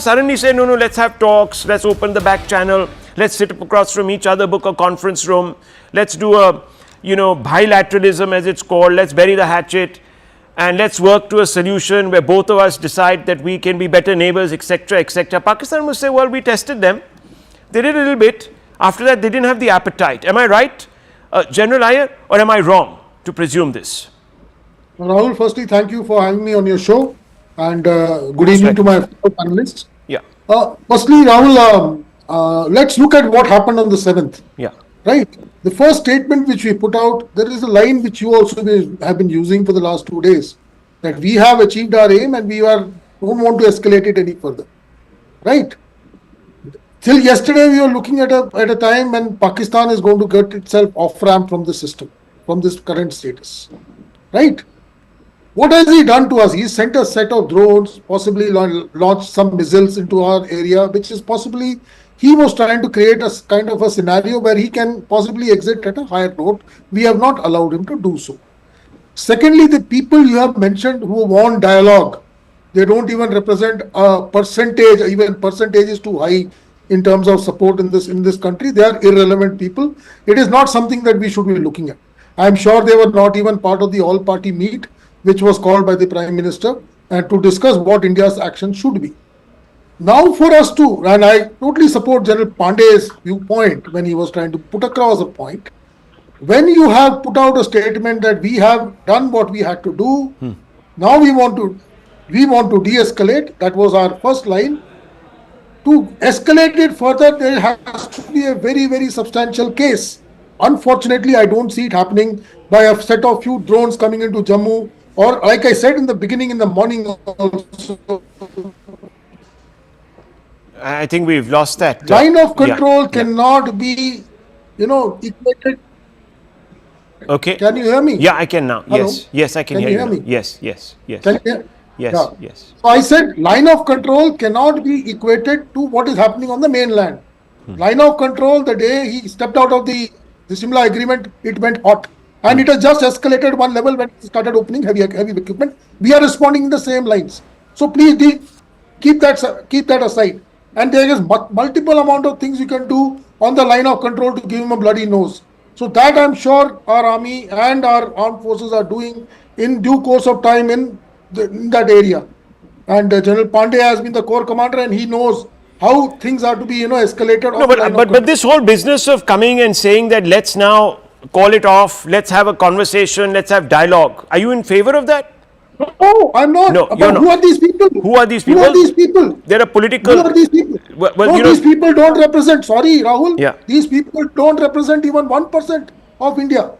suddenly say, no, let's have talks, let's open the back channel, let's sit across from each other, book a conference room, let's do a, bilateralism as it's called, let's bury the hatchet, and let's work to a solution where both of us decide that we can be better neighbors, etc., etc. Pakistan must say, well, we tested them, they did a little bit, after that they didn't have the appetite. Am I right, General Iyer, or am I wrong to presume this? Rahul, firstly, thank you for having me on your show. And good evening to my panelists. Yeah. Firstly, Rahul, let's look at what happened on the 7th. Yeah. Right. The first statement which we put out, there is a line which you also have been using for the last 2 days, that we have achieved our aim and we don't want to escalate it any further. Right. Till yesterday, we were looking at a time when Pakistan is going to get itself off-ramp from the system, from this current status. Right. What has he done to us? He sent a set of drones, possibly launched some missiles into our area, which is possibly, he was trying to create a kind of a scenario where he can possibly exit at a higher note. We have not allowed him to do so. Secondly, the people you have mentioned who want dialogue, they don't even represent a percentage, even percentage is too high in terms of support in this country. They are irrelevant people. It is not something that we should be looking at. I am sure they were not even part of the all-party meet, which was called by the Prime Minister, and to discuss what India's action should be. Now for us to, and I totally support General Pandey's viewpoint when he was trying to put across a point, when you have put out a statement that we have done what we had to do, now we want to de-escalate, that was our first line. To escalate it further, there has to be a very, very substantial case. Unfortunately, I don't see it happening by a set of few drones coming into Jammu, or like I said in the beginning, in the morning also. I think we've lost that. Line of control cannot be, equated. Okay. Can you hear me? Yeah, I can now. Hello? Yes, I can hear you. Can you hear me? Yes. Can you hear? Yes. So I said line of control cannot be equated to what is happening on the mainland. Line of control, the day he stepped out of the Simla agreement, it went hot. And it has just escalated one level when it started opening heavy equipment. We are responding in the same lines. So please keep that aside. And there is multiple amount of things you can do on the line of control to give him a bloody nose. So that I'm sure our army and our armed forces are doing in due course of time in that area. And General Pandey has been the corps commander and he knows how things are to be escalated. No, but this whole business of coming and saying that let's now call it off, let's have a conversation, let's have dialogue. Are you in favor of that? No, I'm not. No, you're not. Who are these people? Who are these people? Who are these people? They're a political... Who are these people? Well, these people don't represent, sorry Rahul, these people don't represent even 1% of India.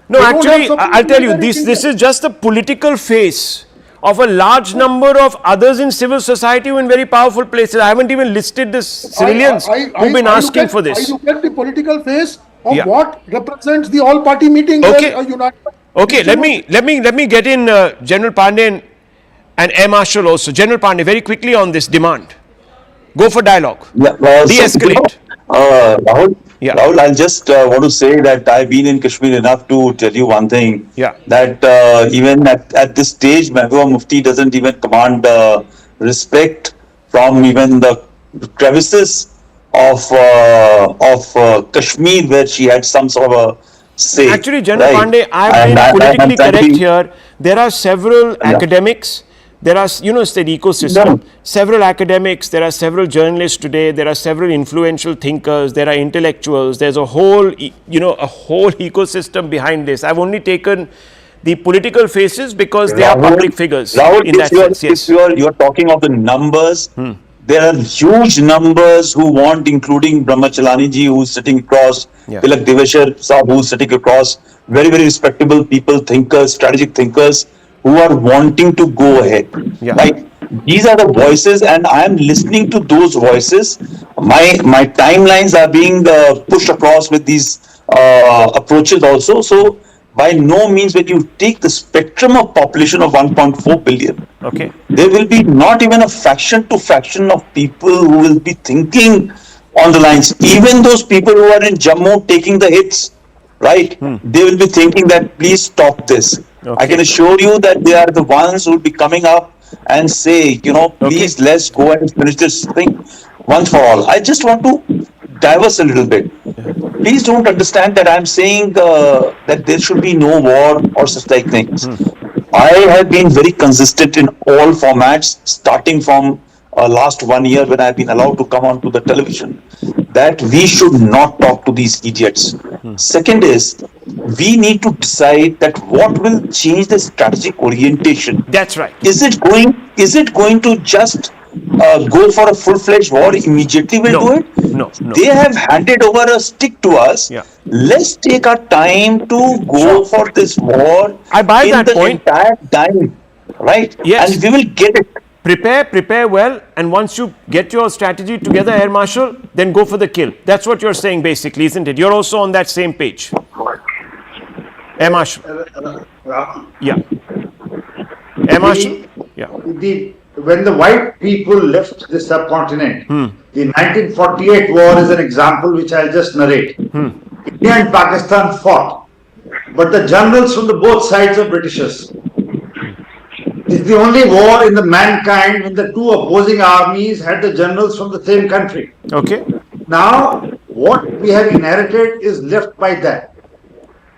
No, actually, I'll tell you, this is just the political face of a large number of others in civil society who in very powerful places. I haven't even listed the civilians who've been asking for this. I look at the political face of what represents the all-party meeting. Okay, let me get in General Pandey and Air Marshal also. General Pandey, very quickly on this demand. Go for dialogue. De-escalate. Rahul, I just want to say that I've been in Kashmir enough to tell you one thing. That even at this stage, Mehbooba Mufti doesn't even command respect from even the crevices of Kashmir, where she had some sort of a say. Actually, General Pandey, I've been politically correct here. There are several academics. There are, it's the ecosystem. Several academics, there are several journalists today, there are several influential thinkers, there are intellectuals, there's a whole, a whole ecosystem behind this. I've only taken the political faces because they are public figures. Rahul, in that sense, yes. If you're talking of the numbers, there are huge numbers who want, including Brahmachalani ji, who's sitting across, Tilak Deveshwar Saab, who's sitting across, very, very respectable people, thinkers, strategic thinkers, who are wanting to go ahead. Right? These are the voices, and I am listening to those voices. My timelines are being pushed across with these approaches also. So by no means, when you take the spectrum of population of 1.4 billion, there will be not even a faction to faction of people who will be thinking on the lines. Even those people who are in Jammu taking the hits, right? They will be thinking that please stop this. I can assure you that they are the ones who will be coming up and say, please let's go and finish this thing once for all. I just want to diverse a little bit. Please don't understand that I'm saying that there should be no war or such like things. I have been very consistent in all formats, starting from last 1 year when I've been allowed to come onto the television, that we should not talk to these idiots. Second is, we need to decide that what will change the strategic orientation. That's right. Is it going to just go for a full-fledged war immediately? We'll do it. No. They have handed over a stick to us. Yeah. Let's take our time to go for this war. I buy in that the point. Entire time, right? Yes. And we will get it. Prepare well, and once you get your strategy together, Air Marshal, then go for the kill. That's what you're saying basically, isn't it? You're also on that same page. Air Marshal. Yeah. Air Marshal? Yeah. When the white people left the subcontinent, the 1948 war is an example which I'll just narrate. India and Pakistan fought, but the generals from the both sides are Britishers. It's the only war in the mankind when the two opposing armies had the generals from the same country. Okay. Now, what we have inherited is left by that.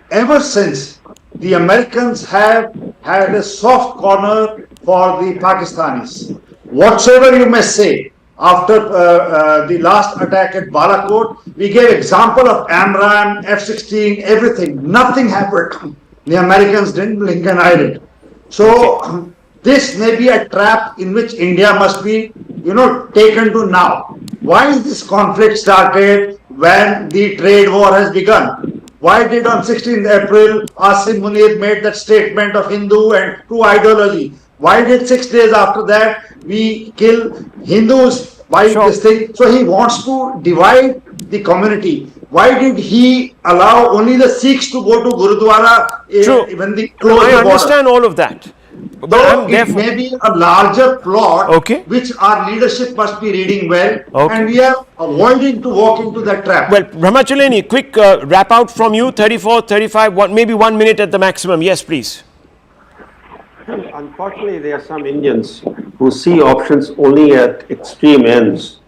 Ever since, the Americans have had a soft corner for the Pakistanis. Whatsoever you may say, after the last attack at Balakot, we gave example of AMRAAM, F-16, everything. Nothing happened. The Americans didn't, blink an eyelid. So, this may be a trap in which India must be, taken to now. Why is this conflict started when the trade war has begun? Why did on 16th April Asim Munir made that statement of Hindu and true ideology? Why did 6 days after that we kill Hindus? Why this thing? So he wants to divide the community. Why did he allow only the Sikhs to go to Gurudwara when they closed the border? I understand all of that. Though it may be a larger plot, which our leadership must be reading well, and we are avoiding to walk into that trap. Well, Brahmachaleni, quick wrap out from you, 34, 35, maybe 1 minute at the maximum. Yes, please. Unfortunately, there are some Indians who see options only at extreme ends.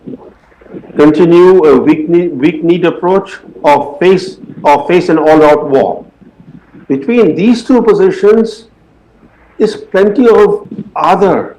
Continue a weak-kneed approach or face an all-out war. Between these two positions is plenty of other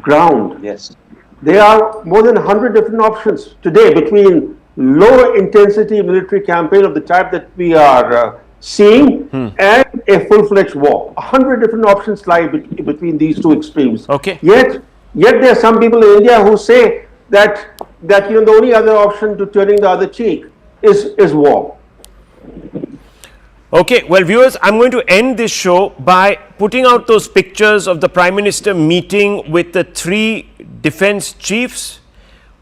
ground. Yes. There are more than 100 different options today between lower intensity military campaign of the type that we are seeing and a full-fledged war. 100 different options lie between these two extremes. Okay. Yet there are some people in India who say that the only other option to turning the other cheek is war. Okay, well, viewers, I'm going to end this show by putting out those pictures of the Prime Minister meeting with the 3 defense chiefs,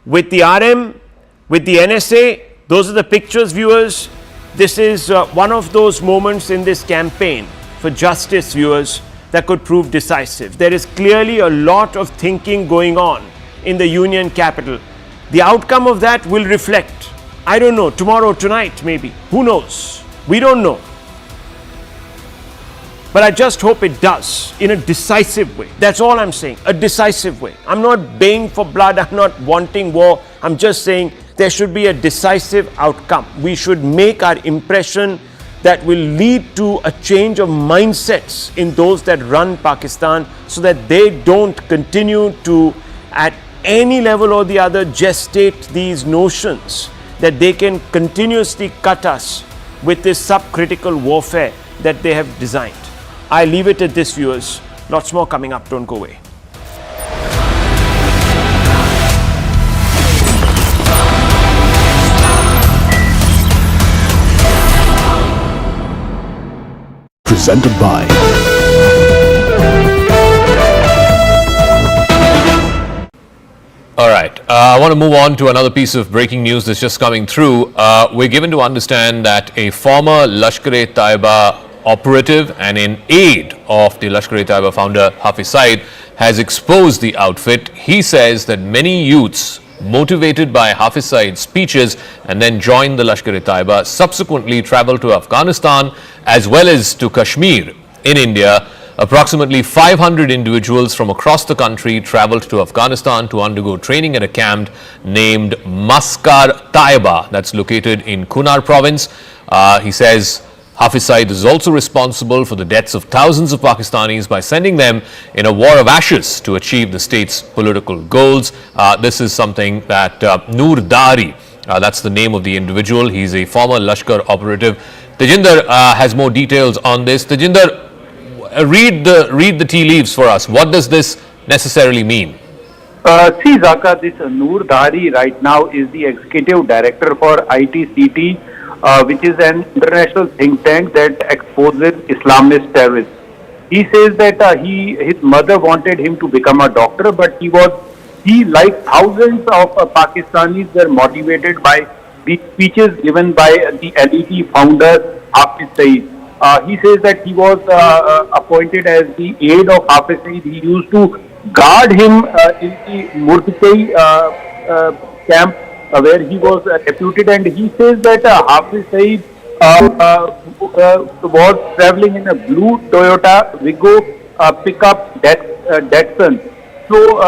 with the RM, with the NSA. Those are the pictures, viewers. This is one of those moments in this campaign for justice, viewers, that could prove decisive. There is clearly a lot of thinking going on in the Union capital. The outcome of that will reflect, I don't know, tomorrow, tonight, maybe. Who knows? We don't know. But I just hope it does in a decisive way. That's all I'm saying, a decisive way. I'm not baying for blood, I'm not wanting war. I'm just saying there should be a decisive outcome. We should make our impression that will lead to a change of mindsets in those that run Pakistan, so that they don't continue to, at any level or the other, gestate these notions that they can continuously cut us with this subcritical warfare that they have designed. I leave it at this, viewers. Lots more coming up. Don't go away. Presented by All right. I want to move on to another piece of breaking news that's just coming through. We're given to understand that a former Lashkar-e-Taiba operative and in aid of the Lashkar-e-Taiba founder Hafiz Saeed has exposed the outfit. He says that many youths motivated by Hafiz Saeed's speeches and then joined the Lashkar-e-Taiba subsequently traveled to Afghanistan as well as to Kashmir in India approximately 500 individuals from across the country traveled to Afghanistan to undergo training at a camp named Maskar Taiba, that's located in Kunar province. He says Hafiz Saeed is also responsible for the deaths of thousands of Pakistanis by sending them in a war of ashes to achieve the state's political goals. This is something that Noor Dari, that's the name of the individual. He's a former Lashkar operative. Tejinder has more details on this. Tejinder, read the tea leaves for us. What does this necessarily mean? See, Zaka, this Noor Dari right now is the executive director for ITCT, which is an international think tank that exposes Islamist terrorists. He says that his mother wanted him to become a doctor, but he, like thousands of Pakistanis, were motivated by the speeches given by the LET founder Hafiz Saeed. He says that he was appointed as the aide of Hafiz Saeed. He used to guard him in the Murtkai camp where he was deputed, and he says that Hafiz Saeed was traveling in a blue Toyota Wigo pickup Datsun. So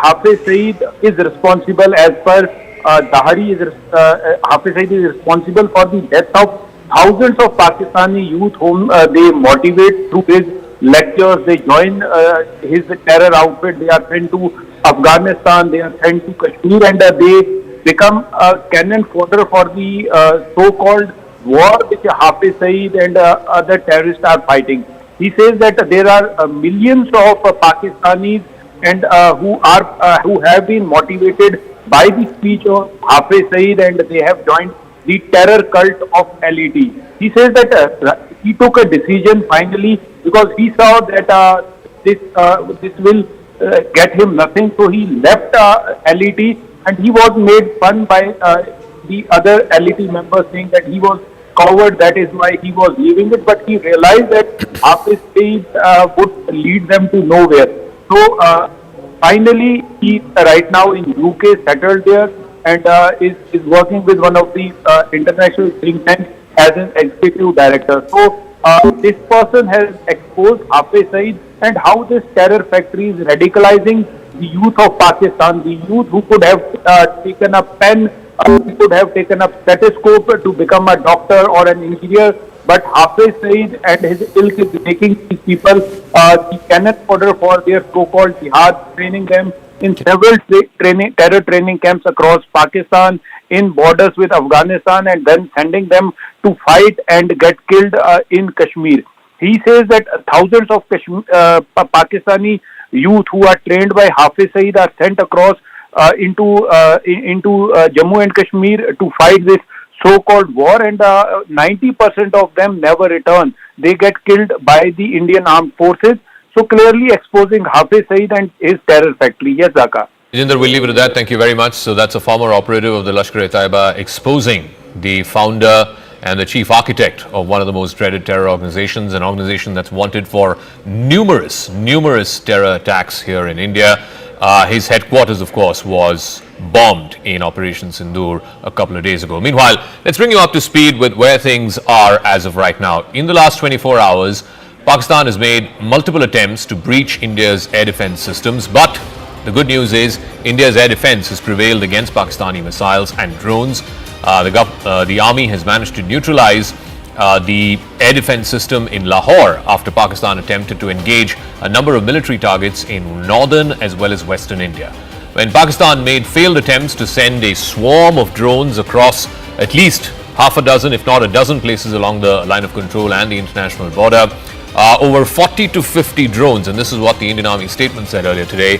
Hafiz Saeed is responsible, as per Dahari, Hafiz Saeed is responsible for the death of thousands of Pakistani youth whom they motivate through his lectures. They join his terror outfit. They are sent to Afghanistan. They are sent to Kashmir, and they become a cannon fodder for the so-called war which Hafiz Saeed and other terrorists are fighting. He says that there are millions of Pakistanis and who have been motivated by the speech of Hafiz Saeed, and they have joined the terror cult of LET. He says that he took a decision finally because he saw that this will get him nothing, so he left LET, and he was made fun by the other LET members, saying that he was coward, that is why he was leaving it, but he realized that Hafiz Saeed would lead them to nowhere. So finally he right now in UK, settled there, and is working with one of the international think tanks as an executive director. So this person has exposed Hafiz Saeed and how this terror factory is radicalizing the youth of Pakistan, the youth who could have taken a pen, who could have taken a stethoscope to become a doctor or an engineer, but Hafiz Saeed and his ilk is making these people the cannon fodder for their so-called jihad, training them in several terror training camps across Pakistan, in borders with Afghanistan, and then sending them to fight and get killed in Kashmir. He says that thousands of Pakistani youth who are trained by Hafiz Saeed are sent across into Jammu and Kashmir to fight this so-called war, and 90% of them never return. They get killed by the Indian armed forces. So clearly exposing Hafiz Saeed and his terror factory. Yes, Zaka. Tejinder, we'll leave it at that. Thank you very much. So that's a former operative of the Lashkar-e-Taiba exposing the founder and the chief architect of one of the most dreaded terror organizations, an organization that's wanted for numerous terror attacks here in India. His headquarters, of course, was bombed in Operation Sindoor a couple of days ago. Meanwhile, let's bring you up to speed with where things are as of right now. In the last 24 hours, Pakistan has made multiple attempts to breach India's air defense systems, but the good news is India's air defense has prevailed against Pakistani missiles and drones. The army has managed to neutralize the air defense system in Lahore after Pakistan attempted to engage a number of military targets in northern as well as western India. When Pakistan made failed attempts to send a swarm of drones across at least half a dozen, if not a dozen places along the line of control and the international border, over 40 to 50 drones, and this is what the Indian Army statement said earlier today,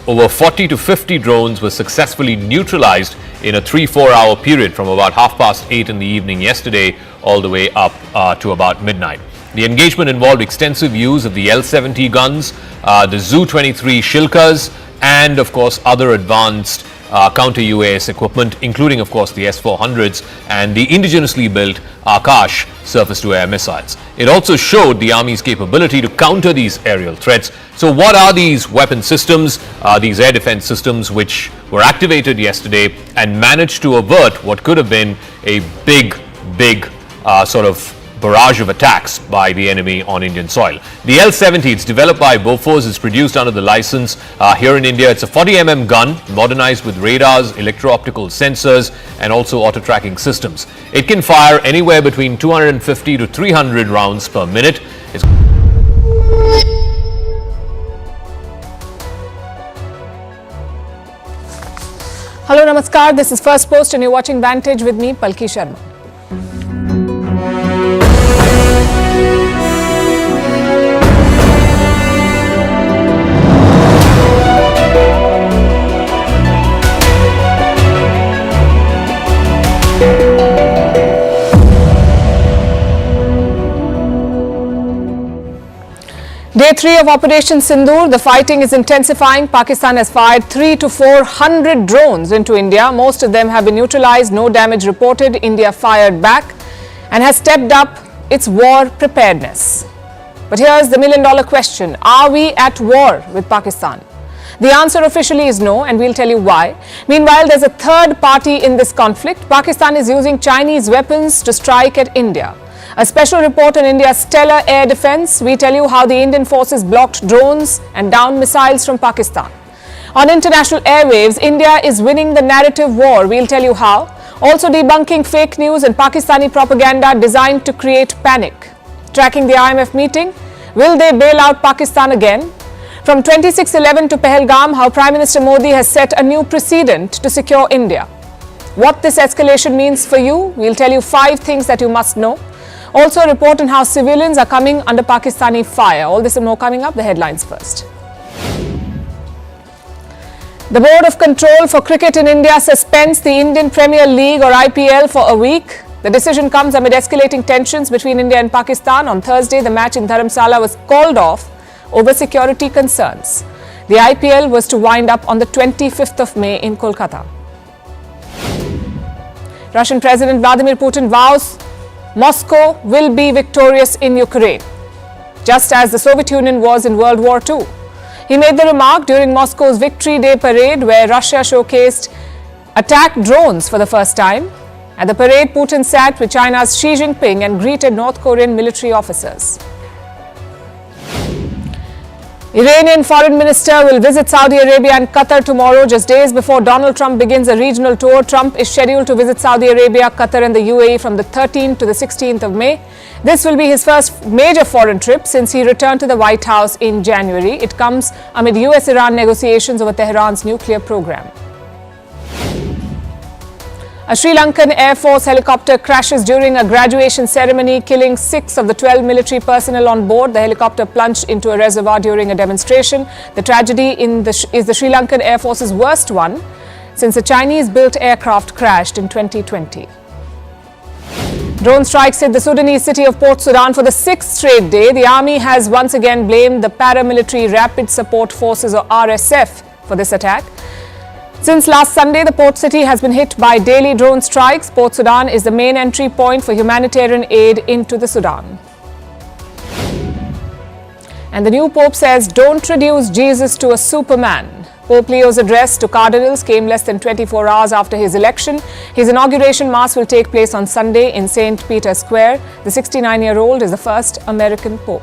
over 40 to 50 drones were successfully neutralized in a 3-4 hour period from about 8:30 in the evening yesterday all the way up to about midnight. The engagement involved extensive use of the L-70 guns, the Zu-23 Shilkas, and of course other advanced counter-UAS equipment, including of course the S-400s and the indigenously built Akash surface-to-air missiles. It also showed the Army's capability to counter these aerial threats. So what are these weapon systems, these air defense systems which were activated yesterday and managed to avert what could have been a big sort of barrage of attacks by the enemy on Indian soil. The L-70, it's developed by Bofors, is produced under the license here in India. It's a 40mm gun, modernized with radars, electro-optical sensors, and also auto-tracking systems. It can fire anywhere between 250 to 300 rounds per minute. Hello, Namaskar. This is Firstpost and you're watching Vantage with me, Palki Sharma. Day 3 of Operation Sindoor, the fighting is intensifying. Pakistan has fired 300 to 400 drones into India. Most of them have been neutralized, no damage reported. India fired back and has stepped up its war preparedness. But here's the million-dollar question. Are we at war with Pakistan? The answer officially is no, and we'll tell you why. Meanwhile, there's a third party in this conflict. Pakistan is using Chinese weapons to strike at India. A special report on India's stellar air defense. We tell you how the Indian forces blocked drones and downed missiles from Pakistan. On international airwaves, India is winning the narrative war. We'll tell you how. Also debunking fake news and Pakistani propaganda designed to create panic. Tracking the IMF meeting. Will they bail out Pakistan again? From 26/11 to Pahalgam, how Prime Minister Modi has set a new precedent to secure India. What this escalation means for you, we'll tell you 5 things that you must know. Also a report on how civilians are coming under Pakistani fire. All this and more coming up. The headlines first. The Board of Control for Cricket in India suspends the Indian Premier League or IPL for a week. The decision comes amid escalating tensions between India and Pakistan. On Thursday, the match in Dharamsala was called off over security concerns. The IPL was to wind up on the 25th of May in Kolkata. Russian President Vladimir Putin vows Moscow will be victorious in Ukraine, just as the Soviet Union was in World War II. He made the remark during Moscow's Victory Day parade, where Russia showcased attack drones for the first time. At the parade, Putin sat with China's Xi Jinping and greeted North Korean military officers. Iranian Foreign Minister will visit Saudi Arabia and Qatar tomorrow, just days before Donald Trump begins a regional tour. Trump is scheduled to visit Saudi Arabia, Qatar and the UAE from the 13th to the 16th of May. This will be his first major foreign trip since he returned to the White House in January. It comes amid US-Iran negotiations over Tehran's nuclear program. A Sri Lankan Air Force helicopter crashes during a graduation ceremony, killing 6 of the 12 military personnel on board. The helicopter plunged into a reservoir during a demonstration. The tragedy is the Sri Lankan Air Force's worst one since a Chinese-built aircraft crashed in 2020. Drone strikes hit the Sudanese city of Port Sudan for the 6th straight day. The army has once again blamed the Paramilitary Rapid Support Forces or RSF for this attack. Since last Sunday, the port city has been hit by daily drone strikes. Port Sudan is the main entry point for humanitarian aid into the Sudan. And the new Pope says, don't reduce Jesus to a superman. Pope Leo's address to cardinals came less than 24 hours after his election. His inauguration mass will take place on Sunday in St. Peter's Square. The 69-year-old is the first American Pope.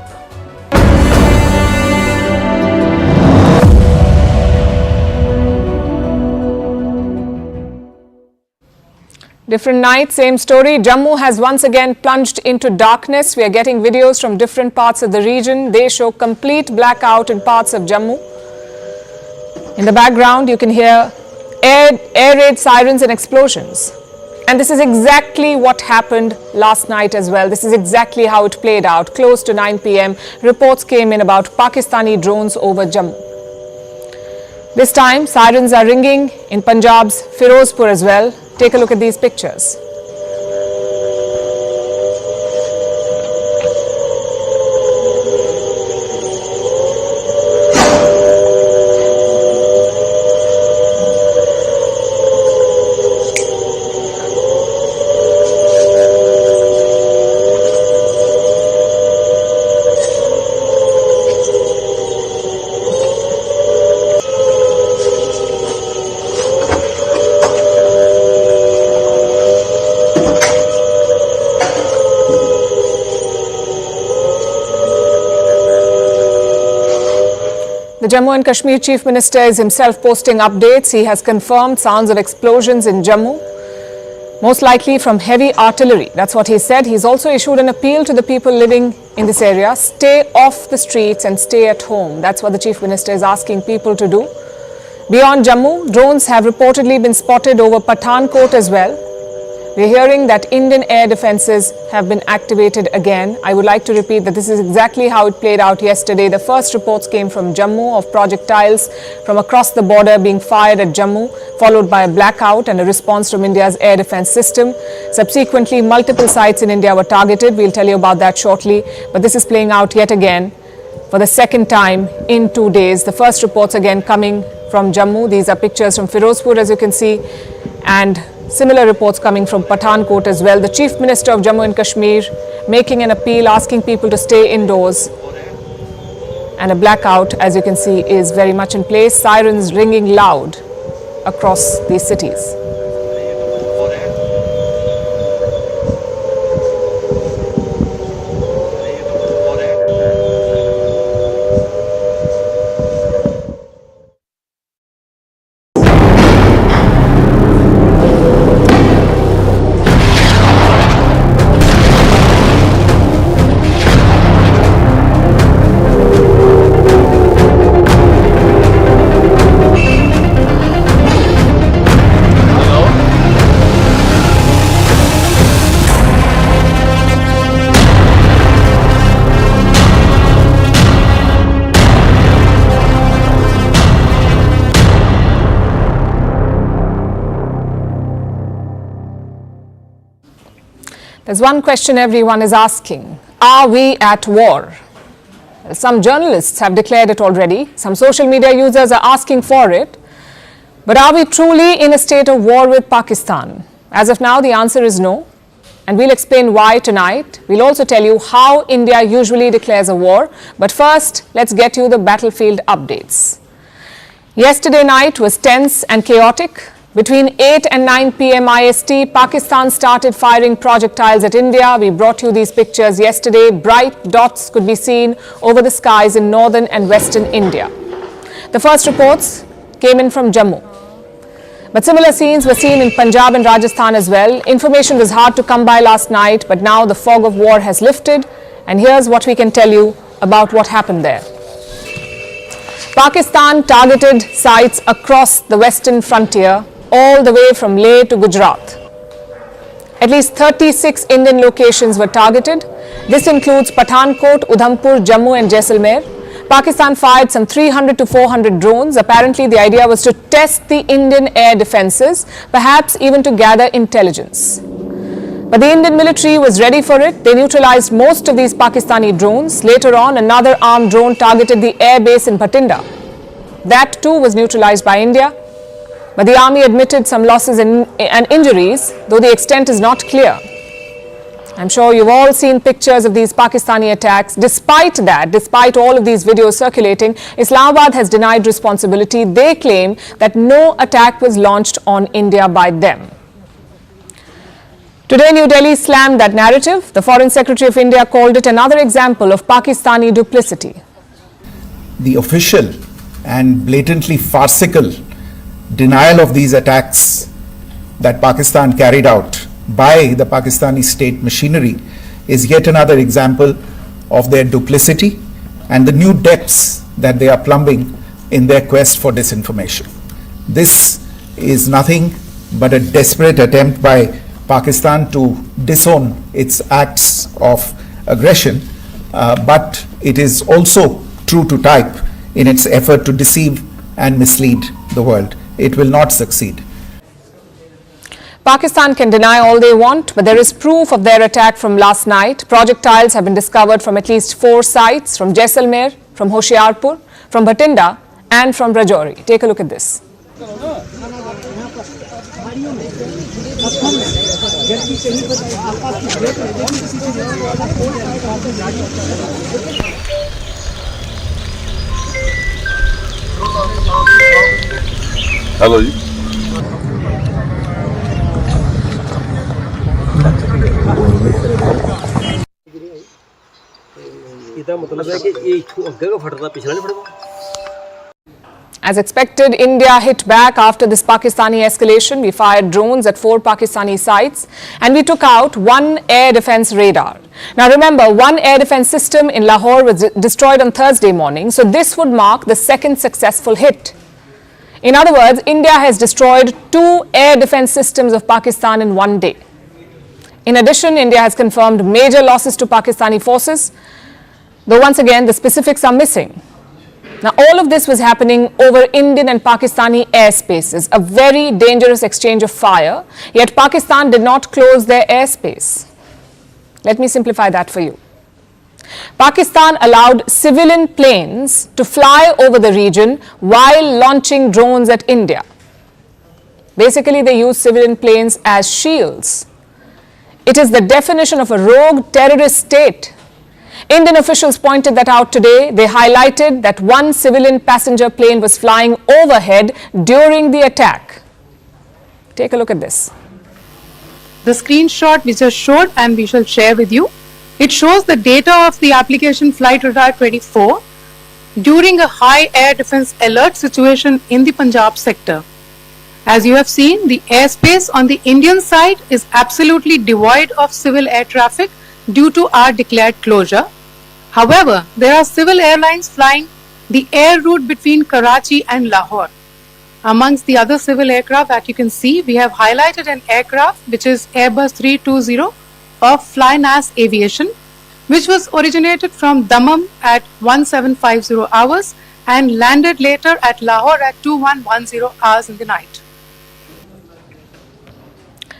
Different night, same story. Jammu has once again plunged into darkness. We are getting videos from different parts of the region. They show complete blackout in parts of Jammu. In the background, you can hear air raid sirens and explosions. And this is exactly what happened last night as well. This is exactly how it played out. Close to 9 p.m., reports came in about Pakistani drones over Jammu. This time, sirens are ringing in Punjab's Firozpur as well. Take a look at these pictures. The Jammu and Kashmir Chief Minister is himself posting updates. He has confirmed sounds of explosions in Jammu, most likely from heavy artillery. That's what he said. He's also issued an appeal to the people living in this area. Stay off the streets and stay at home. That's what the Chief Minister is asking people to do. Beyond Jammu, drones have reportedly been spotted over Pathankot as well. We're hearing that Indian air defences have been activated again. I would like to repeat that this is exactly how it played out yesterday. The first reports came from Jammu of projectiles from across the border being fired at Jammu, followed by a blackout and a response from India's air defence system. Subsequently, multiple sites in India were targeted. We'll tell you about that shortly. But this is playing out yet again for the second time in 2 days. The first reports again coming from Jammu. These are pictures from Firozpur, as you can see, and similar reports coming from Pathankot as well. The Chief Minister of Jammu and Kashmir making an appeal, asking people to stay indoors. And a blackout, as you can see, is very much in place. Sirens ringing loud across these cities. There's one question everyone is asking. Are we at war? Some journalists have declared it already. Some social media users are asking for it. But are we truly in a state of war with Pakistan? As of now, the answer is no. And we'll explain why tonight. We'll also tell you how India usually declares a war. But first, let's get you the battlefield updates. Yesterday night was tense and chaotic. Between 8 and 9 p.m. IST, Pakistan started firing projectiles at India. We brought you these pictures yesterday. Bright dots could be seen over the skies in northern and western India. The first reports came in from Jammu. But similar scenes were seen in Punjab and Rajasthan as well. Information was hard to come by last night, but now the fog of war has lifted. And here's what we can tell you about what happened there. Pakistan targeted sites across the western frontier, all the way from Leh to Gujarat. At least 36 Indian locations were targeted. This includes Pathankot, Udhampur, Jammu and Jaisalmer. Pakistan fired some 300 to 400 drones. Apparently, the idea was to test the Indian air defences, perhaps even to gather intelligence. But the Indian military was ready for it. They neutralized most of these Pakistani drones. Later on, another armed drone targeted the air base in Bathinda. That too was neutralized by India. But the army admitted some losses and injuries, though the extent is not clear. I'm sure you've all seen pictures of these Pakistani attacks. Despite that, despite all of these videos circulating, Islamabad has denied responsibility. They claim that no attack was launched on India by them. Today, New Delhi slammed that narrative. The Foreign Secretary of India called it another example of Pakistani duplicity. The official and blatantly farcical denial of these attacks that Pakistan carried out by the Pakistani state machinery is yet another example of their duplicity and the new depths that they are plumbing in their quest for disinformation. This is nothing but a desperate attempt by Pakistan to disown its acts of aggression, but it is also true to type in its effort to deceive and mislead the world. It will not succeed. Pakistan can deny all they want, but there is proof of their attack from last night. Projectiles have been discovered from at least 4 sites, from Jaisalmer, from Hoshiarpur, from Bathinda and from Rajouri. Take a look at this. Hello ji ਇਹਦਾ ਮਤਲਬ ਹੈ ਕਿ ਇਹ ਇੱਥੋਂ ਅੱਗੇ ਕੋ ਫਟਦਾ ਪਿਛਲਾ ਨਹੀਂ ਫਟਦਾ As expected, India hit back after this Pakistani escalation. We fired drones at 4 Pakistani sites and we took out 1 air defense radar. Now remember, 1 air defense system in Lahore was destroyed on Thursday morning, so this would mark the 2nd successful hit. In other words, India has destroyed 2 air defense systems of Pakistan in 1 day. In addition, India has confirmed major losses to Pakistani forces, though once again the specifics are missing. Now, all of this was happening over Indian and Pakistani airspaces, a very dangerous exchange of fire, yet Pakistan did not close their airspace. Let me simplify that for you. Pakistan allowed civilian planes to fly over the region while launching drones at India. Basically, they use civilian planes as shields. It is the definition of a rogue terrorist state. Indian officials pointed that out today. They highlighted that 1 civilian passenger plane was flying overhead during the attack. Take a look at this. The screenshot we just showed and we shall share with you. It shows the data of the application Flight Radar 24 during a high air defense alert situation in the Punjab sector. As you have seen, the airspace on the Indian side is absolutely devoid of civil air traffic due to our declared closure. However, there are civil airlines flying the air route between Karachi and Lahore. Amongst the other civil aircraft that you can see, we have highlighted an aircraft which is Airbus 320 of Flynas Aviation, which was originated from Dammam at 1750 hours and landed later at Lahore at 2110 hours in the night.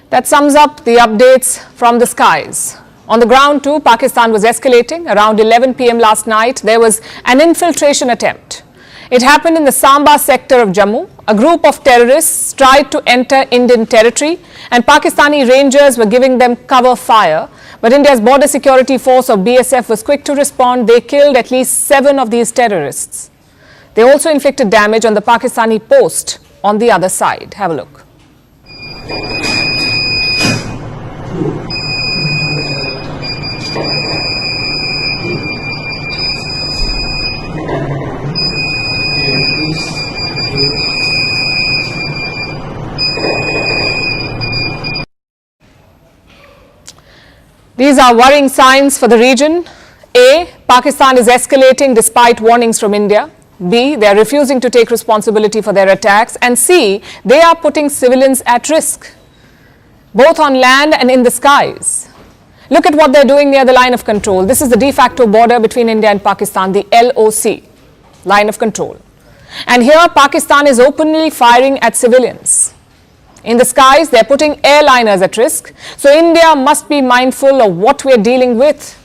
That sums up the updates from the skies. On the ground too, Pakistan was escalating. Around 11 p.m. last night, there was an infiltration attempt. It happened in the Samba sector of Jammu. A group of terrorists tried to enter Indian territory and Pakistani rangers were giving them cover fire. But India's border security force of BSF was quick to respond. They killed at least 7 of these terrorists. They also inflicted damage on the Pakistani post on the other side. Have a look. These are worrying signs for the region. A, Pakistan is escalating despite warnings from India. B, they are refusing to take responsibility for their attacks. And C, they are putting civilians at risk, both on land and in the skies. Look at what they're doing near the line of control. This is the de facto border between India and Pakistan, the LOC, line of control. And here Pakistan is openly firing at civilians. In the skies, they're putting airliners at risk. So India must be mindful of what we're dealing with.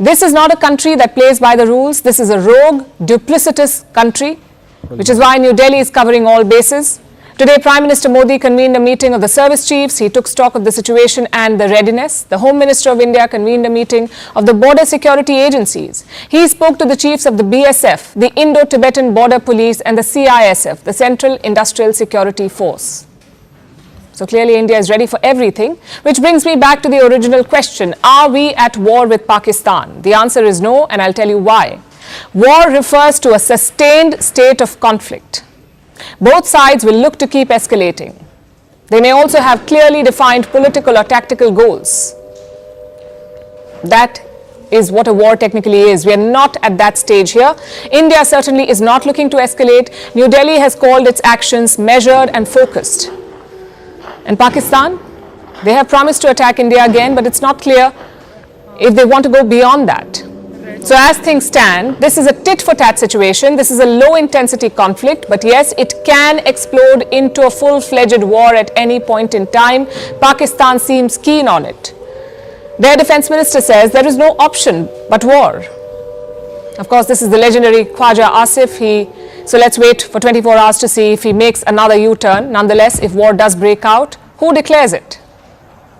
This is not a country that plays by the rules. This is a rogue, duplicitous country, which is why New Delhi is covering all bases. Today, Prime Minister Modi convened a meeting of the service chiefs. He took stock of the situation and the readiness. The Home Minister of India convened a meeting of the border security agencies. He spoke to the chiefs of the BSF, the Indo-Tibetan Border Police, and the CISF, the Central Industrial Security Force. So clearly India is ready for everything, which brings me back to the original question. Are we at war with Pakistan? The answer is no, and I'll tell you why. War refers to a sustained state of conflict. Both sides will look to keep escalating. They may also have clearly defined political or tactical goals. That is what a war technically is. We are not at that stage here. India certainly is not looking to escalate. New Delhi has called its actions measured and focused. And Pakistan, they have promised to attack India again, but it's not clear if they want to go beyond that. So as things stand, this is a tit-for-tat situation. This is a low-intensity conflict, but yes, it can explode into a full-fledged war at any point in time. Pakistan seems keen on it. Their defense minister says there is no option but war. Of course, this is the legendary Khwaja Asif. So let's wait for 24 hours to see if he makes another U-turn. Nonetheless, if war does break out, who declares it?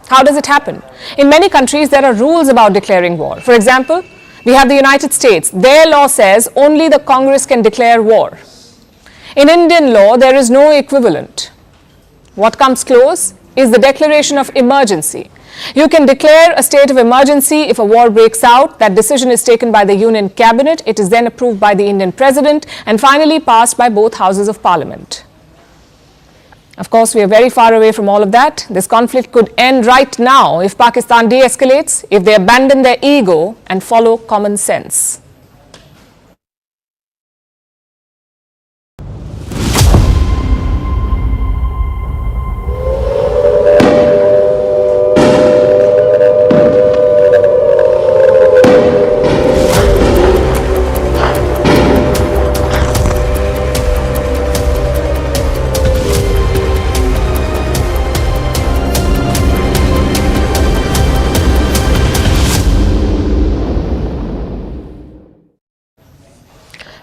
How does it happen? In many countries, there are rules about declaring war. For example, we have the United States. Their law says only the Congress can declare war. In Indian law, there is no equivalent. What comes close is the declaration of emergency. You can declare a state of emergency if a war breaks out. That decision is taken by the Union Cabinet. It is then approved by the Indian President and finally passed by both houses of Parliament. Of course, we are very far away from all of that. This conflict could end right now if Pakistan de-escalates, if they abandon their ego and follow common sense.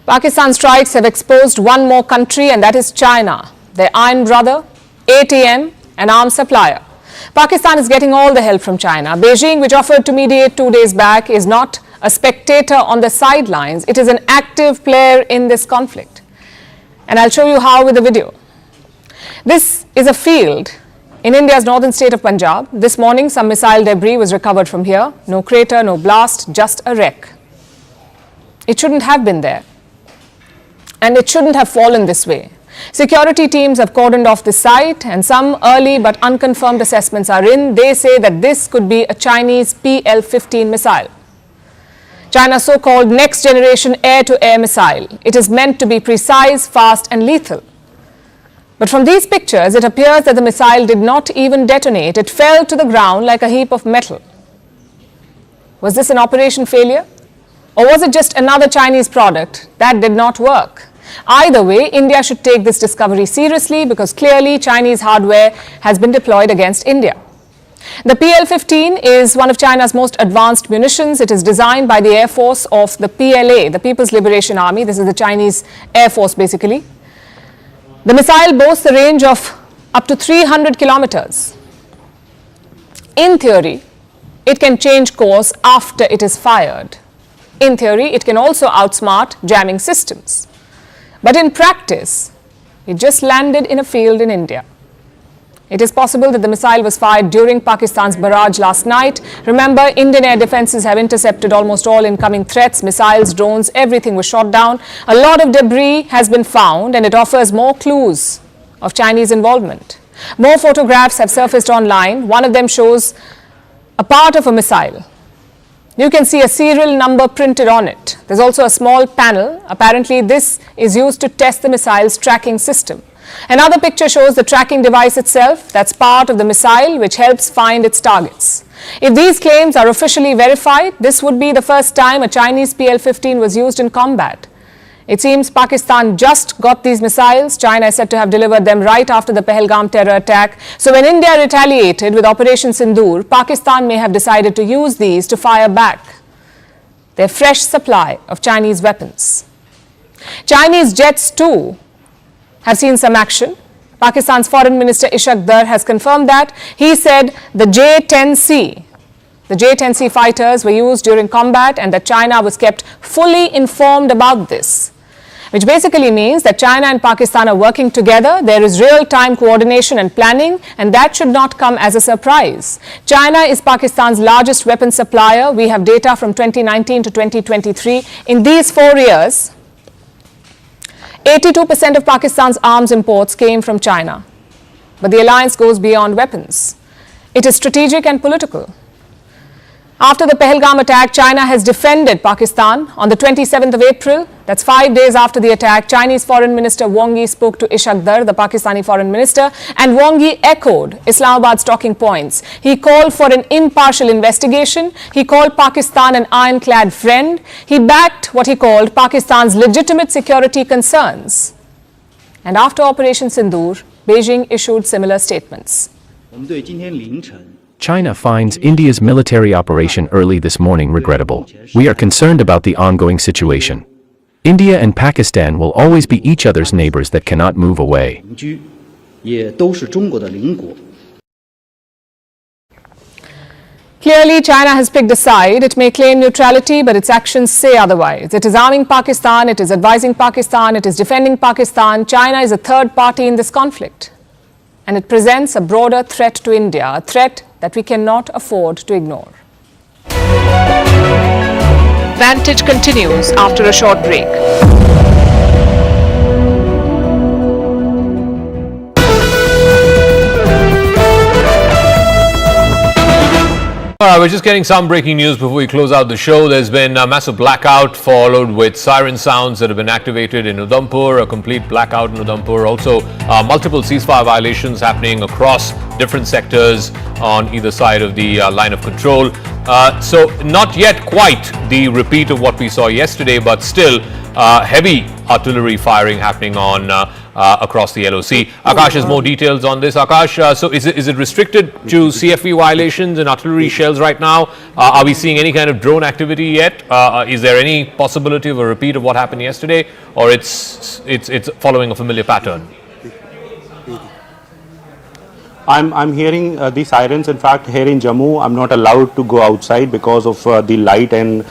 Pakistan strikes have exposed one more country, and that is China, their iron brother, ATM and arms supplier. Pakistan is getting all the help from China. Beijing, which offered to mediate 2 days back, is not a spectator on the sidelines. It is an active player in this conflict. And I'll show you how with the video. This is a field in India's northern state of Punjab. This morning, some missile debris was recovered from here. No crater, no blast, just a wreck. It shouldn't have been there. And it shouldn't have fallen this way. Security teams have cordoned off the site and some early but unconfirmed assessments are in. They say that this could be a Chinese PL-15 missile. China's so-called next generation air-to-air missile. It is meant to be precise, fast and lethal. But from these pictures, it appears that the missile did not even detonate. It fell to the ground like a heap of metal. Was this an operation failure? Or was it just another Chinese product that did not work? Either way, India should take this discovery seriously because clearly Chinese hardware has been deployed against India. The PL-15 is one of China's most advanced munitions. It is designed by the Air Force of the PLA, the People's Liberation Army. This is the Chinese Air Force basically. The missile boasts a range of up to 300 kilometers. In theory, it can change course after it is fired. In theory, it can also outsmart jamming systems. But in practice, it just landed in a field in India. It is possible that the missile was fired during Pakistan's barrage last night. Remember, Indian air defenses have intercepted almost all incoming threats, missiles, drones, everything was shot down. A lot of debris has been found and it offers more clues of Chinese involvement. More photographs have surfaced online. One of them shows a part of a missile. You can see a serial number printed on it. There's also a small panel. Apparently, this is used to test the missile's tracking system. Another picture shows the tracking device itself. That's part of the missile which helps find its targets. If these claims are officially verified, this would be the first time a Chinese PL-15 was used in combat. It seems Pakistan just got these missiles. China is said to have delivered them right after the Pahalgam terror attack. So when India retaliated with Operation Sindoor, Pakistan may have decided to use these to fire back their fresh supply of Chinese weapons. Chinese jets too have seen some action. Pakistan's Foreign Minister Ishaq Dar has confirmed that. He said the J-10C fighters were used during combat and that China was kept fully informed about this, which basically means that China and Pakistan are working together. There is real-time coordination and planning, and that should not come as a surprise. China is Pakistan's largest weapons supplier. We have data from 2019 to 2023. In these 4 years, 82% of Pakistan's arms imports came from China. But the alliance goes beyond weapons. It is strategic and political. After the Pahalgam attack, China has defended Pakistan. On the 27th of April, that's 5 days after the attack, Chinese Foreign Minister Wang Yi spoke to Ishaq Dar, the Pakistani Foreign Minister, and Wang Yi echoed Islamabad's talking points. He called for an impartial investigation. He called Pakistan an ironclad friend. He backed what he called Pakistan's legitimate security concerns. And after Operation Sindoor, Beijing issued similar statements. China finds India's military operation early this morning regrettable. We are concerned about the ongoing situation. India and Pakistan will always be each other's neighbors that cannot move away. Clearly, China has picked a side. It may claim neutrality, but its actions say otherwise. It is arming Pakistan, it is advising Pakistan, it is defending Pakistan. China is a third party in this conflict. and it presents a broader threat to India, a threat that we cannot afford to ignore. Vantage continues after a short break. We're just getting some breaking news before we close out the show. There's been a massive blackout followed with siren sounds that have been activated in Udhampur, a complete blackout in Udhampur. Also, multiple ceasefire violations happening across different sectors on either side of the line of control. So not yet quite the repeat of what we saw yesterday, but still heavy artillery firing happening on across the LOC. Akash has more details on this. Akash, so is it restricted to CFV violations and artillery shells right now? Are we seeing any kind of drone activity yet? Is there any possibility of a repeat of what happened yesterday, or it's following a familiar pattern? I'm hearing the sirens. In fact, here in Jammu, I'm not allowed to go outside because of the light and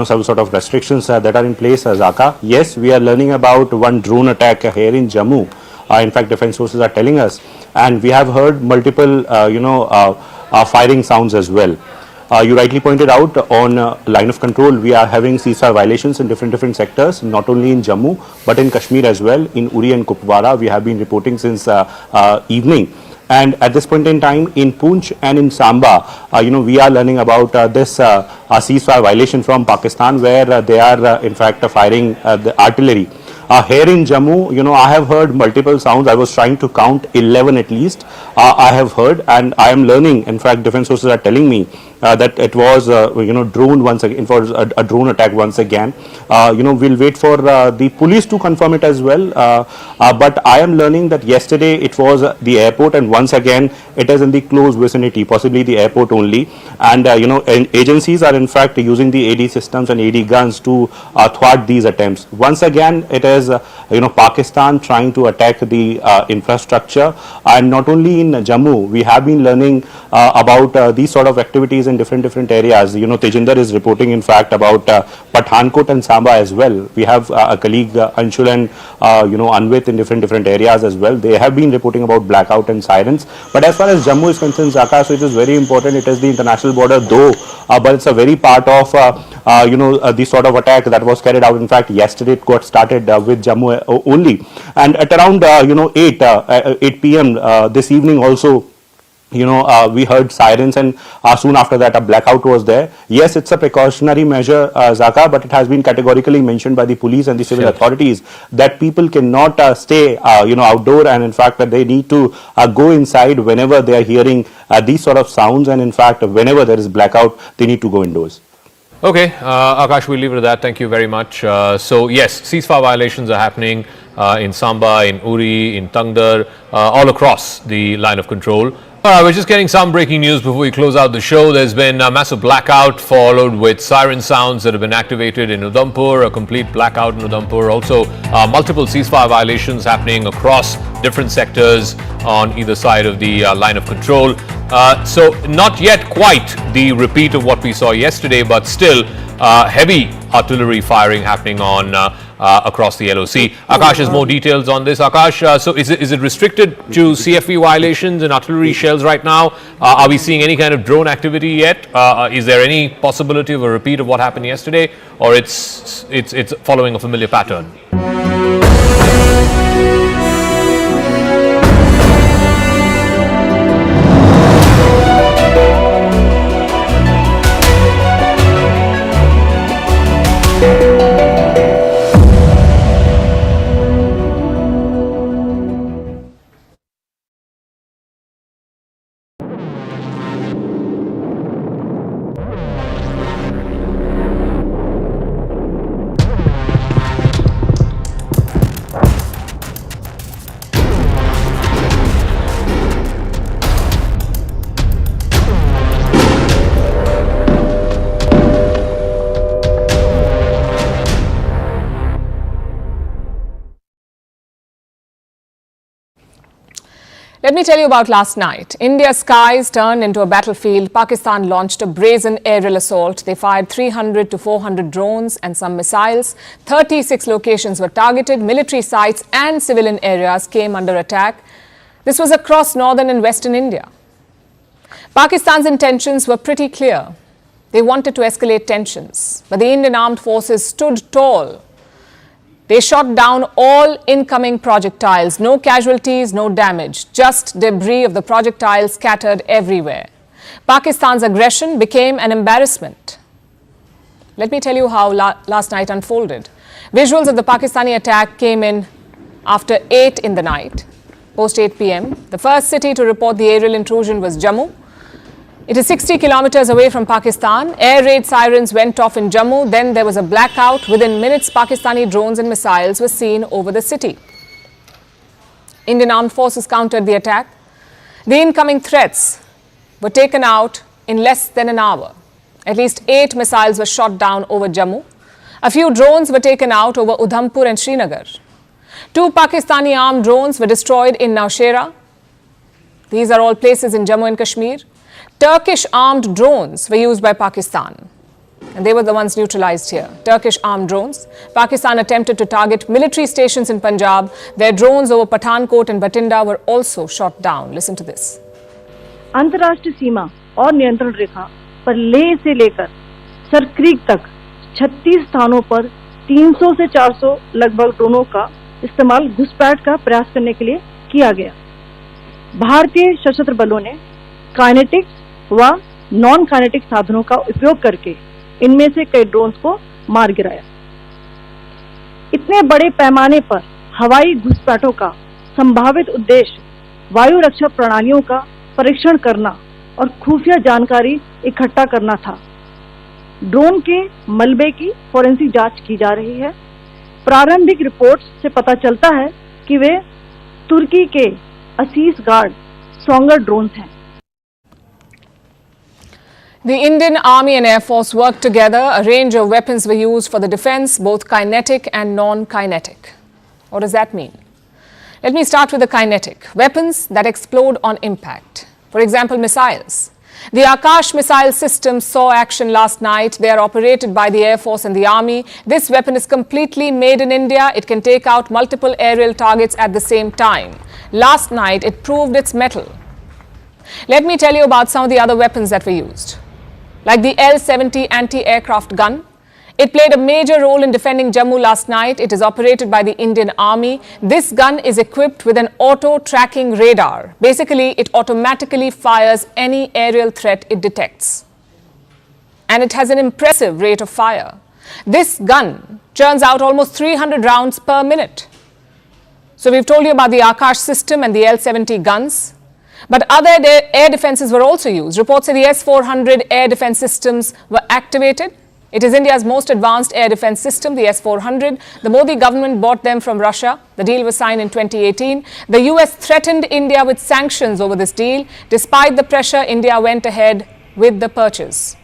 some sort of restrictions that are in place. Zaka, yes, we are learning about one drone attack here in Jammu. In fact, defense sources are telling us, and we have heard multiple firing sounds as well. You rightly pointed out on line of control, we are having ceasefire violations in different sectors, not only in Jammu but in Kashmir as well. In Uri and Kupwara, we have been reporting since evening. And at this point in time, in Poonch and in Samba, we are learning about this ceasefire violation from Pakistan, where they are in fact firing the artillery. Here in Jammu, I have heard multiple sounds. I was trying to count 11 at least. I have heard, and I am learning. In fact, defense sources are telling me that it was drone once again, for a drone attack once again. We'll wait for the police to confirm it as well. But I am learning that yesterday it was the airport, and once again it is in the close vicinity, possibly the airport only. And agencies are in fact using the AD systems and AD guns to thwart these attempts. Once again, it is Pakistan trying to attack the infrastructure, and not only in Jammu. We have been learning about these sort of activities in different areas. Tejinder is reporting in fact about Pathankot and Samba as well. We have a colleague Anshul and Anvit in different areas as well. They have been reporting about blackout and sirens. But as far as Jammu is concerned, Zaka, so it is very important. It is the international border though, but it's a very part of the sort of attack that was carried out. In fact, yesterday it got started with Jammu only, and at around 8 p.m. This evening also, we heard sirens, and soon after that a blackout was there. Yes, it's a precautionary measure, Zaka, but it has been categorically mentioned by the police and the civil authorities that people cannot stay outdoor, and in fact that they need to go inside whenever they are hearing these sort of sounds, and in fact whenever there is blackout they need to go indoors. Okay, Akash, we'll leave it at that. Thank you very much. So yes, ceasefire violations are happening in Samba, in Uri, in Tangdar, all across the line of control. We're just getting some breaking news before we close out the show. There's been a massive blackout followed with siren sounds that have been activated in Udhampur, a complete blackout in Udhampur. Also, multiple ceasefire violations happening across different sectors on either side of the line of control. So not yet quite the repeat of what we saw yesterday, but still heavy artillery firing happening on across the LOC. Akash has more details on this. Akash, so is it restricted to CFV violations and artillery shells right now? Are we seeing any kind of drone activity yet? Is there any possibility of a repeat of what happened yesterday, or it's following a familiar pattern? Let me tell you about last night. India's skies turned into a battlefield. Pakistan launched a brazen aerial assault. They fired 300 to 400 drones and some missiles. 36 locations were targeted. Military sites and civilian areas came under attack. This was across northern and western India. Pakistan's intentions were pretty clear. They wanted to escalate tensions, but the Indian armed forces stood tall. They shot down all incoming projectiles. No casualties, no damage, just debris of the projectiles scattered everywhere. Pakistan's aggression became an embarrassment. Let me tell you how last night unfolded. Visuals of the Pakistani attack came in after 8 in the night, post 8 p.m. The first city to report the aerial intrusion was Jammu. It is 60 kilometers away from Pakistan. Air raid sirens went off in Jammu. Then there was a blackout. Within minutes, Pakistani drones and missiles were seen over the city. Indian armed forces countered the attack. The incoming threats were taken out in less than an hour. At least 8 missiles were shot down over Jammu. A few drones were taken out over Udhampur and Srinagar. 2 Pakistani armed drones were destroyed in Naushera. These are all places in Jammu and Kashmir. Turkish armed drones were used by Pakistan, and they were the ones neutralized here. Turkish armed drones. Pakistan attempted to target military stations in Punjab. Their drones over Pathankot and Batinda were also shot down. Listen to this. अंतर्राष्ट्रीय सीमा और नियंत्रण रेखा पर लेह से लेकर Sir Creek तक 36 स्थानों पर 300 से 400 लगभग ड्रोनों का इस्तेमाल घुसपैठ का प्रयास करने के लिए किया गया। भारतीय सशस्त्र बलों ने काइनेटिक व नॉन काइनेटिक साधनों का उपयोग करके इनमें से कई ड्रोन्स को मार गिराया। इतने बड़े पैमाने पर हवाई घुसपैठों का संभावित उद्देश्य वायु रक्षा प्रणालियों का परीक्षण करना और खुफिया जानकारी इकट्ठा करना था। ड्रोन के मलबे की फोरेंसिक जांच की जा रही है। प्रारंभिक रिपोर्ट्स से पता चलता है कि वे तुर्की के असीस गार्ड सोंगर ड्रोन्स हैं। The Indian Army and Air Force worked together. A range of weapons were used for the defense, both kinetic and non-kinetic. What does that mean? Let me start with the kinetic. Weapons that explode on impact. For example, missiles. The Akash missile system saw action last night. They are operated by the Air Force and the Army. This weapon is completely made in India. It can take out multiple aerial targets at the same time. Last night, it proved its mettle. Let me tell you about some of the other weapons that were used. Like the L-70 anti-aircraft gun. It played a major role in defending Jammu last night. It is operated by the Indian Army. This gun is equipped with an auto-tracking radar. Basically, it automatically fires any aerial threat it detects. And it has an impressive rate of fire. This gun churns out almost 300 rounds per minute. So we've told you about the Akash system and the L-70 guns. But other air defenses were also used. Reports say the S-400 air defense systems were activated. It is India's most advanced air defense system, the S-400. The Modi government bought them from Russia. The deal was signed in 2018. The US threatened India with sanctions over this deal. Despite the pressure, India went ahead with the purchase.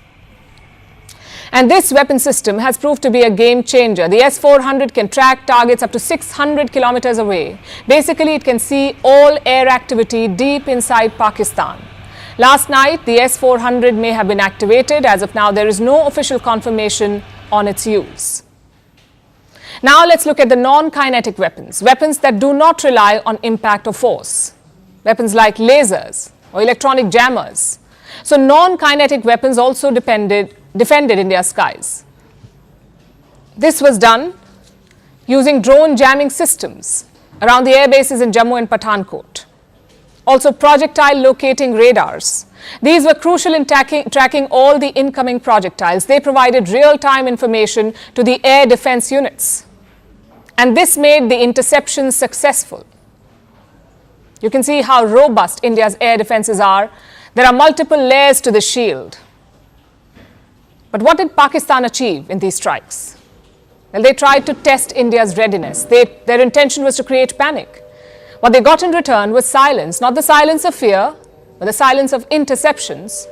And this weapon system has proved to be a game changer. The S-400 can track targets up to 600 kilometers away. Basically, it can see all air activity deep inside Pakistan. Last night, the S-400 may have been activated. As of now, there is no official confirmation on its use. Now, let's look at the non-kinetic weapons, weapons that do not rely on impact or force. Weapons like lasers or electronic jammers. So, non-kinetic weapons also defended India's skies. This was done using drone jamming systems around the air bases in Jammu and Pathankot. Also, projectile locating radars. These were crucial in tracking all the incoming projectiles. They provided real-time information to the air defense units. And this made the interceptions successful. You can see how robust India's air defenses are. There are multiple layers to the shield. But what did Pakistan achieve in these strikes? Well, they tried to test India's readiness. Their intention was to create panic. What they got in return was silence, not the silence of fear, but the silence of interceptions.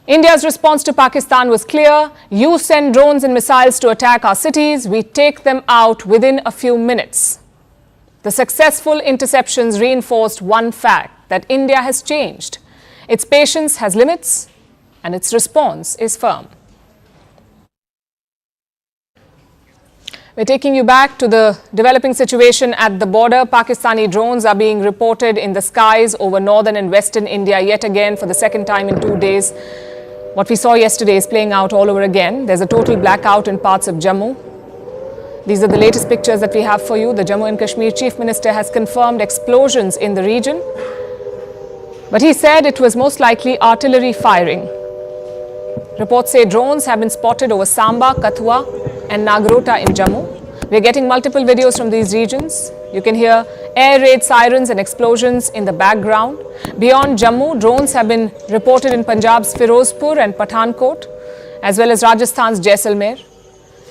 India's response to Pakistan was clear. You send drones and missiles to attack our cities, we take them out within a few minutes. The successful interceptions reinforced one fact, that India has changed. Its patience has limits, and its response is firm. We're taking you back to the developing situation at the border. Pakistani drones are being reported in the skies over northern and western India yet again for the second time in 2 days. What we saw yesterday is playing out all over again. There's a total blackout in parts of Jammu. These are the latest pictures that we have for you. The Jammu and Kashmir Chief Minister has confirmed explosions in the region, but he said it was most likely artillery firing. Reports say drones have been spotted over Samba, Kathua and Nagrota in Jammu. We're getting multiple videos from these regions. You can hear air raid sirens and explosions in the background. Beyond Jammu, drones have been reported in Punjab's Firozpur and Pathankot, as well as Rajasthan's Jaisalmer.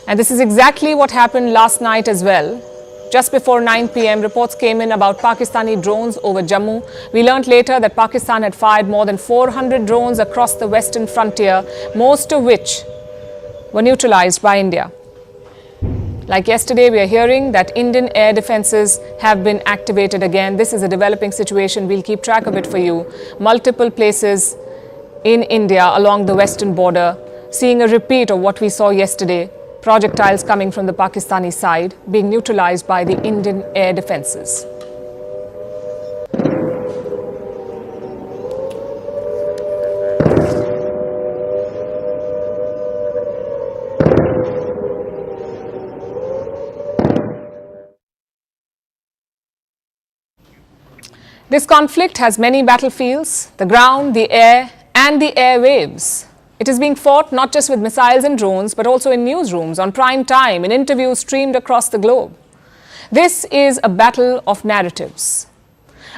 And this is exactly what happened last night as well. Just before 9 p.m, reports came in about Pakistani drones over Jammu. We learnt later that Pakistan had fired more than 400 drones across the western frontier, most of which were neutralized by India. Like yesterday, we are hearing that Indian air defenses have been activated again. This is a developing situation. We'll keep track of it for you. Multiple places in India along the western border, seeing a repeat of what we saw yesterday. Projectiles coming from the Pakistani side being neutralized by the Indian air defenses. This conflict has many battlefields: the ground, the air, and the airwaves. It is being fought not just with missiles and drones, but also in newsrooms, on prime time, in interviews streamed across the globe. This is a battle of narratives,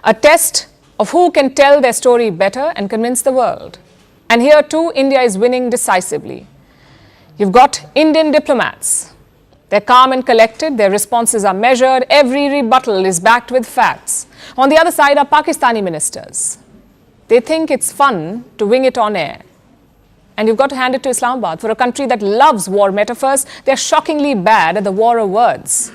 a test of who can tell their story better and convince the world. And here too, India is winning decisively. You've got Indian diplomats. They're calm and collected, their responses are measured, every rebuttal is backed with facts. On the other side are Pakistani ministers. They think it's fun to wing it on air. And you've got to hand it to Islamabad. For a country that loves war metaphors, they're shockingly bad at the war of words.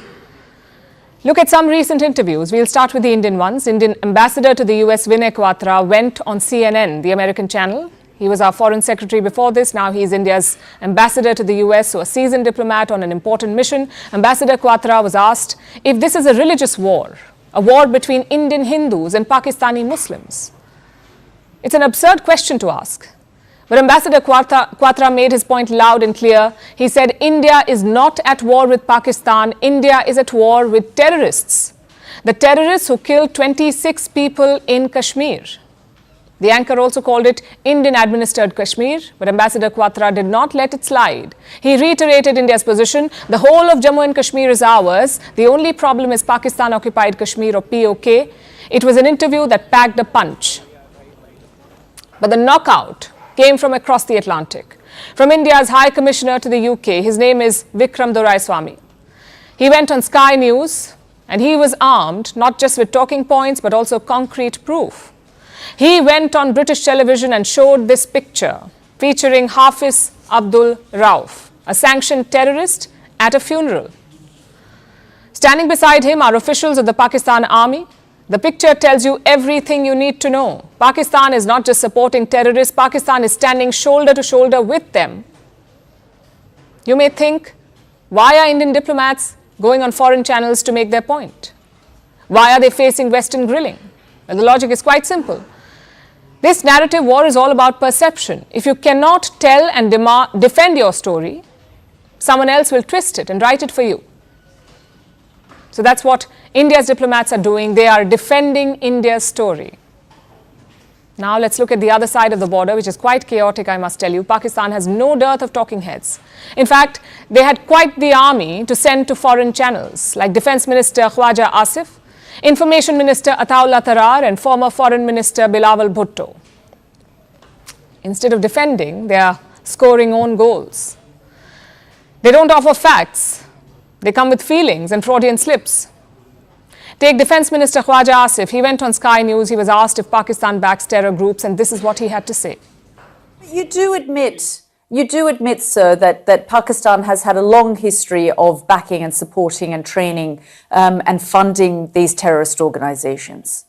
Look at some recent interviews. We'll start with the Indian ones. Indian ambassador to the US, Vinay Quatra, went on CNN, the American channel. He was our foreign secretary before this. Now he's India's ambassador to the US, so a seasoned diplomat on an important mission. Ambassador Quatra was asked if this is a religious war, a war between Indian Hindus and Pakistani Muslims. It's an absurd question to ask. But Ambassador Quatra made his point loud and clear. He said, India is not at war with Pakistan. India is at war with terrorists. The terrorists who killed 26 people in Kashmir. The anchor also called it Indian-administered Kashmir, but Ambassador Quatra did not let it slide. He reiterated India's position. The whole of Jammu and Kashmir is ours. The only problem is Pakistan-occupied Kashmir, or POK. It was an interview that packed a punch. But the knockout came from across the Atlantic. From India's High Commissioner to the UK, his name is Vikram Doraiswamy. He went on Sky News and he was armed not just with talking points but also concrete proof. He went on British television and showed this picture featuring Hafiz Abdul Rauf, a sanctioned terrorist, at a funeral. Standing beside him are officials of the Pakistan Army. The picture tells you everything you need to know. Pakistan is not just supporting terrorists, Pakistan is standing shoulder to shoulder with them. You may think, why are Indian diplomats going on foreign channels to make their point? Why are they facing Western grilling? Well, the logic is quite simple. This narrative war is all about perception. If you cannot tell and defend your story, someone else will twist it and write it for you. So that's what India's diplomats are doing. They are defending India's story. Now let's look at the other side of the border, which is quite chaotic, I must tell you. Pakistan has no dearth of talking heads. In fact, they had quite the army to send to foreign channels, like Defence Minister Khwaja Asif, Information Minister Ataullah Tarar, and former Foreign Minister Bilawal Bhutto. Instead of defending, they are scoring own goals. They don't offer facts. They come with feelings and Freudian slips. Take Defence Minister Khwaja Asif. He went on Sky News. He was asked if Pakistan backs terror groups, and this is what he had to say. You do admit, sir, that Pakistan has had a long history of backing and supporting and training and funding these terrorist organizations.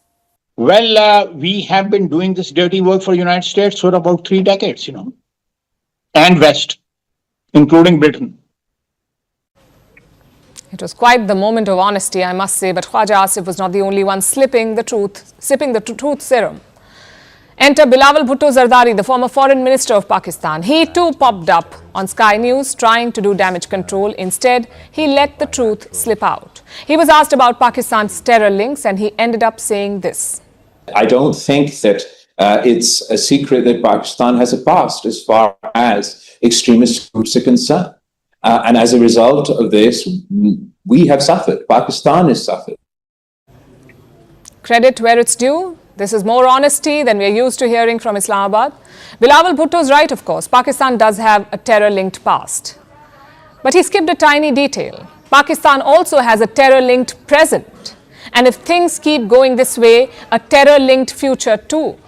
Well, we have been doing this dirty work for the United States for about 3 decades, and West, including Britain. It was quite the moment of honesty, I must say, but Khwaja Asif was not the only one sipping the truth serum. Enter Bilawal Bhutto Zardari, the former foreign minister of Pakistan. He too popped up on Sky News trying to do damage control. Instead, he let the truth slip out. He was asked about Pakistan's terror links and he ended up saying this. I don't think that it's a secret that Pakistan has a past as far as extremist groups are concerned. And as a result of this, we have suffered. Pakistan has suffered. Credit where it's due. This is more honesty than we're used to hearing from Islamabad. Bilawal Bhutto is right, of course. Pakistan does have a terror-linked past. But he skipped a tiny detail. Pakistan also has a terror-linked present. And if things keep going this way, a terror-linked future too.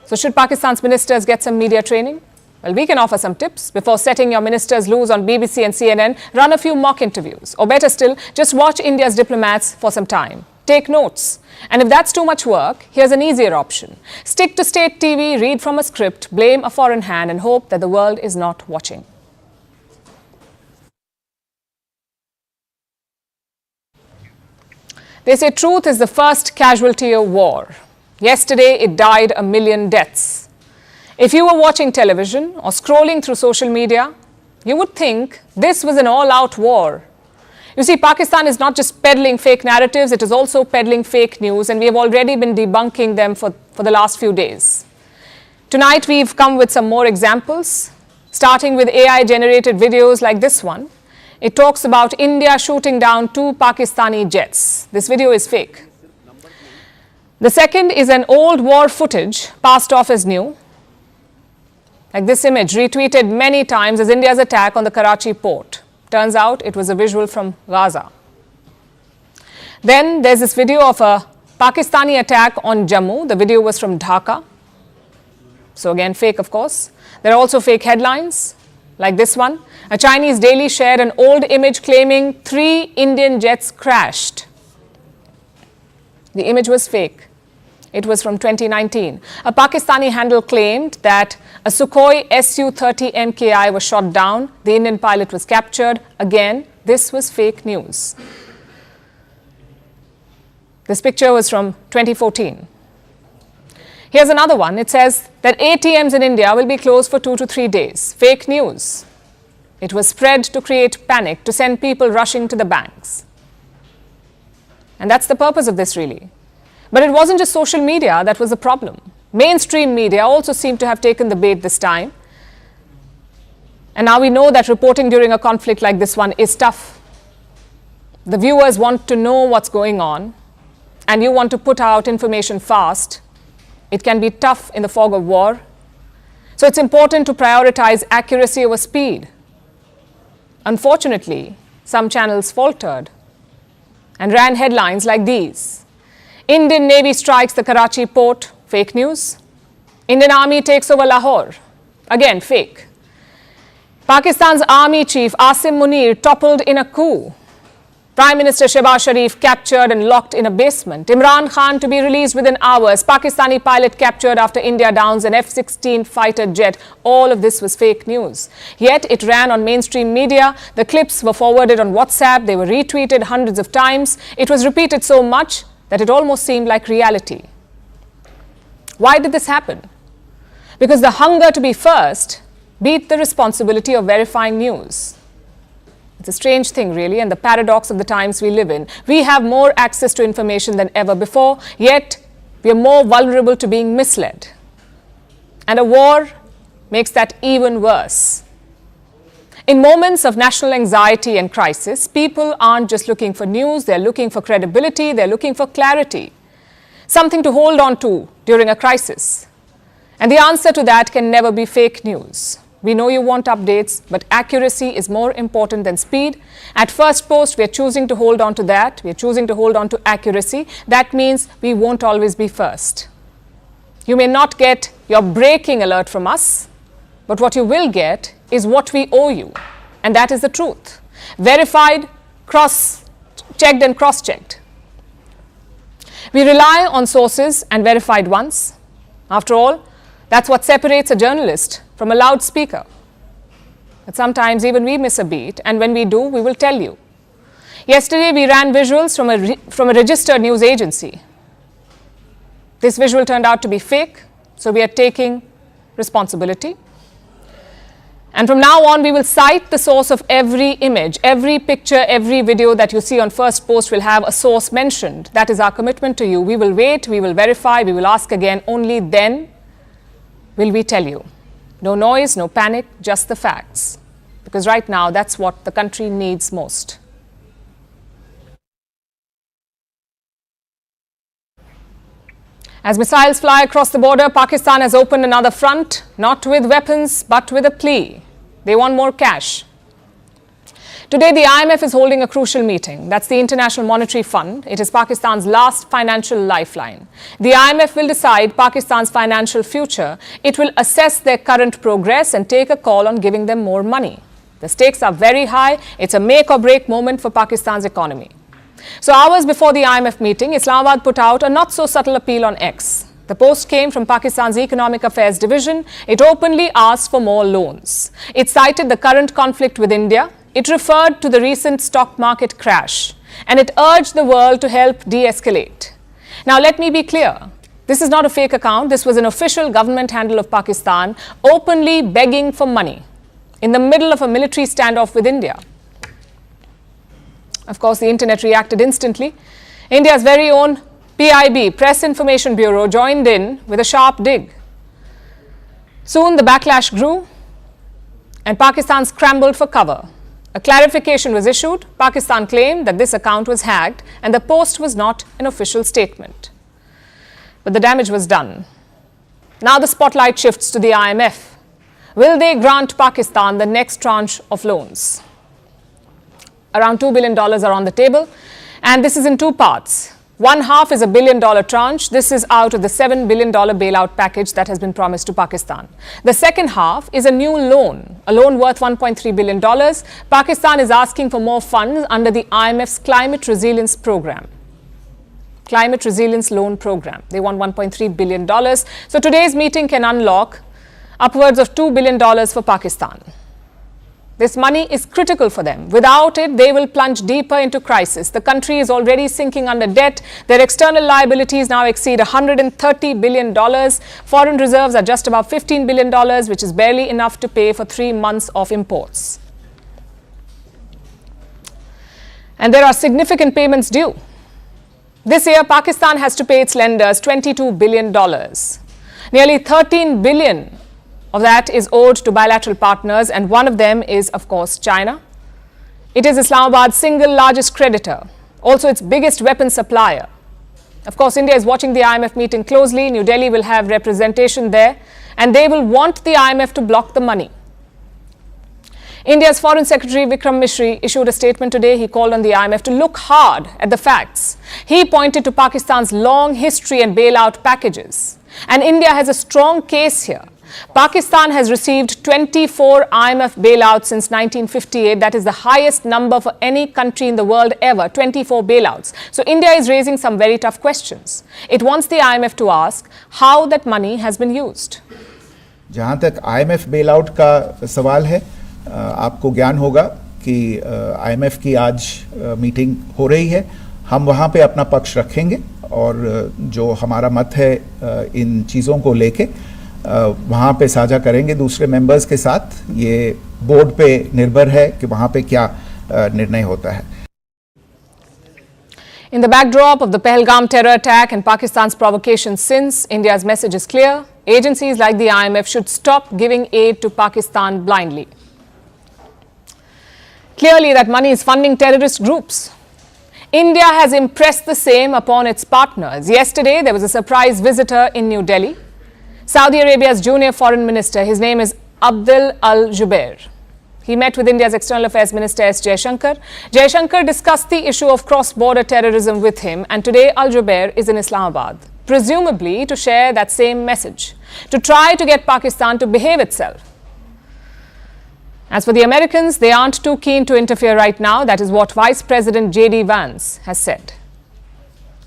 So should Pakistan's ministers get some media training? Well, we can offer some tips. Before setting your ministers loose on BBC and CNN, run a few mock interviews. Or better still, just watch India's diplomats for some time. Take notes. And if that's too much work, here's an easier option. Stick to state TV, read from a script, blame a foreign hand and hope that the world is not watching. They say truth is the first casualty of war. Yesterday, it died 1 million deaths. If you were watching television or scrolling through social media, you would think this was an all-out war. You see, Pakistan is not just peddling fake narratives, it is also peddling fake news, and we have already been debunking them for the last few days. Tonight, we've come with some more examples, starting with AI-generated videos like this one. It talks about India shooting down 2 Pakistani jets. This video is fake. The second is an old war footage passed off as new. Like this image, retweeted many times as India's attack on the Karachi port. Turns out it was a visual from Gaza. Then there's this video of a Pakistani attack on Jammu. The video was from Dhaka. So again, fake, of course. There are also fake headlines, like this one. A Chinese daily shared an old image claiming 3 Indian jets crashed. The image was fake. It was from 2019. A Pakistani handle claimed that a Sukhoi Su-30 MKI was shot down. The Indian pilot was captured. Again, this was fake news. This picture was from 2014. Here's another one. It says that ATMs in India will be closed for 2 to 3 days. Fake news. It was spread to create panic, to send people rushing to the banks. And that's the purpose of this, really. But it wasn't just social media that was the problem. Mainstream media also seemed to have taken the bait this time. And now we know that reporting during a conflict like this one is tough. The viewers want to know what's going on, and you want to put out information fast. It can be tough in the fog of war. So it's important to prioritize accuracy over speed. Unfortunately, some channels faltered and ran headlines like these. Indian Navy strikes the Karachi port, fake news. Indian Army takes over Lahore, again fake. Pakistan's Army Chief Asim Munir toppled in a coup. Prime Minister Shehbaz Sharif captured and locked in a basement. Imran Khan to be released within hours. Pakistani pilot captured after India downs an F-16 fighter jet. All of this was fake news. Yet it ran on mainstream media. The clips were forwarded on WhatsApp. They were retweeted hundreds of times. It was repeated so much that it almost seemed like reality. Why did this happen? Because the hunger to be first beat the responsibility of verifying news. It's a strange thing, really, and the paradox of the times we live in. We have more access to information than ever before, yet we are more vulnerable to being misled. And a war makes that even worse. In moments of national anxiety and crisis, people aren't just looking for news, they're looking for credibility, they're looking for clarity, something to hold on to during a crisis. And the answer to that can never be fake news. We know you want updates, but accuracy is more important than speed. At Firstpost, we are choosing to hold on to that. We are choosing to hold on to accuracy. That means we won't always be first. You may not get your breaking alert from us, but what you will get is what we owe you, and that is the truth. Verified, cross-checked and cross-checked. We rely on sources and verified ones. After all, that's what separates a journalist from a loudspeaker. But sometimes even we miss a beat, and when we do, we will tell you. Yesterday, we ran visuals from a registered news agency. This visual turned out to be fake, so we are taking responsibility. And from now on, we will cite the source of every image, every picture, every video that you see on Firstpost will have a source mentioned. That is our commitment to you. We will wait, we will verify, we will ask again. Only then will we tell you. No noise, no panic, just the facts. Because right now, that's what the country needs most. As missiles fly across the border, Pakistan has opened another front, not with weapons, but with a plea. They want more cash. Today, the IMF is holding a crucial meeting. That's the International Monetary Fund. It is Pakistan's last financial lifeline. The IMF will decide Pakistan's financial future. It will assess their current progress and take a call on giving them more money. The stakes are very high. It's a make or break moment for Pakistan's economy. So hours before the IMF meeting, Islamabad put out a not so subtle appeal on X. The post came from Pakistan's Economic Affairs Division. It openly asked for more loans. It cited the current conflict with India. It referred to the recent stock market crash. And it urged the world to help de-escalate. Now let me be clear. This is not a fake account. This was an official government handle of Pakistan openly begging for money in the middle of a military standoff with India. Of course, the internet reacted instantly. India's very own PIB, Press Information Bureau, joined in with a sharp dig. Soon the backlash grew and Pakistan scrambled for cover. A clarification was issued. Pakistan claimed that this account was hacked and the post was not an official statement. But the damage was done. Now the spotlight shifts to the IMF. Will they grant Pakistan the next tranche of loans? Around $2 billion are on the table, and this is in two parts. One half is $1 billion tranche. This is out of the $7 billion bailout package that has been promised to Pakistan. The second half is a new loan, a loan worth $1.3 billion. Pakistan is asking for more funds under the IMF's Climate Resilience Program. Climate Resilience Loan Program. They want $1.3 billion. So today's meeting can unlock upwards of $2 billion for Pakistan. This money is critical for them. Without it, they will plunge deeper into crisis. The country is already sinking under debt. Their external liabilities now exceed $130 billion. Foreign reserves are just about $15 billion, which is barely enough to pay for 3 months of imports. And there are significant payments due. This year, Pakistan has to pay its lenders $22 billion. Nearly $13 billion of that is owed to bilateral partners, and one of them is, of course, China. It is Islamabad's single largest creditor, also its biggest weapons supplier. Of course, India is watching the IMF meeting closely. New Delhi will have representation there, and they will want the IMF to block the money. India's Foreign Secretary Vikram Misri issued a statement today. He called on the IMF to look hard at the facts. He pointed to Pakistan's long history and bailout packages. And India has a strong case here. Pakistan has received 24 IMF bailouts since 1958. That is the highest number for any country in the world ever, 24 bailouts. So India is raising some very tough questions. It wants the IMF to ask how that money has been used. जहाँ तक IMF bailout का सवाल है, आपको ज्ञान होगा कि IMF की आज मीटिंग हो रही है. हम वहाँ पे अपना पक्ष रखेंगे और जो हमारा मत है इन चीज़ों को लेके वहाँ पे साझा करेंगे दूसरे मेंबर्स के साथ. ये बोर्ड पे निर्भर है कि वहाँ पे क्या निर्णय होता है. In the backdrop of the Pahalgam terror attack and Pakistan's provocations since, India's message is clear. Agencies like the IMF should stop giving aid to Pakistan blindly. Clearly, that money is funding terrorist groups. India has impressed the same upon its partners. Yesterday, there was a surprise visitor in New Delhi. Saudi Arabia's junior foreign minister, his name is Abdul Al-Jubair. He met with India's External Affairs Minister S. Jaishankar. Jaishankar discussed the issue of cross-border terrorism with him, and today Al-Jubair is in Islamabad, presumably to share that same message, to try to get Pakistan to behave itself. As for the Americans, they aren't too keen to interfere right now. That is what Vice President J.D. Vance has said.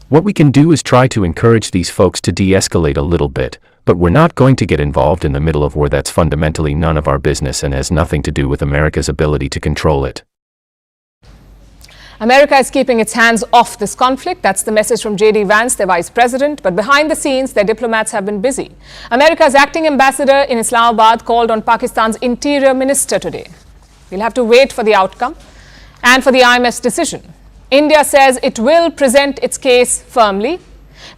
What we can do is try to encourage these folks to de-escalate a little bit, but we're not going to get involved in the middle of war. That's fundamentally none of our business and has nothing to do with America's ability to control it. America is keeping its hands off this conflict. That's the message from J.D. Vance, their vice president. But behind the scenes, their diplomats have been busy. America's acting ambassador in Islamabad called on Pakistan's interior minister today. We'll have to wait for the outcome and for the IMF's decision. India says it will present its case firmly.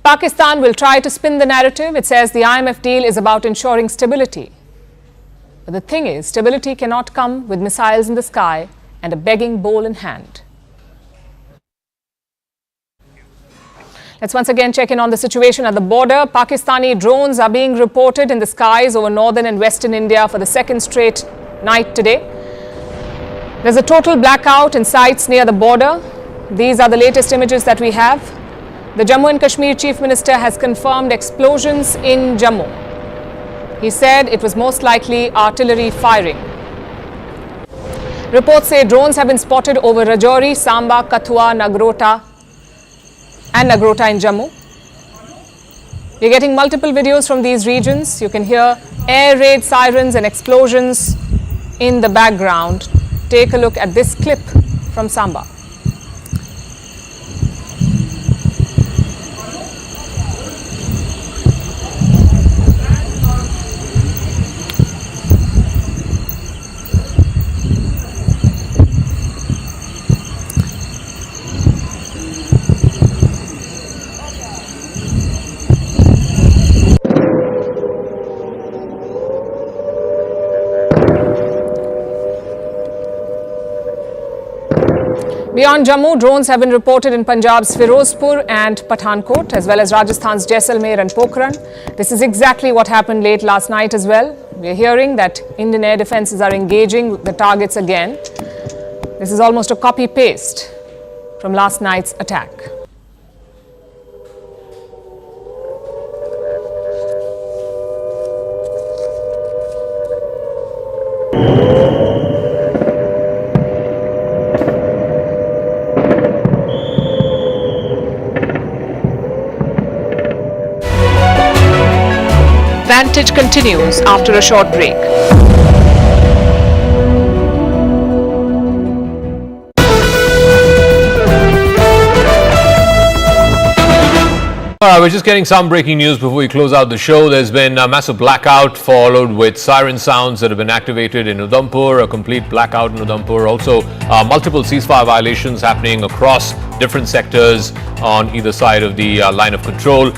Pakistan will try to spin the narrative. It says the IMF deal is about ensuring stability. But the thing is, stability cannot come with missiles in the sky and a begging bowl in hand. Let's once again check in on the situation at the border. Pakistani drones are being reported in the skies over northern and western India for the second straight night today. There's a total blackout in sites near the border. These are the latest images that we have. The Jammu and Kashmir Chief Minister has confirmed explosions in Jammu. He said it was most likely artillery firing. Reports say drones have been spotted over Rajouri, Samba, Kathua, Nagrota in Jammu. We're getting multiple videos from these regions. You can hear air raid sirens and explosions in the background. Take a look at this clip from Samba. Beyond Jammu, drones have been reported in Punjab's Firozpur and Pathankot, as well as Rajasthan's Jaisalmer and Pokhran. This is exactly what happened late last night as well. We're hearing that Indian air defenses are engaging the targets again. This is almost a copy-paste from last night's attack. Vantage continues after a short break. We're just getting some breaking news before we close out the show. There's been a massive blackout followed with siren sounds that have been activated in Udhampur, a complete blackout in Udhampur. Also, multiple ceasefire violations happening across different sectors on either side of the line of control.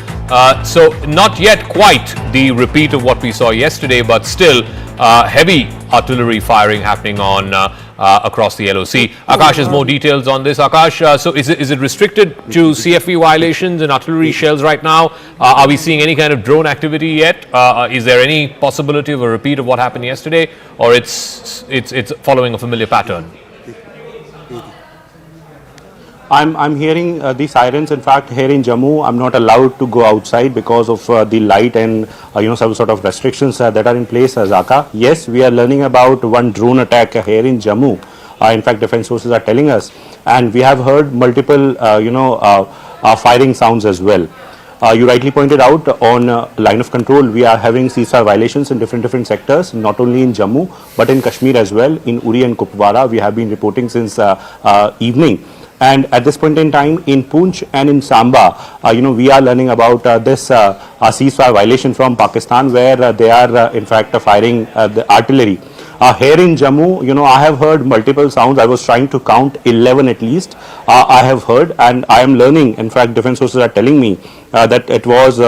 So not yet quite the repeat of what we saw yesterday, but still heavy artillery firing happening on across the LOC. Akash has more details on this. Akash, so is it restricted to CFV violations and artillery shells right now? Are we seeing any kind of drone activity yet? Is there any possibility of a repeat of what happened yesterday, or it's following a familiar pattern? I'm hearing the sirens. In fact, here in Jammu, I'm not allowed to go outside because of the light and some sort of restrictions that are in place. Zaka, yes, we are learning about one drone attack here in Jammu. In fact, defense sources are telling us, and we have heard multiple firing sounds as well. You rightly pointed out on line of control, we are having ceasefire violations in different sectors, not only in Jammu but in Kashmir as well. In Uri and Kupwara, we have been reporting since evening. And at this point in time, in Poonch and in Samba, we are learning about this ceasefire violation from Pakistan, where they are in fact firing the artillery. Here in Jammu, I have heard multiple sounds. I was trying to count 11 at least. I have heard, and I am learning. In fact, defense sources are telling me that it was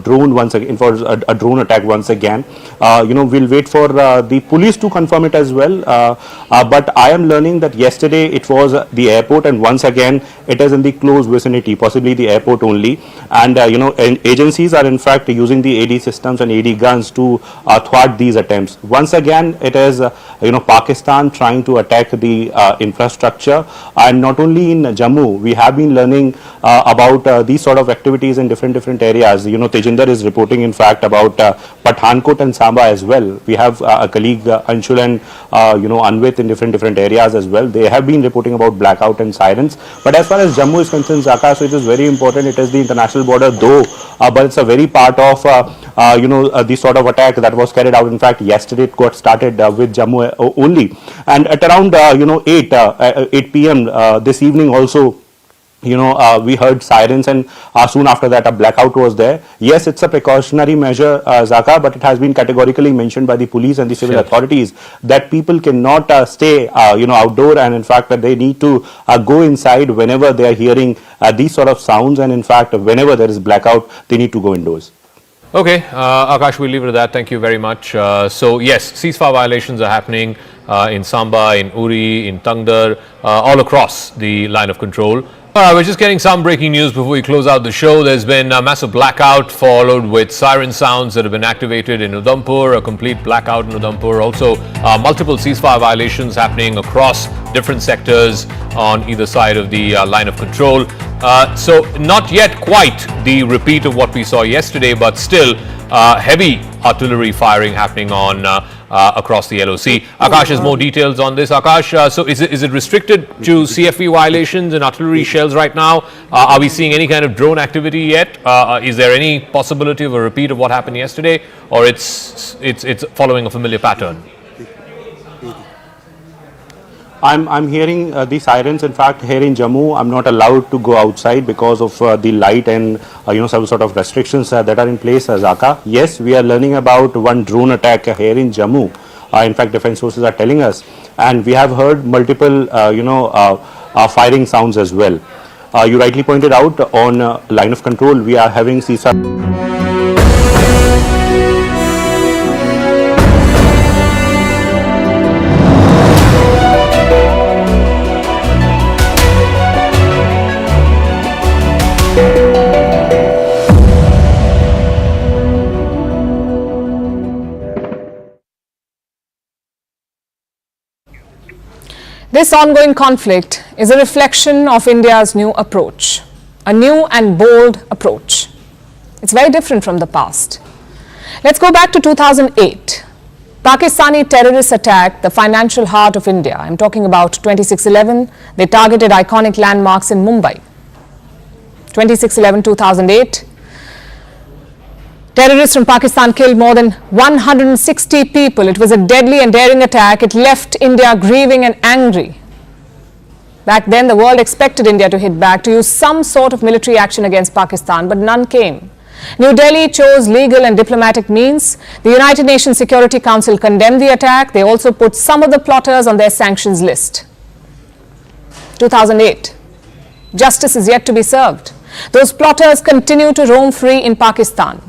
drone once again, for a drone attack once again. We'll wait for the police to confirm it as well. But I am learning that yesterday it was the airport, and once again it is in the close vicinity, possibly the airport only. And agencies are in fact using the AD systems and AD guns to thwart these attempts. Once again, it is Pakistan trying to attack the infrastructure, and not only in Jammu. We have been learning about these sort of activities in in different areas. You know, Tejinder is reporting, in fact, about Pathankot and Samba as well. We have a colleague, Anshul and, Anvit in different areas as well. They have been reporting about blackout and sirens. But as far as Jammu is concerned, Zaka, so it is very important. It is the international border, though, but it's a very part of, the sort of attack that was carried out. In fact, yesterday it got started with Jammu only. And at around, 8 p.m. This evening also, we heard sirens, and soon after that a blackout was there. Yes, it's a precautionary measure, Zaka, but it has been categorically mentioned by the police and the civil authorities that people cannot stay, outdoor, and in fact that they need to go inside whenever they are hearing these sort of sounds, and in fact whenever there is blackout, they need to go indoors. Okay, Akash, we'll leave it at that. Thank you very much. So yes, ceasefire violations are happening in Samba, in Uri, in Tangdar, all across the line of control. All right, we're just getting some breaking news before we close out the show. There's been a massive blackout followed with siren sounds that have been activated in Udhampur, a complete blackout in Udhampur. Also, multiple ceasefire violations happening across different sectors on either side of the line of control. So not yet quite the repeat of what we saw yesterday, but still heavy artillery firing happening on across the LOC. Akash has more details on this. Akash, so is it restricted to CFV violations and artillery shells right now? Are we seeing any kind of drone activity yet? Is there any possibility of a repeat of what happened yesterday, or it's following a familiar pattern? I'm hearing the sirens. In fact, here in Jammu, I'm not allowed to go outside because of the light and some sort of restrictions that are in place, Zaka. Yes, we are learning about one drone attack here in Jammu. In fact, defense sources are telling us, and we have heard multiple, firing sounds as well. You rightly pointed out on line of control, we are having ceasefire. This ongoing conflict is a reflection of India's new approach, a new and bold approach. It's very different from the past. Let's go back to 2008. Pakistani terrorists attacked the financial heart of India. I'm talking about 26/11. They targeted iconic landmarks in Mumbai. 26/11-2008. Terrorists from Pakistan killed more than 160 people. It was a deadly and daring attack. It left India grieving and angry. Back then, the world expected India to hit back, to use some sort of military action against Pakistan, but none came. New Delhi chose legal and diplomatic means. The United Nations Security Council condemned the attack. They also put some of the plotters on their sanctions list. 2008. Justice is yet to be served. Those plotters continue to roam free in Pakistan.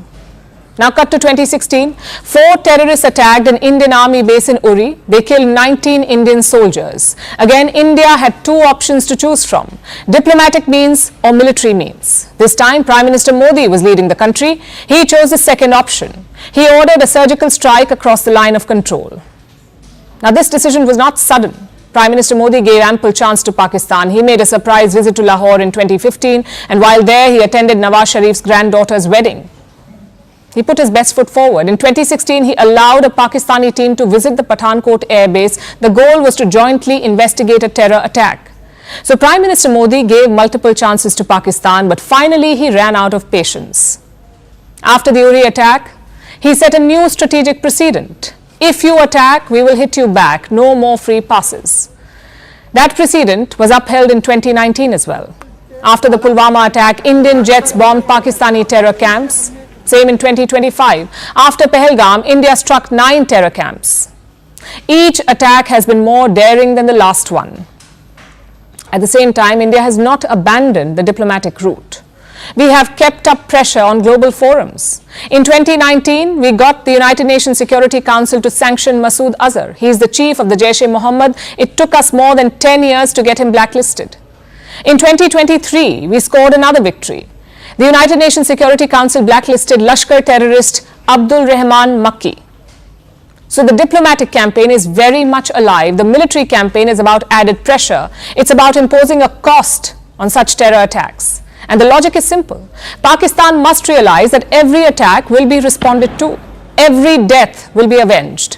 Now cut to 2016. 4 terrorists attacked an Indian army base in Uri. They killed 19 Indian soldiers. Again, India had 2 options to choose from: diplomatic means or military means. This time, Prime Minister Modi was leading the country. He chose the second option. He ordered a surgical strike across the line of control. Now, this decision was not sudden. Prime Minister Modi gave ample chance to Pakistan. He made a surprise visit to Lahore in 2015, and while there, he attended Nawaz Sharif's granddaughter's wedding. He put his best foot forward. In 2016, he allowed a Pakistani team to visit the Pathankot air base. The goal was to jointly investigate a terror attack. So Prime Minister Modi gave multiple chances to Pakistan, but finally he ran out of patience. After the Uri attack, he set a new strategic precedent. If you attack, we will hit you back. No more free passes. That precedent was upheld in 2019 as well. After the Pulwama attack, Indian jets bombed Pakistani terror camps. Same in 2025. After Pahalgam, India struck 9 terror camps. Each attack has been more daring than the last one. At the same time, India has not abandoned the diplomatic route. We have kept up pressure on global forums. In 2019, we got the United Nations Security Council to sanction Masood Azhar. He is the chief of the Jaish-e-Mohammed. It took us more than 10 years to get him blacklisted. In 2023, we scored another victory. The United Nations Security Council blacklisted Lashkar terrorist Abdul Rahman Makki. So the diplomatic campaign is very much alive. The military campaign is about added pressure. It's about imposing a cost on such terror attacks. And the logic is simple. Pakistan must realize that every attack will be responded to. Every death will be avenged.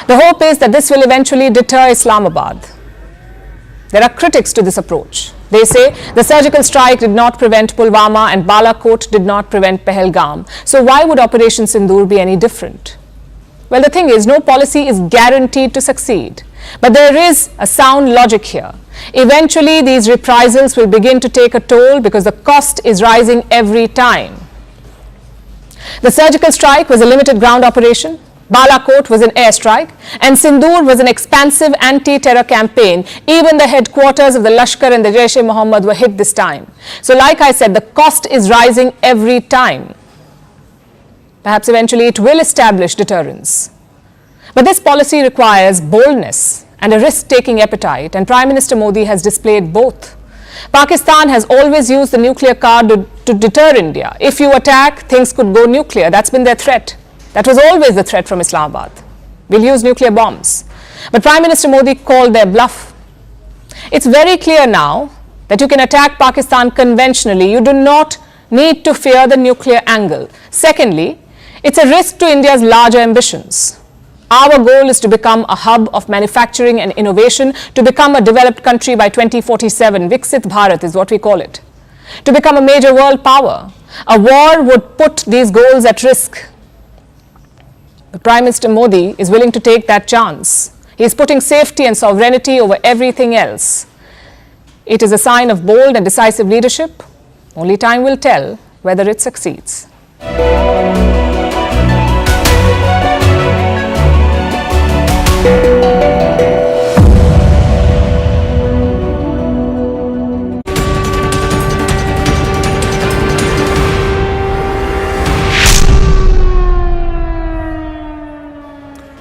The hope is that this will eventually deter Islamabad. There are critics to this approach. They say the surgical strike did not prevent Pulwama and Balakot did not prevent Pahalgam. So why would Operation Sindoor be any different? Well, the thing is, no policy is guaranteed to succeed. But there is a sound logic here. Eventually, these reprisals will begin to take a toll because the cost is rising every time. The surgical strike was a limited ground operation. Balakot was an airstrike, and Sindoor was an expansive anti-terror campaign. Even the headquarters of the Lashkar and the Jaish-e-Mohammed were hit this time. So like I said, the cost is rising every time. Perhaps eventually it will establish deterrence. But this policy requires boldness and a risk-taking appetite, and Prime Minister Modi has displayed both. Pakistan has always used the nuclear card to deter India. If you attack, things could go nuclear. That's been their threat. That was always the threat from Islamabad. We'll use nuclear bombs. But Prime Minister Modi called their bluff. It's very clear now that you can attack Pakistan conventionally. You do not need to fear the nuclear angle. Secondly, it's a risk to India's larger ambitions. Our goal is to become a hub of manufacturing and innovation, to become a developed country by 2047. Viksit Bharat is what we call it. To become a major world power. A war would put these goals at risk. But Prime Minister Modi is willing to take that chance. He is putting safety and sovereignty over everything else. It is a sign of bold and decisive leadership. Only time will tell whether it succeeds.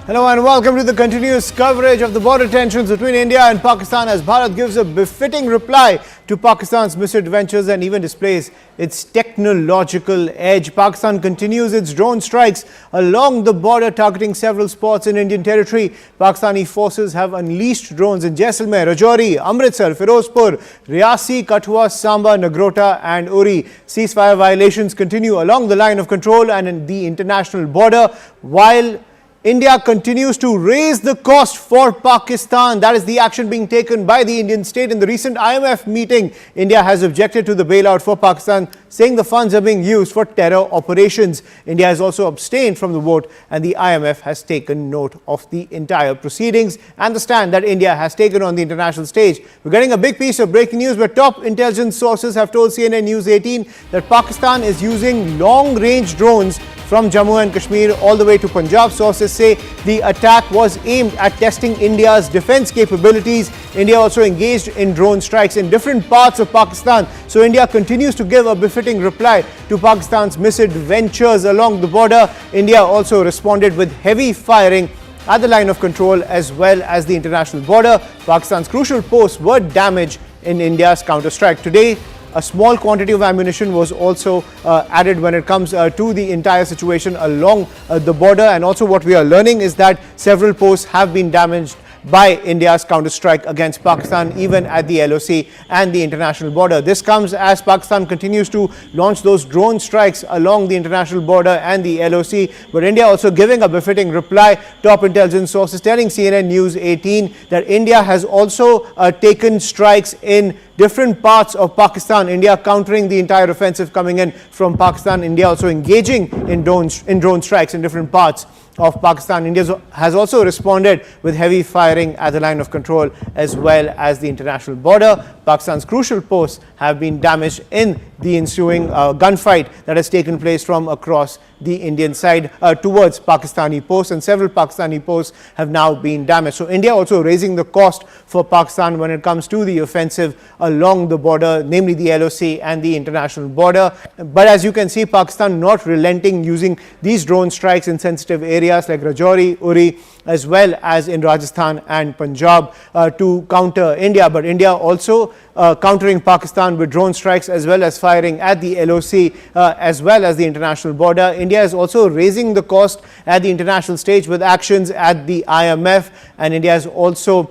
Hello and welcome to the continuous coverage of the border tensions between India and Pakistan as Bharat gives a befitting reply to Pakistan's misadventures and even displays its technological edge. Pakistan continues its drone strikes along the border targeting several spots in Indian territory. Pakistani forces have unleashed drones in Jaisalmer, Rajouri, Amritsar, Firozpur, Riyasi, Kathua, Samba, Nagrota and Uri. Ceasefire violations continue along the line of control and in the international border while India continues to raise the cost for Pakistan. That is the action being taken by the Indian state. In the recent IMF meeting, India has objected to the bailout for Pakistan, saying the funds are being used for terror operations. India has also abstained from the vote, and the IMF has taken note of the entire proceedings and the stand that India has taken on the international stage. We're getting a big piece of breaking news where top intelligence sources have told CNN News 18 that Pakistan is using long-range drones from Jammu and Kashmir all the way to Punjab. Sources say the attack was aimed at testing India's defense capabilities. India also engaged in drone strikes in different parts of Pakistan. So India continues to give a befitting reply to Pakistan's misadventures along the border. India also responded with heavy firing at the line of control as well as the international border. Pakistan's crucial posts were damaged in India's counter-strike. Today, a small quantity of ammunition was also added when it comes to the entire situation along the border. And also what we are learning is that several posts have been damaged by India's counter-strike against Pakistan, even at the LOC and the international border. This comes as Pakistan continues to launch those drone strikes along the international border and the LOC. But India also giving a befitting reply. Top intelligence sources telling CNN News 18 that India has also taken strikes in different parts of Pakistan. India countering the entire offensive coming in from Pakistan. India also engaging in drone strikes in different parts of Pakistan. India has also responded with heavy firing at the line of control as well as the international border. Pakistan's crucial posts have been damaged in the ensuing gunfight that has taken place from across the Indian side towards Pakistani posts, and several Pakistani posts have now been damaged. So India also raising the cost for Pakistan when it comes to the offensive along the border, namely the LOC and the international border. But as you can see, Pakistan not relenting, using these drone strikes in sensitive areas like Rajouri, Uri, as well as in Rajasthan and Punjab to counter India. But India also countering Pakistan with drone strikes as well as firing at the LOC as well as the international border. India is also raising the cost at the international stage with actions at the IMF, and India is also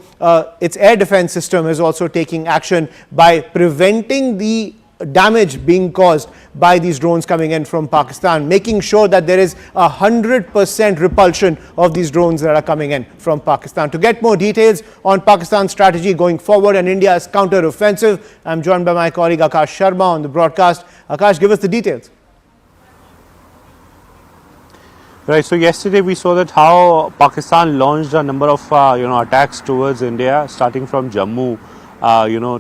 its air defense system is also taking action by preventing the damage being caused by these drones coming in from Pakistan, making sure that there is 100% repulsion of these drones that are coming in from Pakistan. To get more details on Pakistan's strategy going forward and India's counter-offensive, I'm joined by my colleague Akash Sharma on the broadcast. Akash, give us the details. Right. So yesterday we saw that how Pakistan launched a number of attacks towards India, starting from Jammu,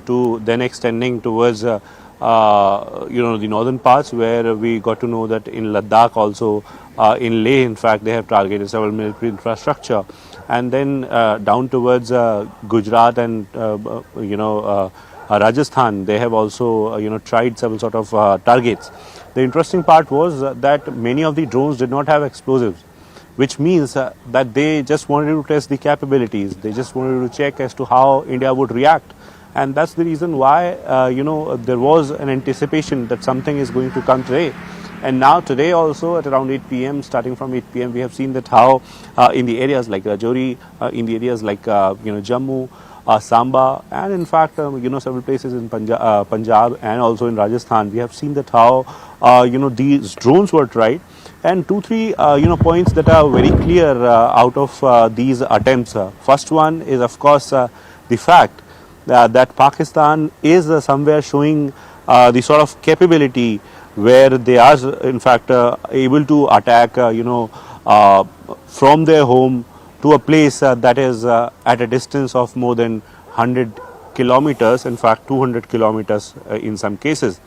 to then extending towards the northern parts, where we got to know that in Ladakh also, in Leh, in fact, they have targeted several military infrastructure, and then down towards Gujarat and Rajasthan, they have also tried several sort of targets. The interesting part was that many of the drones did not have explosives, which means that they just wanted to test the capabilities. They just wanted to check as to how India would react. And that's the reason why, there was an anticipation that something is going to come today. And now today also at around 8 p.m., starting from 8 p.m., we have seen that how in the areas like Rajouri, in the areas like, Jammu, Samba, and in fact, several places in Punjab and also in Rajasthan, we have seen that how, these drones were tried. And 2-3, points that are very clear out of these attempts. First one is, of course, the fact that Pakistan is somewhere showing the sort of capability where they are, in fact, able to attack, from their home to a place that is at a distance of more than 100 kilometers, in fact 200 kilometers in some cases.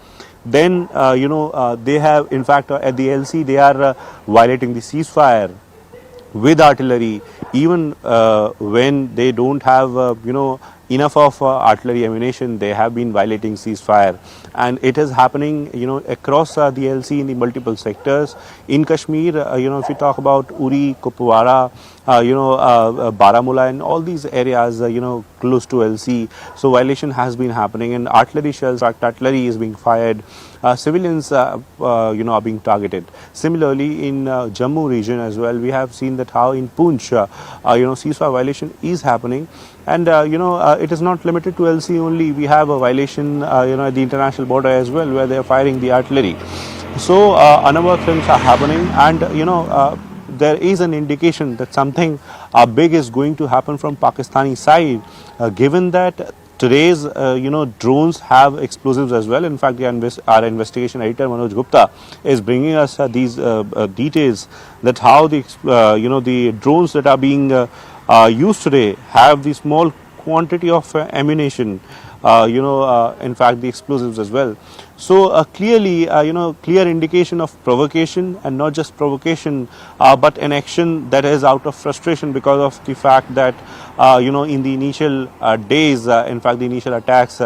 Then, they have, in fact, at the LC, they are violating the ceasefire with artillery, even when they don't have, enough of artillery ammunition. They have been violating ceasefire, and it is happening, across the LC in the multiple sectors. In Kashmir, if you talk about Uri, Kupwara, Baramulla and all these areas, close to LC. So violation has been happening, and artillery shells, artillery is being fired. Civilians, are being targeted. Similarly, in Jammu region as well, we have seen that how in Poonch, ceasefire violation is happening. And, it is not limited to LC only. We have a violation, at the international border as well, where they are firing the artillery. So, a number of things are happening, and, there is an indication that something big is going to happen from Pakistani side, given that today's, drones have explosives as well. In fact, our investigation editor Manoj Gupta is bringing us these details that how the, the drones that are being used today have the small quantity of ammunition, in fact, the explosives as well. So clearly, clear indication of provocation, and not just provocation, but an action that is out of frustration because of the fact that, in the initial days, in fact, the initial attacks,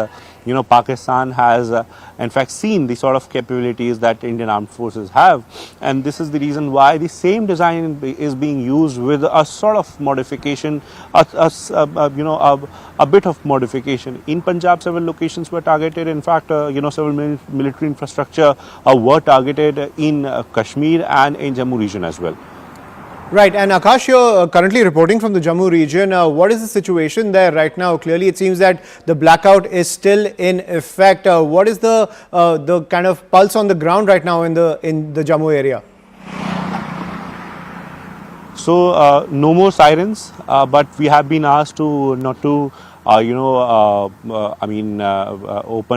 Pakistan has, in fact, seen the sort of capabilities that Indian armed forces have, and this is the reason why the same design is being used with a sort of modification, a bit of modification. In Punjab, several locations were targeted. In fact, several military infrastructure were targeted in Kashmir and in Jammu region as well. Right, and Akash, you're currently reporting from the Jammu region. What is the situation there right now? Clearly, it seems that the blackout is still in effect. What is the kind of pulse on the ground right now in the Jammu area? So no more sirens, but we have been asked to not to, open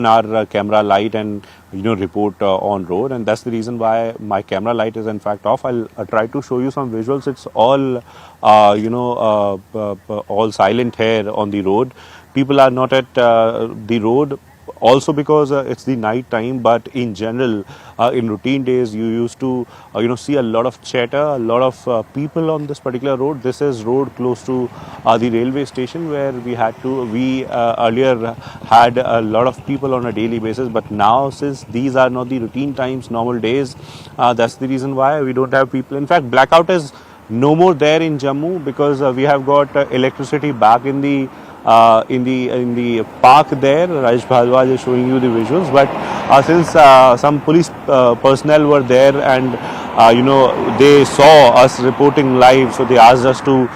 our camera light and report on road, and that's the reason why my camera light is in fact off. I'll try to show you some visuals. It's all all silent here on the road. People are not at the road. Also because it's the night time, but in general, in routine days, you used to see a lot of chatter, a lot of people on this particular road. This is road close to the railway station, where we earlier had a lot of people on a daily basis, but now since these are not the routine times, normal days, that's the reason why we don't have people. In fact, blackout is no more there in Jammu, because we have got electricity back in the park there. Rajesh Bhardwaj is showing you the visuals, but since some police personnel were there and they saw us reporting live, so they asked us to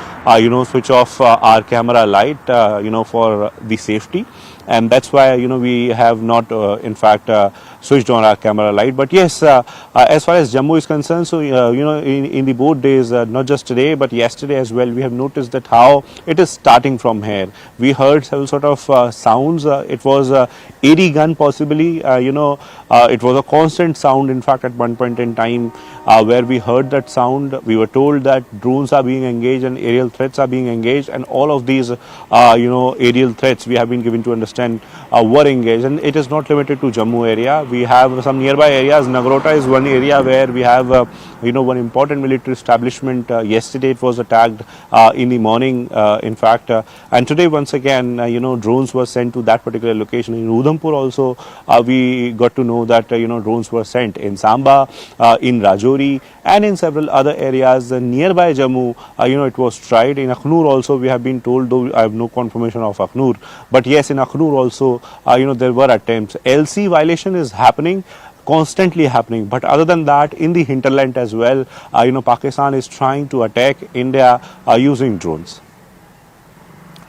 switch off our camera light, for the safety. And that's why we have not in fact switched on our camera light. But yes, as far as Jammu is concerned, so in the boat days, not just today but yesterday as well, we have noticed that how it is starting from here. We heard several sort of sounds. It was AD gun possibly. It was a constant sound. In fact, at one point in time, where we heard that sound, we were told that drones are being engaged and aerial threats are being engaged, and all of these aerial threats we have been given to understand were engaged. And it is not limited to Jammu area. We have some nearby areas. Nagrota is one area where we have one important military establishment. Yesterday it was attacked in the morning, in fact, and today once again drones were sent to that particular location. In Udhampur also we got to know that drones were sent in Samba, in Rajouri, and in several other areas nearby Jammu. It was tried. In Akhnur also we have been told, though I have no confirmation of Akhnur, but yes, in Akhnur also there were attempts. LC violation is happening, constantly happening, but other than that, in the hinterland as well, Pakistan is trying to attack India using drones.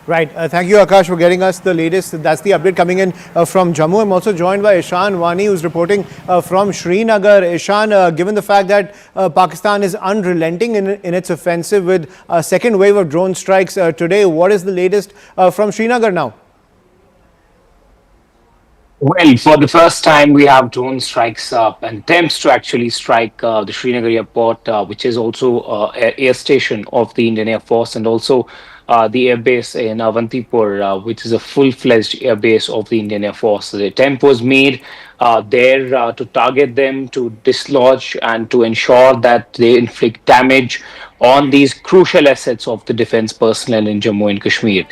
Right. Thank you, Akash, for getting us the latest. That's the update coming in from Jammu. I'm also joined by Ishan Wani, who's reporting from Srinagar. Ishan, given the fact that Pakistan is unrelenting in its offensive with a second wave of drone strikes today, what is the latest from Srinagar now? Well, for the first time, we have drone strikes and attempts to actually strike the Srinagar airport, which is also an air station of the Indian Air Force, and also the air base in Avantipur, which is a full-fledged air base of the Indian Air Force. The attempt was made there to target them, to dislodge and to ensure that they inflict damage on these crucial assets of the defense personnel in Jammu and Kashmir.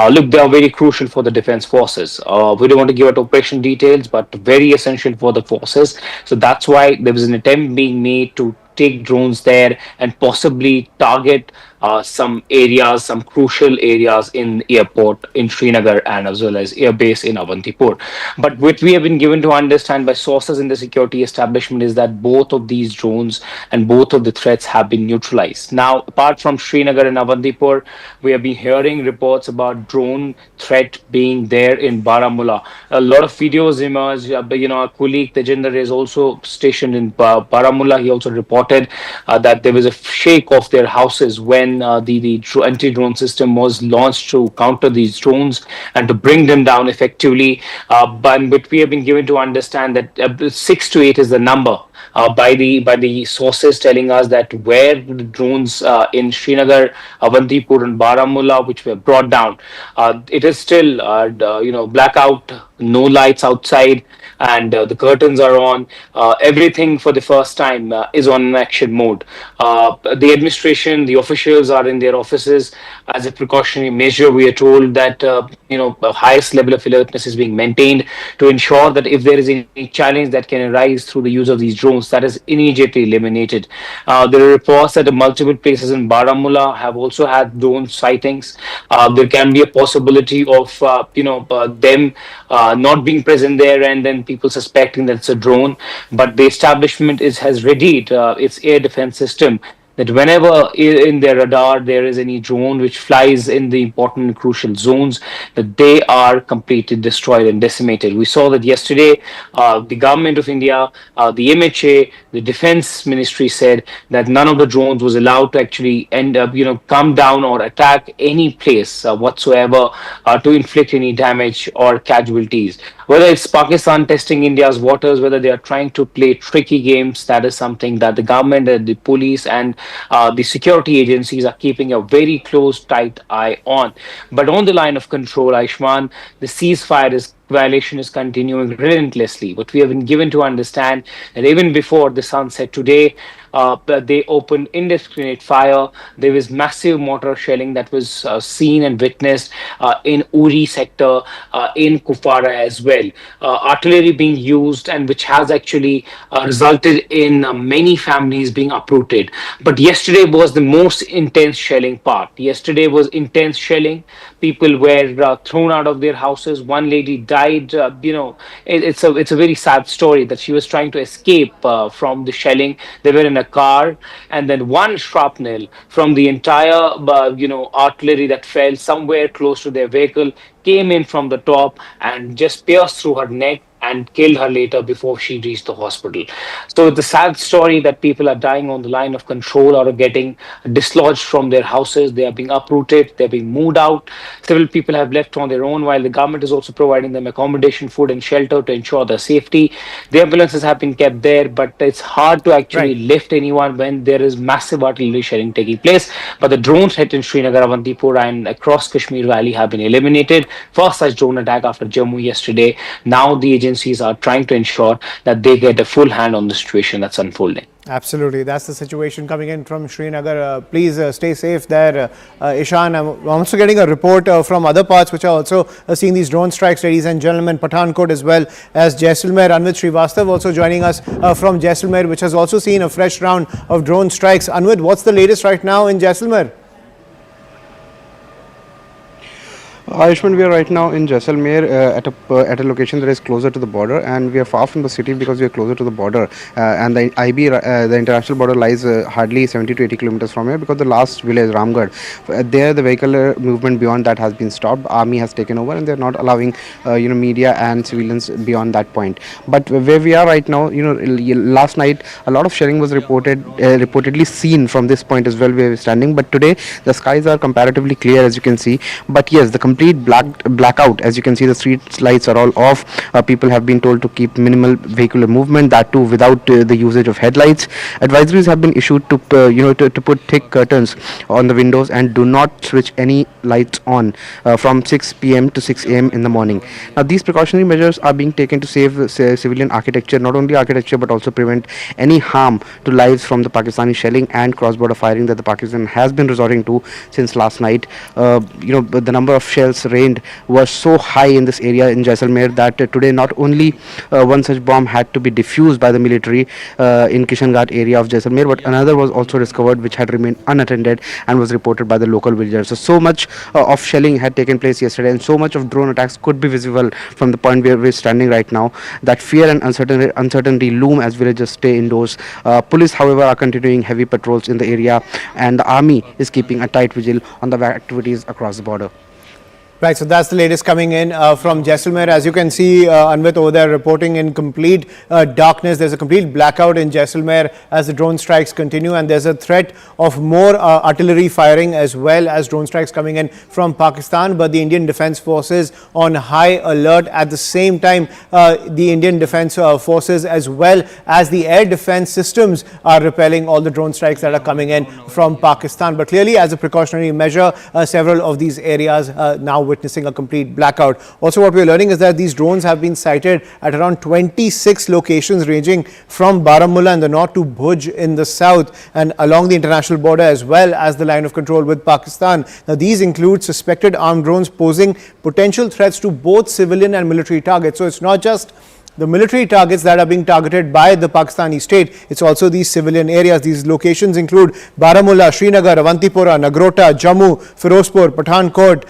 Look, they are very crucial for the defense forces. We don't want to give out operation details, but very essential for the forces. So that's why there was an attempt being made to take drones there and possibly target some areas, some crucial areas in the airport in Srinagar and as well as airbase in Avantipur. But what we have been given to understand by sources in the security establishment is that both of these drones and both of the threats have been neutralized. Now, apart from Srinagar and Avantipur, we have been hearing reports about drone threat being there in Baramulla. A lot of videos emerged. Our colleague Tejinder is also stationed in Baramulla. He also reported that there was a shake of their houses when the anti-drone system was launched to counter these drones and to bring them down effectively. But we have been given to understand that 6 to 8 is the number by the sources telling us that where the drones in Srinagar, Avantipur and Baramulla, which were brought down, it is still blackout, no lights outside, and the curtains are on. Everything for the first time is on action mode. The administration, the officials are in their offices as a precautionary measure. We are told that the highest level of alertness is being maintained to ensure that if there is any challenge that can arise through the use of these drones, that is immediately eliminated. There are reports that multiple places in Baramulla have also had drone sightings. There can be a possibility of them not being present there and then people suspecting that it's a drone. But the establishment has readied its air defense system that whenever in their radar there is any drone which flies in the important and crucial zones, that they are completely destroyed and decimated. We saw that yesterday, the government of India, the MHA, the defense ministry said that none of the drones was allowed to actually come down or attack any place whatsoever to inflict any damage or casualties. Whether it's Pakistan testing India's waters, whether they are trying to play tricky games, that is something that the government and the police and the security agencies are keeping a very close, tight eye on. But on the line of control, Aishman, the ceasefire violation is continuing relentlessly. But we have been given to understand that even before the sunset today, they opened indiscriminate fire. There was massive mortar shelling that was seen and witnessed in Uri sector, in Kupwara as well. Artillery being used, and which has actually resulted in many families being uprooted. But yesterday was the most intense shelling part. Yesterday was intense shelling. People were thrown out of their houses. One lady died. It's a very sad story that she was trying to escape from the shelling. They were in a car, and then one shrapnel from the entire, artillery that fell somewhere close to their vehicle came in from the top and just pierced through her neck and killed her later before she reached the hospital. So it's a sad story that people are dying on the line of control or are getting dislodged from their houses. They are being uprooted. They're being moved out. Several people have left on their own, while the government is also providing them accommodation, food and shelter to ensure their safety. The ambulances have been kept there, but it's hard to actually lift anyone when there is massive artillery shelling taking place. But the drones hit in Srinagar, Avantipur and across Kashmir Valley have been eliminated. First such drone attack after Jammu yesterday. Now the agencies are trying to ensure that they get a full hand on the situation that's unfolding. Absolutely. That's the situation coming in from Srinagar. Please stay safe there, Ishan. I'm also getting a report from other parts which are also seeing these drone strikes, ladies and gentlemen, Pathankot as well as Jaisalmer. Anvid Srivastav also joining us from Jaisalmer, which has also seen a fresh round of drone strikes. Anvid, what's the latest right now in Jaisalmer? Ayushman, we are right now in Jaisalmer at a location that is closer to the border, and we are far from the city because we are closer to the border. And the IB, the international border, lies hardly 70 to 80 kilometers from here, because the last village, Ramgarh, there the vehicular movement beyond that has been stopped. Army has taken over, and they are not allowing media and civilians beyond that point. But where we are right now, last night a lot of shelling was reportedly seen from this point as well where we're standing. But today the skies are comparatively clear, as you can see. But yes, the complete blackout, as you can see, the street lights are all off. People have been told to keep minimal vehicular movement, that too without the usage of headlights. Advisories have been issued to put thick curtains on the windows and do not switch any lights on from 6 p.m. to 6 a.m. in the morning. Now these precautionary measures are being taken to save civilian architecture, not only architecture but also prevent any harm to lives from the Pakistani shelling and cross-border firing that the Pakistan has been resorting to since last night. The number of shells rained was so high in this area in Jaisalmer that today not only one such bomb had to be defused by the military in Kishanghat area of Jaisalmer, but another was also discovered which had remained unattended and was reported by the local villagers. So much of shelling had taken place yesterday, and so much of drone attacks could be visible from the point where we're standing right now, that fear and uncertainty loom as villagers stay indoors. Police, however, are continuing heavy patrols in the area, and the army is keeping a tight vigil on the activities across the border. Right, so that's the latest coming in from Jaisalmer. As you can see, Anvit over there reporting in complete darkness. There's a complete blackout in Jaisalmer as the drone strikes continue, and there's a threat of more artillery firing as well as drone strikes coming in from Pakistan. But the Indian Defence Forces on high alert. At the same time, the Indian Defence Forces as well as the air defence systems are repelling all the drone strikes that are coming in from Pakistan. But clearly, as a precautionary measure, several of these areas now witnessing a complete blackout. Also, what we're learning is that these drones have been sighted at around 26 locations ranging from Baramulla in the north to Bhuj in the south and along the international border as well as the line of control with Pakistan. Now, these include suspected armed drones posing potential threats to both civilian and military targets. So it's not just the military targets that are being targeted by the Pakistani state, it's also these civilian areas. These locations include Baramulla, Srinagar, Avantipora, Nagrota, Jammu, Firozpur, Pathankot,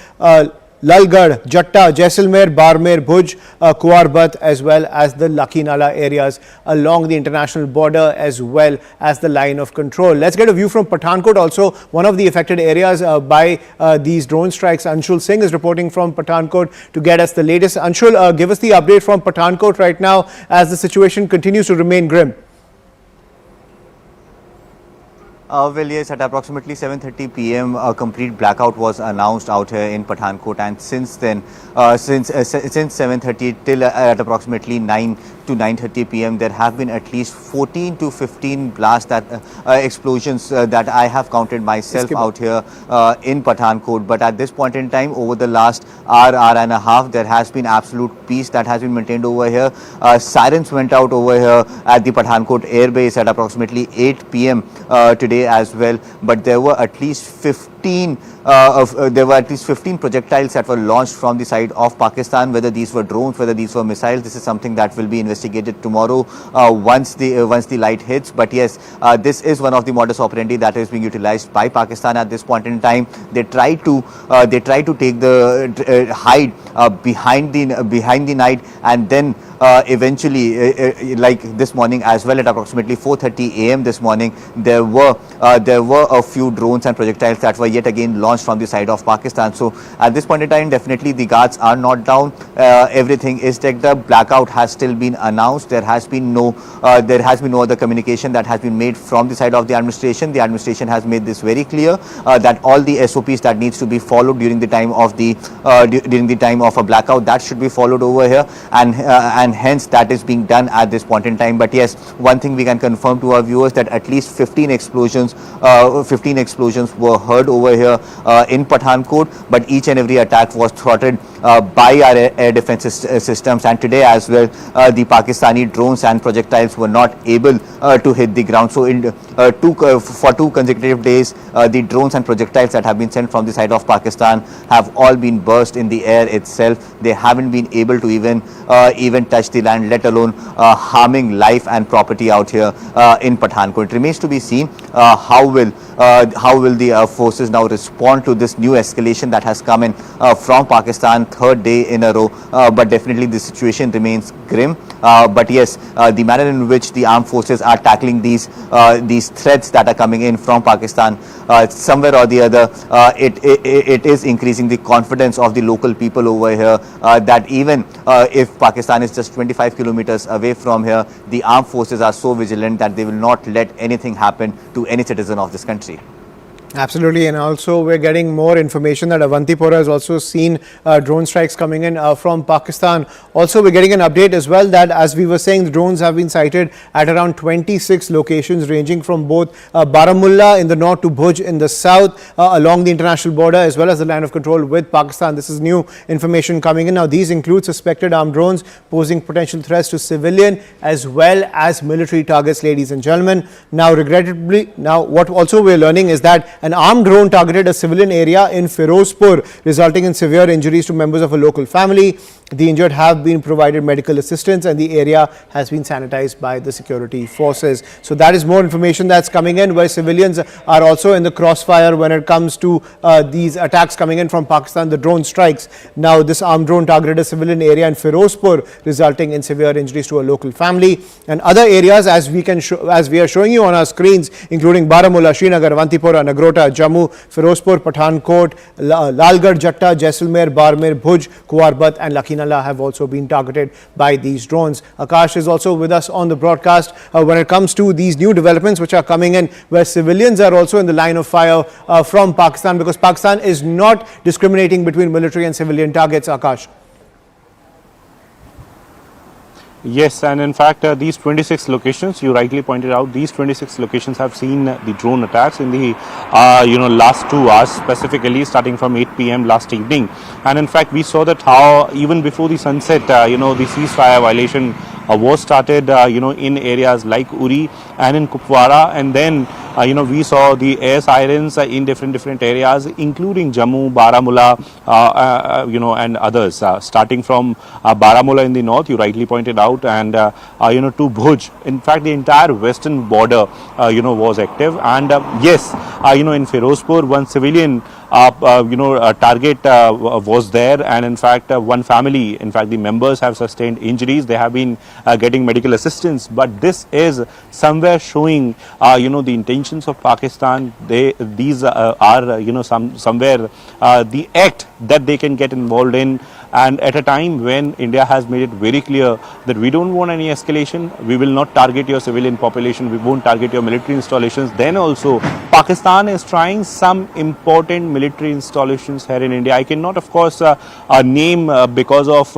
Lalgarh, Jatta, Jaisalmer, Barmer, Bhuj, Kuwarbat, as well as the Lucky Nala areas along the international border as well as the line of control. Let's get a view from Pathankot, also one of the affected areas by these drone strikes. Anshul Singh is reporting from Pathankot to get us the latest. Anshul, give us the update from Pathankot right now as the situation continues to remain grim. Well, yes, at approximately 7:30 p.m. a complete blackout was announced out here in Pathankot, and since then, since 7:30 till at approximately 9 to 9:30 p.m. there have been at least 14 to 15 blast explosions that I have counted myself out here in Pathankot. But at this point in time, over the last hour and a half, there has been absolute peace that has been maintained over here. Sirens went out over here at the Pathankot Air Base at approximately 8 p.m. Today as well, but there were at least 15 projectiles that were launched from the side of Pakistan. Whether these were drones, whether these were missiles, this is something that will be investigated tomorrow once the light hits. But yes, this is one of the modus operandi that is being utilized by Pakistan at this point in time. They try to take the hide behind the night and then eventually, like this morning as well, at approximately 4:30 a.m. this morning, there were a few drones and projectiles that were yet again launched from the side of Pakistan. So at this point in time, definitely the guards are not down. Everything is checked up. Blackout has still been announced. There has been no other communication that has been made from the side of the administration. The administration has made this very clear that all the SOPs that needs to be followed during the time of a blackout, that should be followed over here, and hence that is being done at this point in time. But yes, one thing we can confirm to our viewers, that at least 15 explosions were heard over here in Pathankot, but each and every attack was thwarted by our air defense systems. And today as well, the Pakistani drones and projectiles were not able to hit the ground. So for 2 consecutive days, the drones and projectiles that have been sent from the side of Pakistan have all been burst in the air itself. They haven't been able to even touch the land, let alone harming life and property out here in Pathankot. It remains to be seen how will the forces now respond to this new escalation that has come in from Pakistan, 3rd day in a row. But definitely the situation remains grim. But yes, the manner in which the armed forces are tackling these threats that are coming in from Pakistan, somewhere or the other, it is increasing the confidence of the local people over here, that even if Pakistan is just 25 kilometers away from here, the armed forces are so vigilant that they will not let anything happen to any citizen of this country. Absolutely, and also we're getting more information that Avantipora has also seen drone strikes coming in from Pakistan. Also, we're getting an update as well that, as we were saying, the drones have been sighted at around 26 locations, ranging from both Baramulla in the north to Bhuj in the south, along the international border, as well as the line of control with Pakistan. This is new information coming in. Now, these include suspected armed drones posing potential threats to civilian as well as military targets, ladies and gentlemen. Now, regrettably, what also we're learning is that an armed drone targeted a civilian area in Firozpur, resulting in severe injuries to members of a local family. The injured have been provided medical assistance, and the area has been sanitized by the security forces. So that is more information that's coming in, where civilians are also in the crossfire when it comes to these attacks coming in from Pakistan, the drone strikes. Now, this armed drone targeted a civilian area in Firozpur, resulting in severe injuries to a local family. And other areas, as we are showing you on our screens, including Baramulla, Srinagar, Avantipora, Nagrota, Jammu, Firozpur, Pathankot, Lalgarh, Jatta, Jaisalmer, Barmer, Bhuj, Kuwarbat and Lakhinala have also been targeted by these drones. Akash is also with us on the broadcast when it comes to these new developments which are coming in, where civilians are also in the line of fire from Pakistan, because Pakistan is not discriminating between military and civilian targets. Akash. Yes, and in fact, these 26 locations, you rightly pointed out, these 26 locations have seen the drone attacks in the last 2 hours, specifically starting from 8 p.m. last evening. And in fact, we saw that how even before the sunset, the ceasefire violation was started, in areas like Uri and in Kupwara, and then we saw the air sirens in different areas, including Jammu, Baramulla, and others. Starting from Baramulla in the north, you rightly pointed out, and to Bhuj. In fact, the entire western border, was active. And yes, in Firozpur, one civilian target was there, and in fact, one family, in fact, the members have sustained injuries. They have been getting medical assistance, but this is somewhere showing, the intentions of Pakistan. These are, somewhere the act that they can get involved in. And at a time when India has made it very clear that we don't want any escalation, we will not target your civilian population, we won't target your military installations, then also Pakistan is trying some important military installations here in India. I cannot, of course, name because of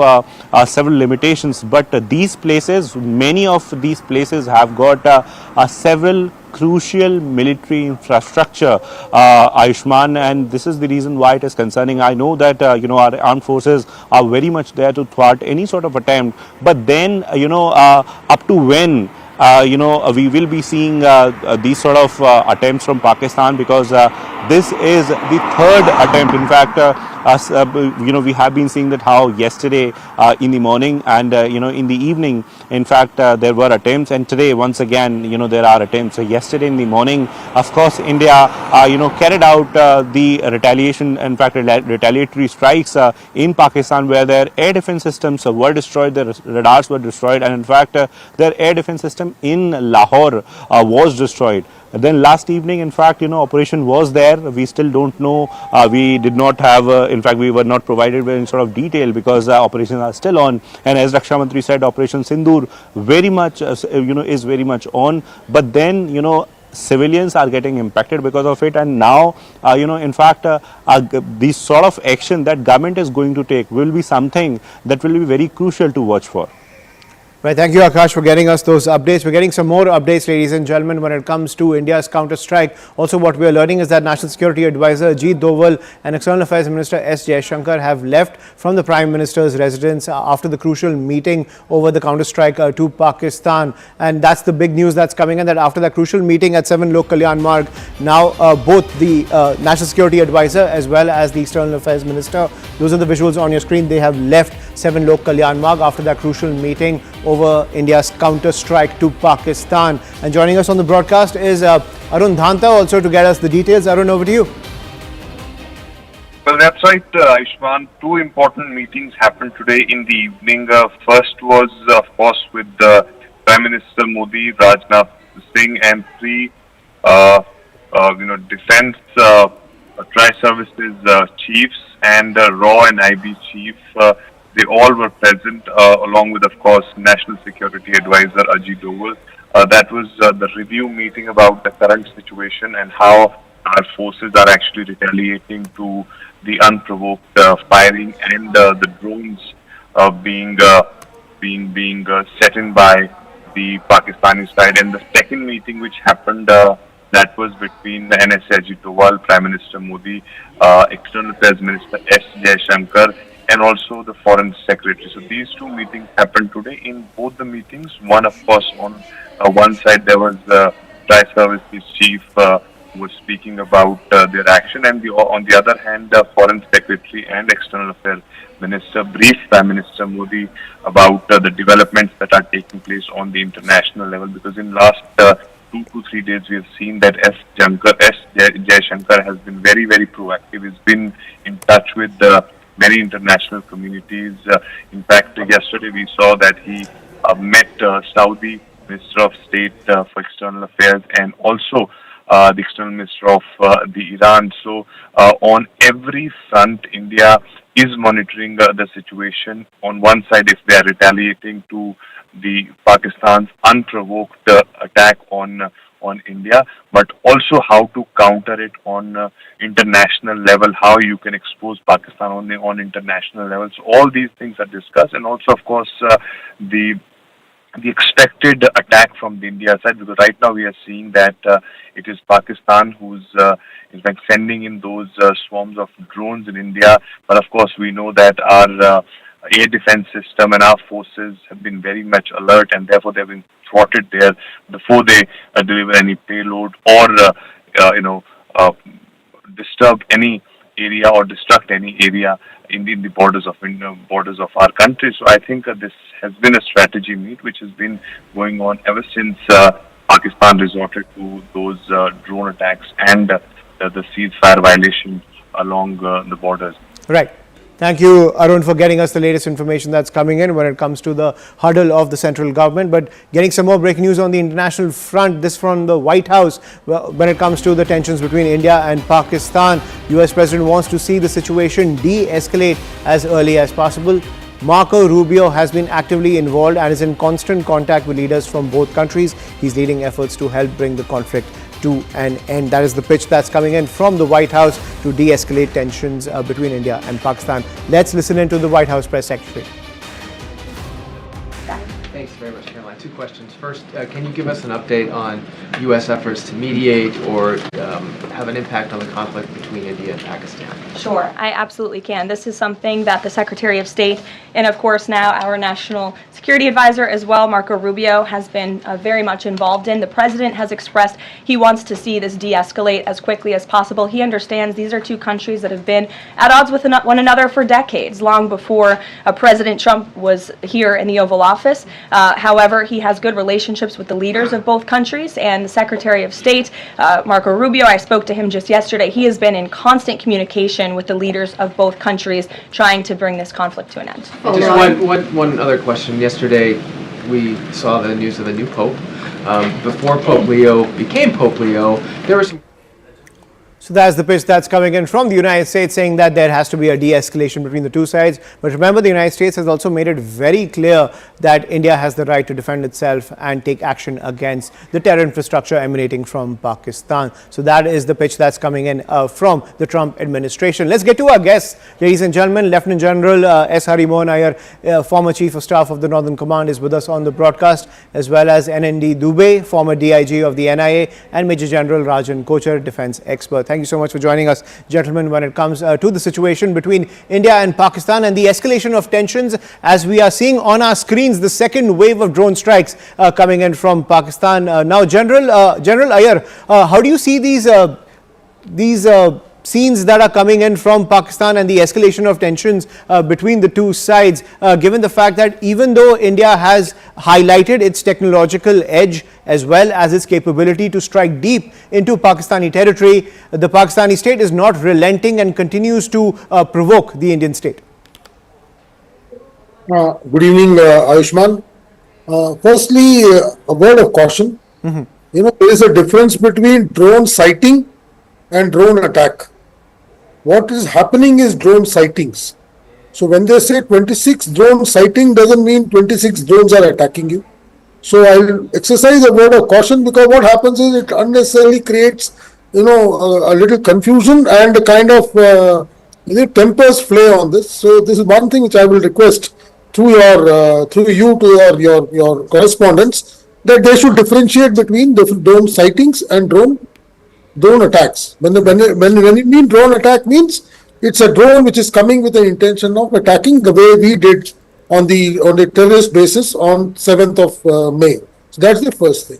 several limitations, but these places, many of these places have got several crucial military infrastructure, Ayushman, and this is the reason why it is concerning. I know that our armed forces are very much there to thwart any sort of attempt, but then up to when we will be seeing these sort of attempts from Pakistan, because this is the third attempt. In fact, we have been seeing that how yesterday in the morning and in the evening, in fact, there were attempts, and today once again, there are attempts. So yesterday in the morning, of course, India, carried out the retaliation, in fact, retaliatory strikes in Pakistan, where their air defense systems were destroyed, their radars were destroyed, and in fact, their air defense system in Lahore was destroyed. Then last evening, in fact, operation was there. We still don't know. We did not have, in fact, we were not provided with any sort of detail, because operations are still on. And as Raksha Mantri said, Operation Sindoor very much, is very much on. But then, civilians are getting impacted because of it. And now, in fact, this sort of action that government is going to take will be something that will be very crucial to watch for. Right, thank you, Akash, for getting us those updates. We're getting some more updates, ladies and gentlemen, when it comes to India's counter-strike. Also, what we are learning is that National Security Advisor Ajit Doval and External Affairs Minister S. Jaishankar have left from the Prime Minister's residence after the crucial meeting over the counter-strike to Pakistan. And that's the big news that's coming in, that after that crucial meeting at 7 Lok Kalyan Marg, now both the National Security Advisor as well as the External Affairs Minister, those are the visuals on your screen, they have left 7 Lok Kalyan Marg after that crucial meeting over India's counter-strike to Pakistan. And joining us on the broadcast is Arun Dhanta, also to get us the details. Arun, over to you. Well, that's right, Ayushman. Two important meetings happened today in the evening. First was, of course, with Prime Minister Modi, Rajnath Singh, and three, defense tri-services chiefs and RAW and IB chief. They all were present, along with, of course, National Security Advisor Ajit Doval. That was the review meeting about the current situation and how our forces are actually retaliating to the unprovoked firing and the drones being set in by the Pakistani side. And the second meeting, which happened, that was between the NSA Ajit Doval, Prime Minister Modi, External Affairs Minister S. Jaishankar, and also the Foreign Secretary. So these two meetings happened today. In both the meetings, one, of course, on one side there was the Tri-Services Chief who was speaking about their action, and on the other hand, the Foreign Secretary and External Affairs Minister briefed Prime Minister Modi about the developments that are taking place on the international level, because in last 2 to 3 days we have seen that S. Jaishankar has been very, very proactive. He's been in touch with many international communities. In fact, yesterday we saw that he met Saudi Minister of State for External Affairs and also the External Minister of the Iran. So on every front, India is monitoring the situation. On one side, if they are retaliating to the Pakistan's unprovoked attack on India, but also how to counter it on international level, how you can expose Pakistan on international level. So all these things are discussed, and also, of course, the expected attack from the India side, because right now we are seeing that it is Pakistan who's in fact sending in those swarms of drones in India. But of course, we know that our air defense system and our forces have been very much alert, and therefore they've been thwarted there before they deliver any payload or disturb any area or destruct any area in the borders of our country. So I think this has been a strategy meet which has been going on ever since Pakistan resorted to those drone attacks and the ceasefire violation along the borders. Right. Thank you, Arun, for getting us the latest information that's coming in when it comes to the huddle of the central government. But getting some more breaking news on the international front, this from the White House, when it comes to the tensions between India and Pakistan. US President wants to see the situation de-escalate as early as possible. Marco Rubio has been actively involved and is in constant contact with leaders from both countries. He's leading efforts to help bring the conflict to an end. That is the pitch that's coming in from the White House to de-escalate tensions between India and Pakistan. Let's listen in to the White House Press Secretary. Thanks very much, Caroline. Two questions. First, can you give us an update on U.S. efforts to mediate or have an impact on the conflict between India and Pakistan? Sure, I absolutely can. This is something that the Secretary of State and, of course, now our National Security Advisor as well, Marco Rubio, has been very much involved in. The President has expressed he wants to see this de-escalate as quickly as possible. He understands these are two countries that have been at odds with one another for decades, long before President Trump was here in the Oval Office. However, he has good relationships with the leaders of both countries, and the Secretary of State, Marco Rubio, I spoke to him just yesterday. He has been in constant communication with the leaders of both countries trying to bring this conflict to an end. Just one other question. Yesterday, we saw the news of the new Pope. Before Pope Leo became Pope Leo, there was some... So that's the pitch that's coming in from the United States, saying that there has to be a de-escalation between the two sides. But remember, the United States has also made it very clear that India has the right to defend itself and take action against the terror infrastructure emanating from Pakistan. So that is the pitch that's coming in from the Trump administration. Let's get to our guests, ladies and gentlemen. Lieutenant General S. Hari Mohan Iyer, former Chief of Staff of the Northern Command, is with us on the broadcast, as well as NND Dubey, former DIG of the NIA, and Major General Rajan Kochar, defense expert. Thank you so much for joining us, gentlemen, when it comes to the situation between India and Pakistan and the escalation of tensions, as we are seeing on our screens the second wave of drone strikes coming in from Pakistan. Now, General Iyer, how do you see these scenes that are coming in from Pakistan and the escalation of tensions between the two sides, given the fact that even though India has highlighted its technological edge as well as its capability to strike deep into Pakistani territory, the Pakistani state is not relenting and continues to provoke the Indian state? Good evening, Ayushman. Firstly, a word of caution. You know, there is a difference between drone sighting and drone attack. What is happening is drone sightings. So when they say 26 drone sighting, doesn't mean 26 drones are attacking you. So I'll exercise a word of caution, because what happens is it unnecessarily creates, a little confusion and a kind of tempers flare on this. So this is one thing which I will request through you to your correspondents, that they should differentiate between the drone sightings and drone attacks. When you mean drone attack, means it's a drone which is coming with an intention of attacking, the way we did on the terrorist basis on 7th of May. So that's the first thing.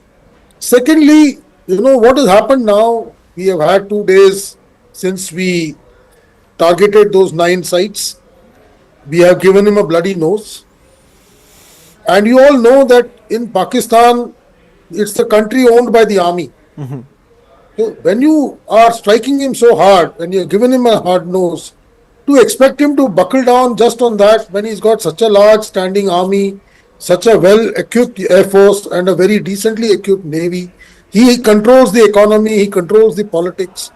Secondly, what has happened now, we have had 2 days since we targeted those 9 sites. We have given him a bloody nose. And you all know that in Pakistan, it's the country owned by the army. So when you are striking him so hard, when you have given him a hard nose, to expect him to buckle down just on that, when he's got such a large standing army, such a well-equipped Air Force and a very decently equipped Navy, he controls the economy, he controls the politics.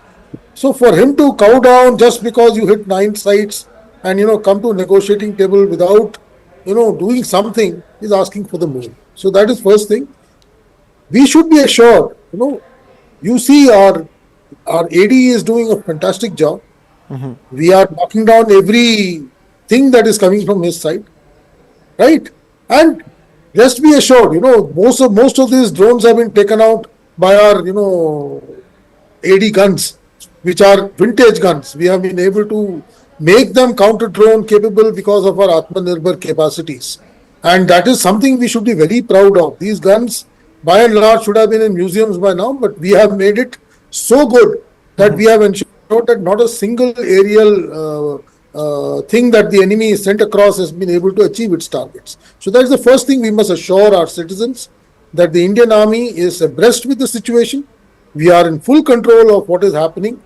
So for him to cow down just because you hit 9 sites and, come to a negotiating table without, doing something, is asking for the moon. So that is first thing. We should be assured, you see our AD is doing a fantastic job. We are knocking down everything that is coming from his side, right? And just be assured, most of these drones have been taken out by our, AD guns, which are vintage guns. We have been able to make them counter-drone capable because of our Atmanirbhar capacities. And that is something we should be very proud of. These guns, by and large, should have been in museums by now, but we have made it so good that we have ensured that not a single aerial thing that the enemy is sent across has been able to achieve its targets. So that is the first thing we must assure our citizens, that the Indian Army is abreast with the situation. We are in full control of what is happening.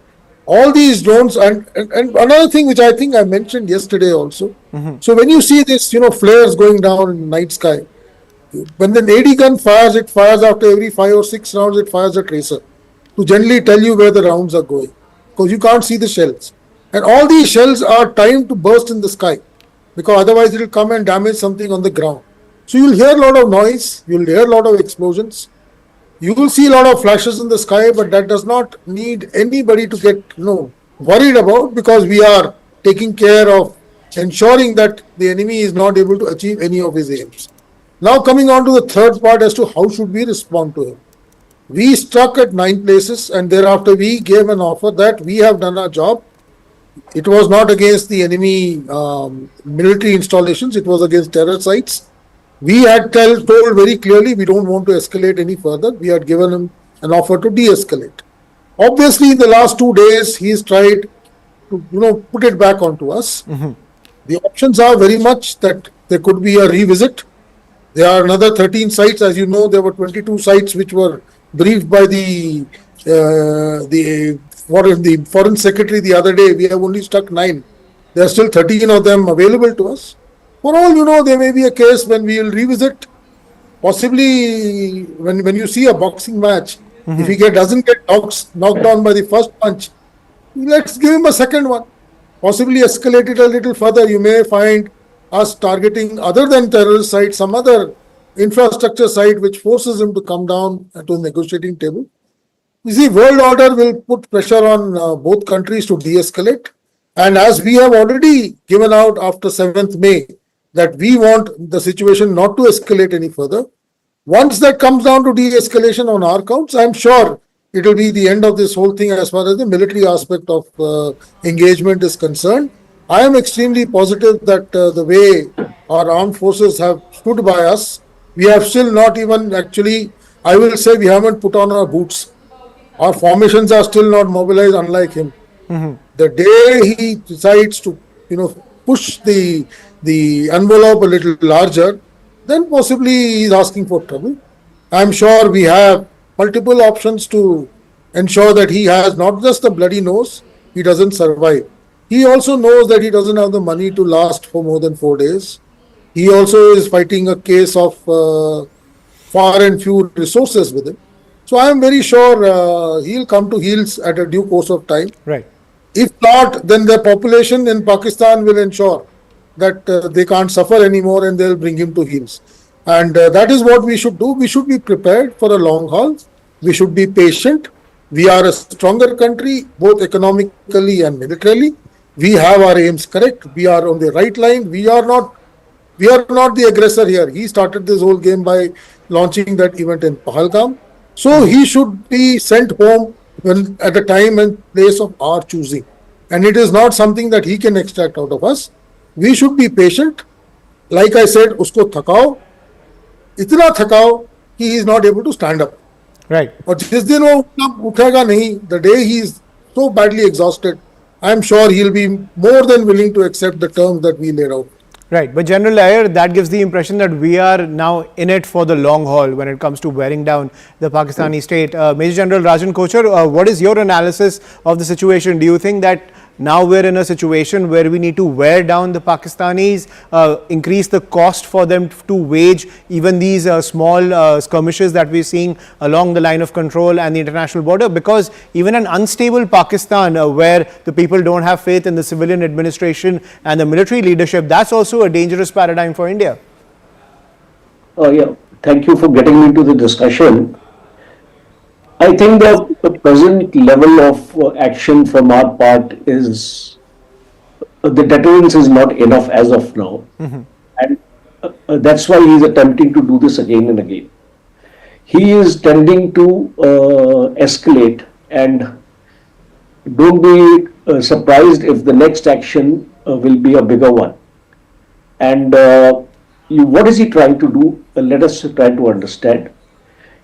All these drones, and another thing which I think I mentioned yesterday also. So when you see this, flares going down in the night sky, when the AD gun fires, it fires after every 5 or 6 rounds, it fires a tracer to generally tell you where the rounds are going, because you can't see the shells. And all these shells are timed to burst in the sky, because otherwise it will come and damage something on the ground. So you will hear a lot of noise, you will hear a lot of explosions, you will see a lot of flashes in the sky, but that does not need anybody to get worried about, because we are taking care of ensuring that the enemy is not able to achieve any of his aims. Now coming on to the third part as to how should we respond to him. We struck at 9 places and thereafter we gave an offer that we have done our job. It was not against the enemy military installations, it was against terror sites. We had told very clearly we don't want to escalate any further. We had given him an offer to de-escalate. Obviously, in the last 2 days, he's tried to put it back onto us. The options are very much that there could be a revisit. There are another 13 sites. As you know, there were 22 sites which were briefed by the foreign secretary the other day. We have only struck 9. There are still 13 of them available to us. For all you know, there may be a case when we will revisit. Possibly, when you see a boxing match, if he doesn't get knocked down by the first punch, let's give him a second one. Possibly escalate it a little further. You may find us targeting, other than terrorist site, some other infrastructure site which forces him to come down to the negotiating table. You see, world order will put pressure on both countries to de-escalate. And as we have already given out after 7th May, that we want the situation not to escalate any further. Once that comes down to de-escalation on our counts, I'm sure it will be the end of this whole thing as far as the military aspect of engagement is concerned. I am extremely positive that the way our armed forces have stood by us, we have still not even actually, I will say we haven't put on our boots. Our formations are still not mobilized, unlike him. The day he decides to, push the envelope a little larger, then possibly he's asking for trouble. I'm sure we have multiple options to ensure that he has not just a bloody nose, he doesn't survive. He also knows that he doesn't have the money to last for more than 4 days. He also is fighting a case of far and few resources with him. So I am very sure he'll come to heels at a due course of time. Right. If not, then the population in Pakistan will ensure that they can't suffer anymore and they'll bring him to heels. And that is what we should do. We should be prepared for a long haul. We should be patient. We are a stronger country, both economically and militarily. We have our aims correct. We are on the right line. We are not the aggressor here. He started this whole game by launching that event in Pahalgam. So he should be sent home at the time and place of our choosing. And it is not something that he can extract out of us. We should be patient. Like I said, usko thakao. Itna thakao, he is not able to stand up. Right. But jis din wo uthega nahi, the day he is so badly exhausted, I am sure he'll be more than willing to accept the terms that we laid out. Right, but General Iyer, that gives the impression that we are now in it for the long haul when it comes to wearing down the Pakistani state. Major General Rajan Kochar, what is your analysis of the situation? Do you think that now we're in a situation where we need to wear down the Pakistanis, increase the cost for them to wage even these small skirmishes that we're seeing along the line of control and the international border? Because even an unstable Pakistan where the people don't have faith in the civilian administration and the military leadership, that's also a dangerous paradigm for India. Yeah, thank you for getting me to the discussion. I think the present level of action from our part is, the deterrence is not enough as of now. And that's why he is attempting to do this again and again. He is tending to escalate, and don't be surprised if the next action will be a bigger one. And what is he trying to do? Let us try to understand.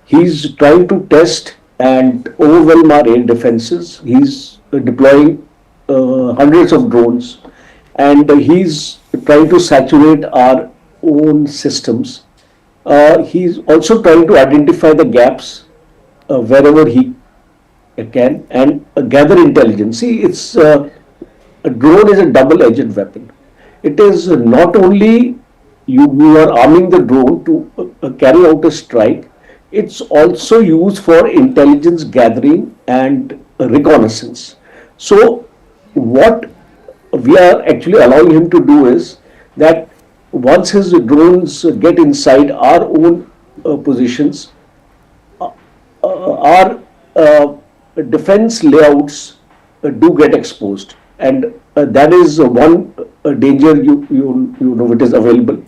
He's trying to test and overwhelm our air defenses. He's deploying hundreds of drones, and he's trying to saturate our own systems. He's also trying to identify the gaps wherever he can and gather intelligence. See, a drone is a double-edged weapon. It is not only you are arming the drone to carry out a strike, it's also used for intelligence gathering and reconnaissance. So what we are actually allowing him to do is that once his drones get inside our own positions, our defense layouts do get exposed, and that is one danger you know it is available.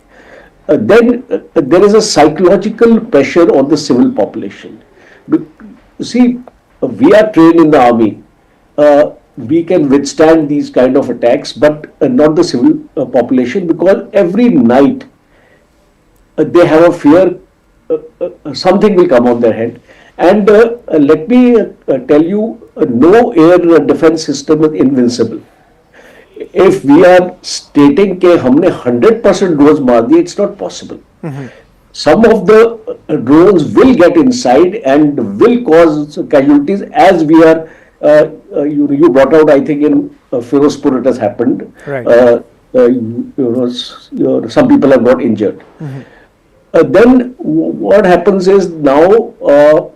then there is a psychological pressure on the civil population. See, we are trained in the army. We can withstand these kind of attacks, but not the civil population, because every night they have a fear something will come on their head. And let me tell you, no air defense system is invincible. If we are stating that हमने 100% drones मार दिए, it's not possible. Some of the drones will get inside and will cause casualties, as we are. You brought out, I think in Firstpost it has happened. Right. Some people have got injured. Then what happens is now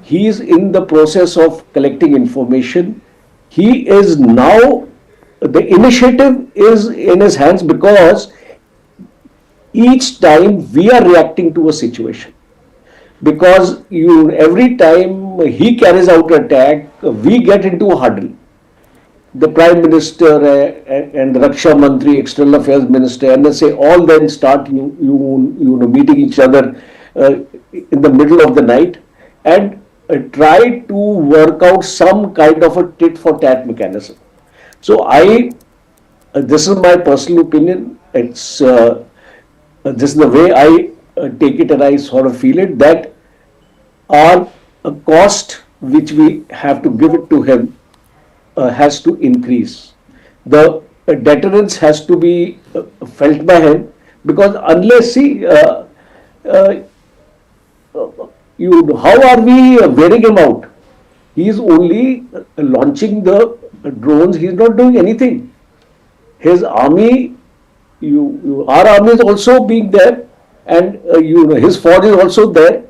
he is in the process of collecting information. He is now, the initiative is in his hands, because each time we are reacting to a situation. Because every time he carries out an attack, we get into a huddle. The Prime Minister and the Raksha Mantri, External Affairs Minister, and they say all then start meeting each other in the middle of the night and try to work out some kind of a tit for tat mechanism. So this is my personal opinion. It's this is the way I take it, and I sort of feel it, that our cost which we have to give it to him has to increase. The deterrence has to be felt by him, because unless how are we wearing him out? He is only launching the drones. He is not doing anything. His army, our army is also being there, and his force is also there.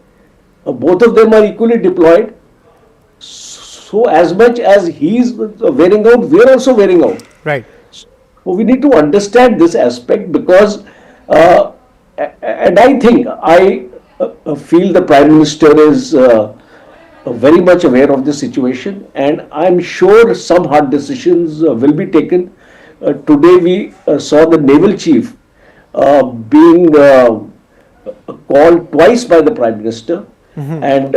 Both of them are equally deployed. So as much as he is wearing out, we are also wearing out. Right. So we need to understand this aspect, because, and I think I feel the Prime Minister is very much aware of this situation, and I'm sure some hard decisions will be taken. Today we saw the Naval Chief being called twice by the Prime Minister, and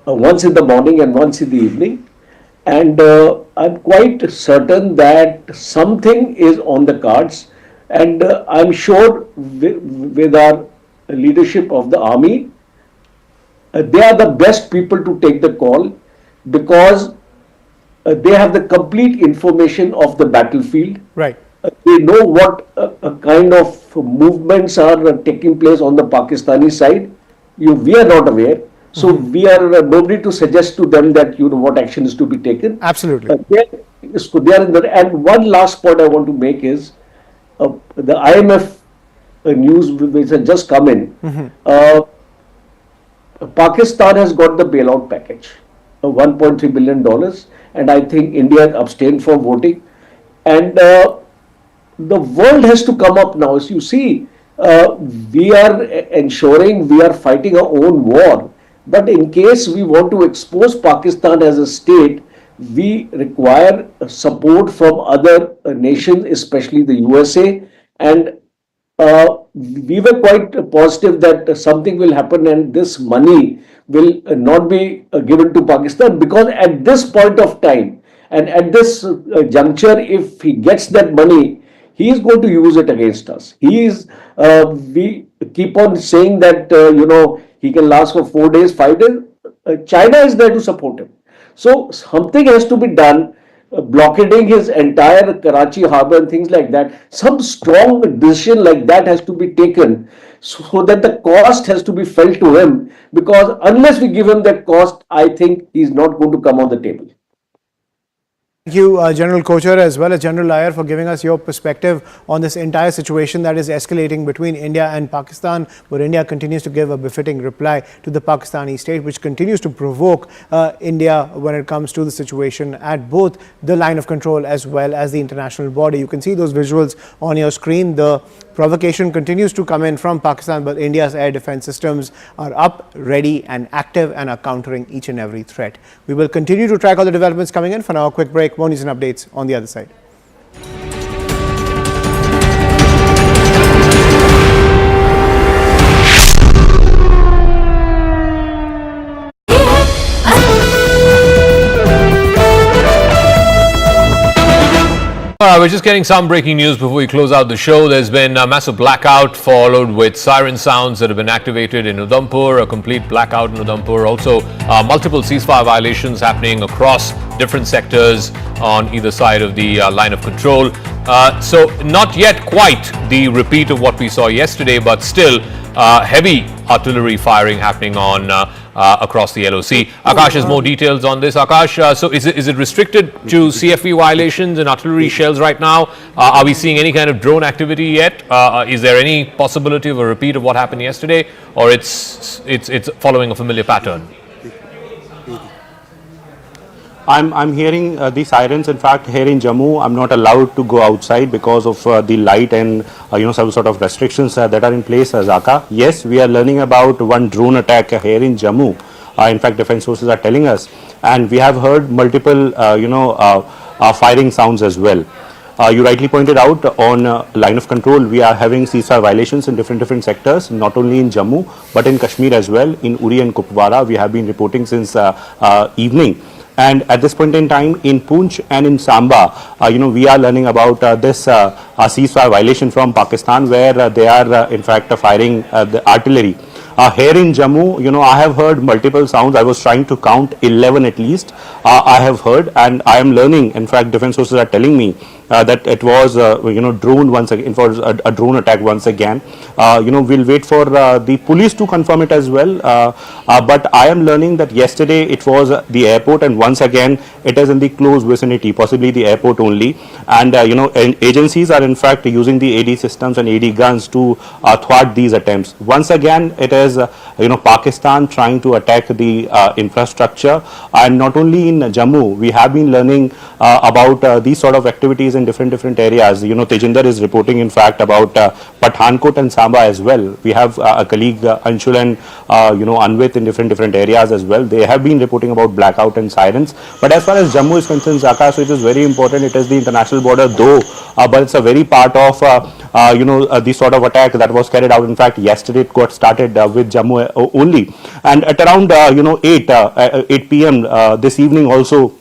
once in the morning and once in the evening. And I'm quite certain that something is on the cards, and I'm sure with our leadership of the army, they are the best people to take the call, because they have the complete information of the battlefield. Right. They know what kind of movements are taking place on the Pakistani side. We are not aware. So we are nobody to suggest to them that what action is to be taken. Absolutely. They are in the, and one last point I want to make is the IMF news which has just come in. Pakistan has got the bailout package, $1.3 billion, and I think India abstained from voting. And the world has to come up now. As you see, we are ensuring we are fighting our own war. But in case we want to expose Pakistan as a state, we require support from other nations, especially the USA. And we were quite positive that something will happen and this money will not be given to Pakistan, because at this point of time and at this juncture, if he gets that money, he is going to use it against us. We keep on saying that, he can last for 4 days, 5 days. China is there to support him. So something has to be done, blockading his entire Karachi harbor and things like that. Some strong decision like that has to be taken, so that the cost has to be felt to him, because unless we give him that cost, I think he's not going to come on the table. Thank you, General Kochhar, as well as General Iyer, for giving us your perspective on this entire situation that is escalating between India and Pakistan, where India continues to give a befitting reply to the Pakistani state, which continues to provoke India when it comes to the situation at both the line of control as well as the international border. You can see those visuals on your screen. The provocation continues to come in from Pakistan, but India's air defense systems are up, ready and active, and are countering each and every threat. We will continue to track all the developments coming in. For now, a quick break. More news and updates on the other side. We're just getting some breaking news before we close out the show. There's been a massive blackout followed with siren sounds that have been activated in Udhampur, a complete blackout in Udhampur. Also, multiple ceasefire violations happening across different sectors on either side of the line of control. So not yet quite the repeat of what we saw yesterday, but still heavy artillery firing happening on across the LOC. Akash has more details on this. Akash, so is it restricted to CFV violations and artillery shells right now? Are we seeing any kind of drone activity yet? Is there any possibility of a repeat of what happened yesterday, or it's following a familiar pattern? I'm hearing the sirens. In fact, here in Jammu, I'm not allowed to go outside because of the light and some sort of restrictions that are in place, Zaka. Yes, we are learning about one drone attack here in Jammu. In fact, defense forces are telling us, and we have heard multiple firing sounds as well. You rightly pointed out on line of control, we are having ceasefire violations in different sectors, not only in Jammu but in Kashmir as well. In Uri and Kupwara, we have been reporting since evening. And at this point in time, in Poonch and in Samba, we are learning about this ceasefire violation from Pakistan, where they are in fact firing the artillery. Here in Jammu, I have heard multiple sounds. I was trying to count 11 at least. I have heard, and I am learning. In fact, defense forces are telling me that it was drone once again, for a drone attack once again. We'll wait for the police to confirm it as well. But I am learning that yesterday it was the airport, and once again it is in the close vicinity, possibly the airport only. And agencies are in fact using the AD systems and AD guns to thwart these attempts. Once again, it is Pakistan trying to attack the infrastructure, and not only in Jammu. We have been learning about these sort of activities in different areas. Tejinder is reporting in fact about Pathankot and Samba as well. We have a colleague Anshul and Anvit in different areas as well. They have been reporting about blackout and sirens. But as far as Jammu is concerned, Zaka, so it is very important. It is the international border though, but it's a very part of the sort of attack that was carried out. In fact, yesterday it got started with Jammu only, and at around 8 p.m. This evening also,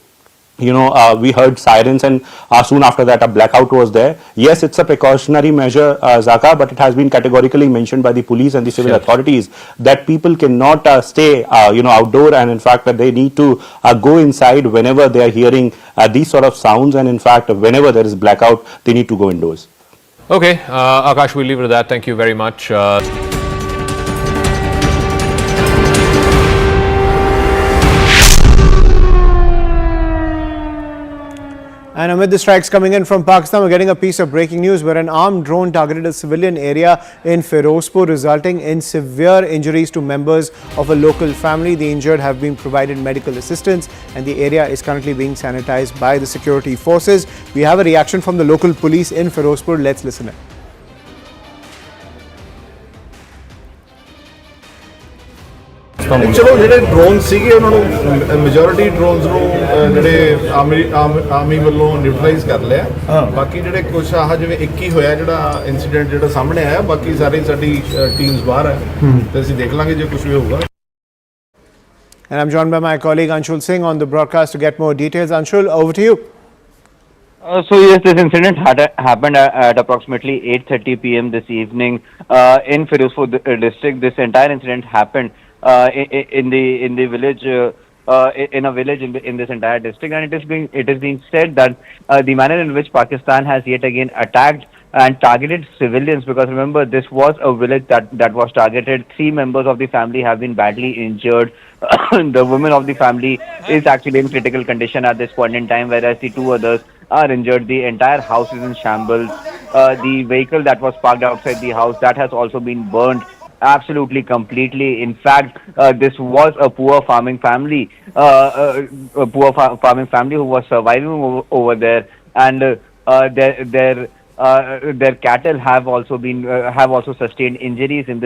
we heard sirens, and soon after that a blackout was there. Yes, it's a precautionary measure, Zaka, but it has been categorically mentioned by the police and the civil authorities that people cannot stay outdoor, and in fact that they need to go inside whenever they are hearing these sort of sounds, and in fact whenever there is blackout they need to go indoors. Okay, Akash, we'll leave it at that. Thank you very much. And amid the strikes coming in from Pakistan, we're getting a piece of breaking news where an armed drone targeted a civilian area in Firozpur, resulting in severe injuries to members of a local family. The injured have been provided medical assistance, and the area is currently being sanitized by the security forces. We have a reaction from the local police in Firozpur. Let's listen in. ਚਲੋ ਜਿਹੜੇ drone ਸੀਗੇ ਉਹਨਾਂ ਨੂੰ majority drones ਨੂੰ ਜਿਹੜੇ army ਵੱਲੋਂ neutralise ਕਰ ਲਿਆ ਬਾਕੀ ਜਿਹੜੇ ਕੁਝ ਆਹ ਜਿਵੇਂ 21 ਹੋਇਆ ਜਿਹੜਾ ਇਨਸੀਡੈਂਟ ਜਿਹੜਾ ਸਾਹਮਣੇ ਆਇਆ ਬਾਕੀ ਸਾਰੀ ਸਾਡੀ ਟੀਮਸ ਬਾਹਰ ਹੈ ਤੇ ਅਸੀਂ ਦੇਖ ਲਾਂਗੇ ਜੇ ਕੁਝ ਵੀ ਹੋਊਗਾ And I'm joined by my colleague Anshul Singh on the broadcast to get more details. Anshul, over to you. So yes, this incident happened at approximately 8:30 p.m. this evening in Firozpur district. This entire incident happened in the village, in a village in this entire district, and it is being said that the manner in which Pakistan has yet again attacked and targeted civilians, because remember this was a village that was targeted. 3 members of the family have been badly injured. The woman of the family is actually in critical condition at this point in time, whereas the 2 others are injured. The entire house is in shambles. The vehicle that was parked outside the house, that has also been burned absolutely completely. In fact, this was a poor farming family, who was surviving over there, and their cattle have also sustained injuries in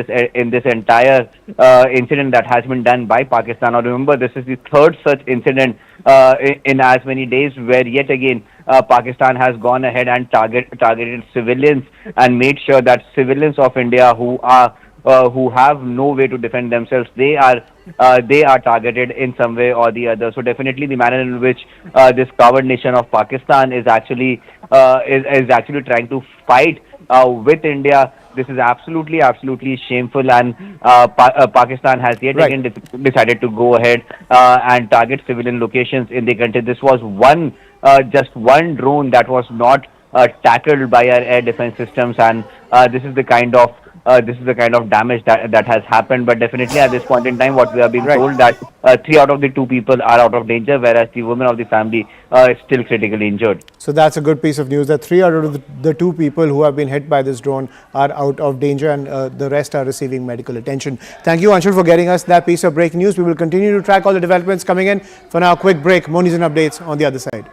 this entire incident that has been done by Pakistan. Now remember, this is the 3rd such incident in as many days, where yet again Pakistan has gone ahead and targeted civilians and made sure that civilians of India who are who have no way to defend themselves, they are targeted in some way or the other. So definitely the manner in which this coward nation of Pakistan is actually trying to fight with India, this is absolutely shameful, and Pakistan has yet again decided to go ahead and target civilian locations in the country. This was just one drone that was not tackled by our air defense systems, and this is the kind of damage that has happened. But definitely at this point in time, what we have been told that 3 out of the 2 people are out of danger, whereas the woman of the family is still critically injured. So that's a good piece of news that 3 out of the 2 people who have been hit by this drone are out of danger, and the rest are receiving medical attention. Thank you, Anshul, for getting us that piece of breaking news. We will continue to track all the developments coming in. For now, a quick break. More news and updates on the other side.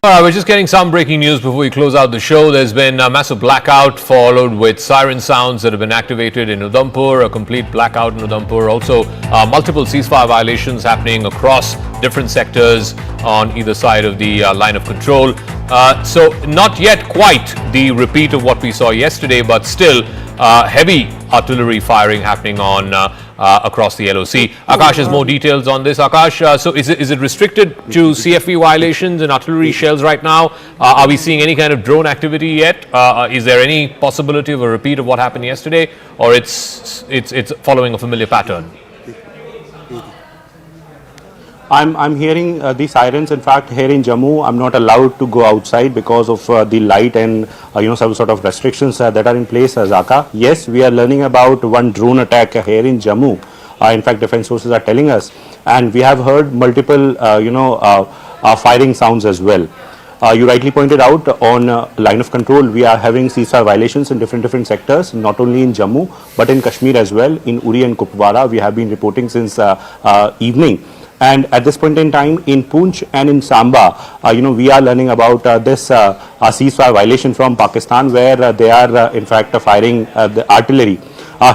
We're just getting some breaking news before we close out the show. There's been a massive blackout followed with siren sounds that have been activated in Udhampur, a complete blackout in Udhampur. Also, multiple ceasefire violations happening across different sectors on either side of the line of control. So not yet quite the repeat of what we saw yesterday, but still heavy artillery firing happening on across the LOC. Akash has more details on this. Akash, so is it restricted to CFV violations and artillery shells right now? Are we seeing any kind of drone activity yet? Is there any possibility of a repeat of what happened yesterday, or it's following a familiar pattern? I'm hearing the sirens. In fact, here in Jammu, I'm not allowed to go outside because of the light and some sort of restrictions that are in place. Zaka, yes, we are learning about one drone attack here in Jammu. In fact, defense sources are telling us, and we have heard multiple firing sounds as well. You rightly pointed out on line of control, we are having ceasefire violations in different sectors, not only in Jammu but in Kashmir as well. In Uri and Kupwara, we have been reporting since evening. And at this point in time, in Poonch and in Samba, we are learning about this ceasefire violation from Pakistan, where they are in fact firing the artillery.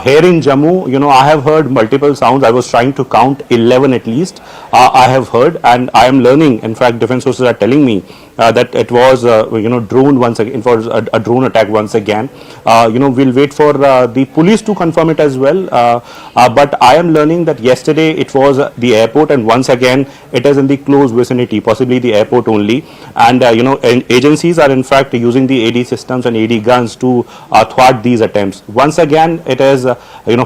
Here in Jammu, I have heard multiple sounds. I was trying to count 11 at least. I have heard, and I am learning. In fact, defense sources are telling me that it was drone once again, for a drone attack once again. We'll wait for the police to confirm it as well. But I am learning that yesterday it was the airport, and once again it is in the close vicinity, possibly the airport only. And agencies are in fact using the AD systems and AD guns to thwart these attempts. Once again, it is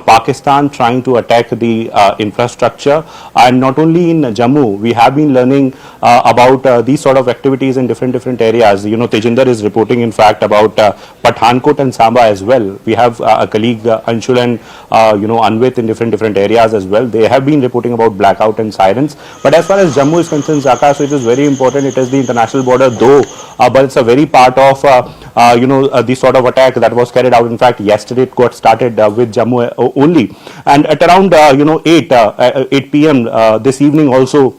Pakistan trying to attack the infrastructure, and not only in Jammu. We have been learning about these sort of activities in different areas. Tejinder is reporting in fact about Pathankot and Samba as well. We have a colleague Anshul and Anvit in different areas as well. They have been reporting about blackout and sirens. But as far as Jammu is concerned, Zaka, so it is very important. It is the international border though, but it's a very part of the sort of attack that was carried out. In fact, yesterday it got started with Jammu only, and at around 8 p.m. This evening also,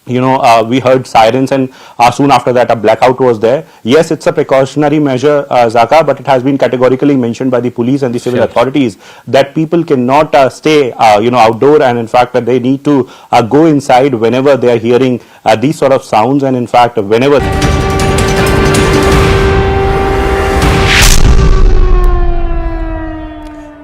we heard sirens, and soon after that a blackout was there. Yes, it's a precautionary measure, Zaka, but it has been categorically mentioned by the police and the civil authorities that people cannot stay outdoor, and in fact that they need to go inside whenever they are hearing these sort of sounds, and in fact whenever.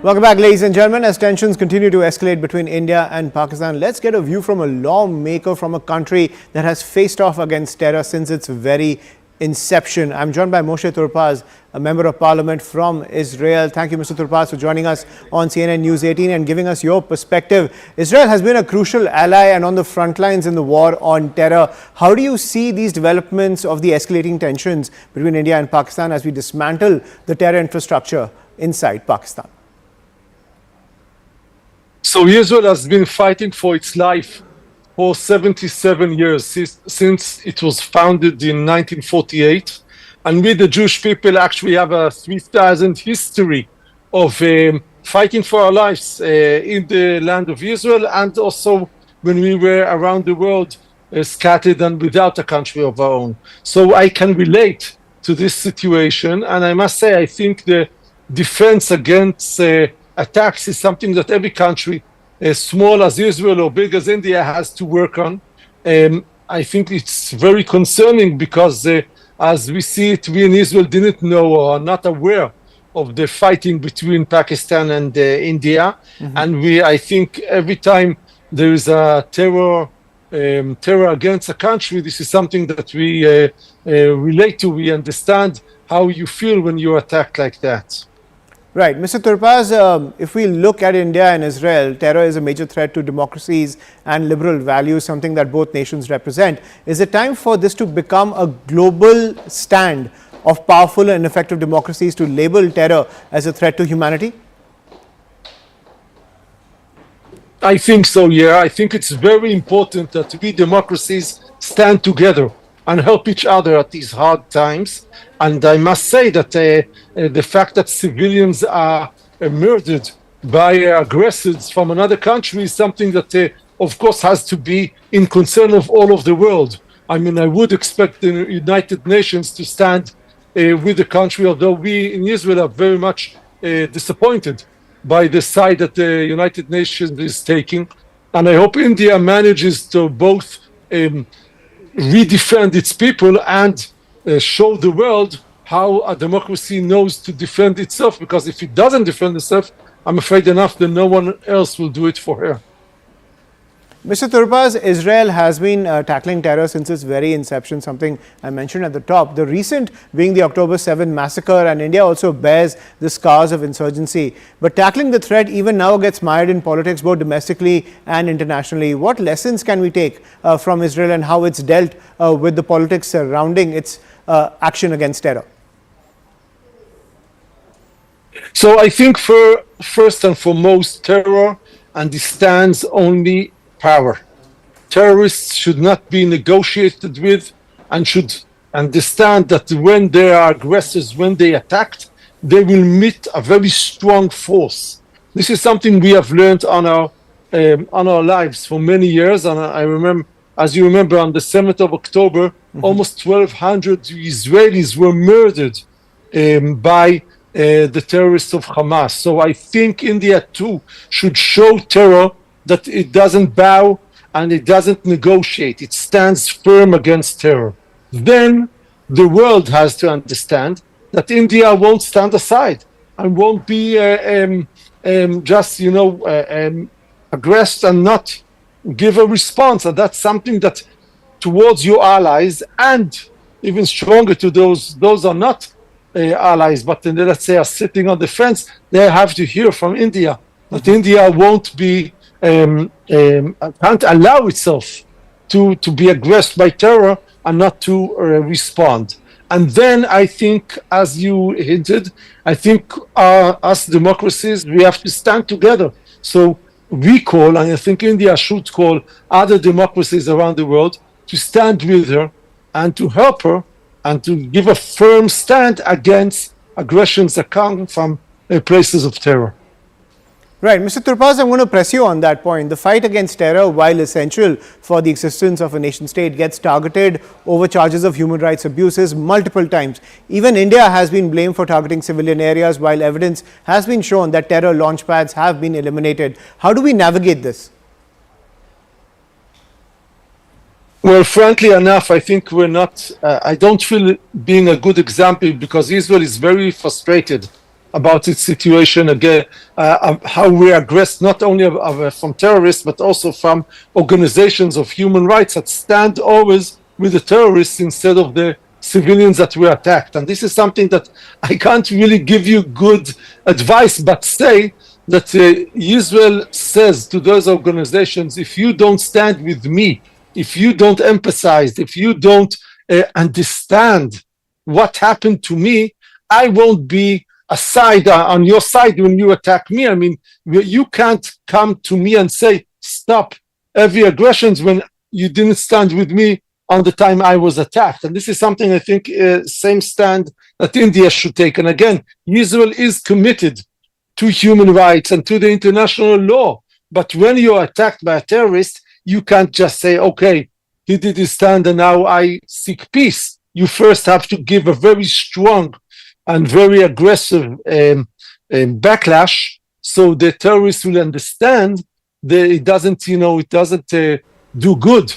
Welcome back, ladies and gentlemen. As tensions continue to escalate between India and Pakistan, let's get a view from a lawmaker from a country that has faced off against terror since its very inception. I'm joined by Moshe Turpaz, a member of parliament from Israel. Thank you, Mr. Turpaz, for joining us on CNN News 18 and giving us your perspective. Israel has been a crucial ally and on the front lines in the war on terror. How do you see these developments of the escalating tensions between India and Pakistan as we dismantle the terror infrastructure inside Pakistan? So Israel has been fighting for its life for 77 years, since it was founded in 1948. And we, the Jewish people, actually have a 3,000 history of fighting for our lives in the land of Israel, and also when we were around the world, scattered and without a country of our own. So I can relate to this situation, and I must say I think the defense against attacks is something that every country, as small as Israel or big as India, has to work on. I think it's very concerning because as we see it, we in Israel didn't know or are not aware of the fighting between Pakistan and India. And I think every time there is a terror against a country, this is something that we relate to. We understand how you feel when you're attacked like that. Right. Mr. Turpaz, if we look at India and Israel, terror is a major threat to democracies and liberal values, something that both nations represent. Is it time for this to become a global stand of powerful and effective democracies to label terror as a threat to humanity? I think so, yeah. I think it's very important that we democracies stand together and help each other at these hard times. And I must say that the fact that civilians are murdered by aggressors from another country is something that, of course, has to be in concern of all of the world. I mean, I would expect the United Nations to stand with the country, although we in Israel are very much disappointed by the side that the United Nations is taking. And I hope India manages to both redefend its people and show the world how a democracy knows to defend itself, because if it doesn't defend itself, I'm afraid enough that no one else will do it for her. Mr. Turpaz, Israel has been tackling terror since its very inception, something I mentioned at the top. The recent being the October 7 massacre, and India also bears the scars of insurgency. But tackling the threat even now gets mired in politics, both domestically and internationally. What lessons can we take from Israel and how it's dealt with the politics surrounding its action against terror? So I think first and foremost, terror understands only power. Terrorists should not be negotiated with and should understand that when they are aggressors, when they attacked, they will meet a very strong force. This is something we have learned on our lives for many years. And I remember, as you remember, on the 7th of October, almost 1,200 Israelis were murdered by the terrorists of Hamas. So I think India too should show terror that it doesn't bow and it doesn't negotiate. It stands firm against terror. Then the world has to understand that India won't stand aside and won't be just, aggressed and not give a response. And that's something that towards your allies, and even stronger to those are not allies, but let's say are sitting on the fence, they have to hear from India that India won't be can't allow itself to be aggressed by terror and not to respond. And then I think, as you hinted, I think us democracies, we have to stand together. So we call, and I think India should call other democracies around the world to stand with her and to help her and to give a firm stand against aggressions that come from places of terror. Right. Mr. Turpaz, I'm going to press you on that point. The fight against terror, while essential for the existence of a nation state, gets targeted over charges of human rights abuses multiple times. Even India has been blamed for targeting civilian areas, while evidence has been shown that terror launch pads have been eliminated. How do we navigate this? Well, frankly enough, I think we're not, I don't feel it being a good example, because Israel is very frustrated about its situation again, how we are aggressed not only from terrorists, but also from organizations of human rights that stand always with the terrorists instead of the civilians that were attacked. And this is something that I can't really give you good advice, but say that Israel says to those organizations, if you don't stand with me, if you don't empathize, if you don't understand what happened to me, I won't be aside on your side when you attack me. I mean, you can't come to me and say, stop every aggressions when you didn't stand with me on the time I was attacked. And this is something I think same stand that India should take. And again, Israel is committed to human rights and to the international law. But when you're attacked by a terrorist, you can't just say, okay, he did his stand and now I seek peace. You first have to give a very strong and very aggressive backlash so the terrorists will understand that it doesn't, do good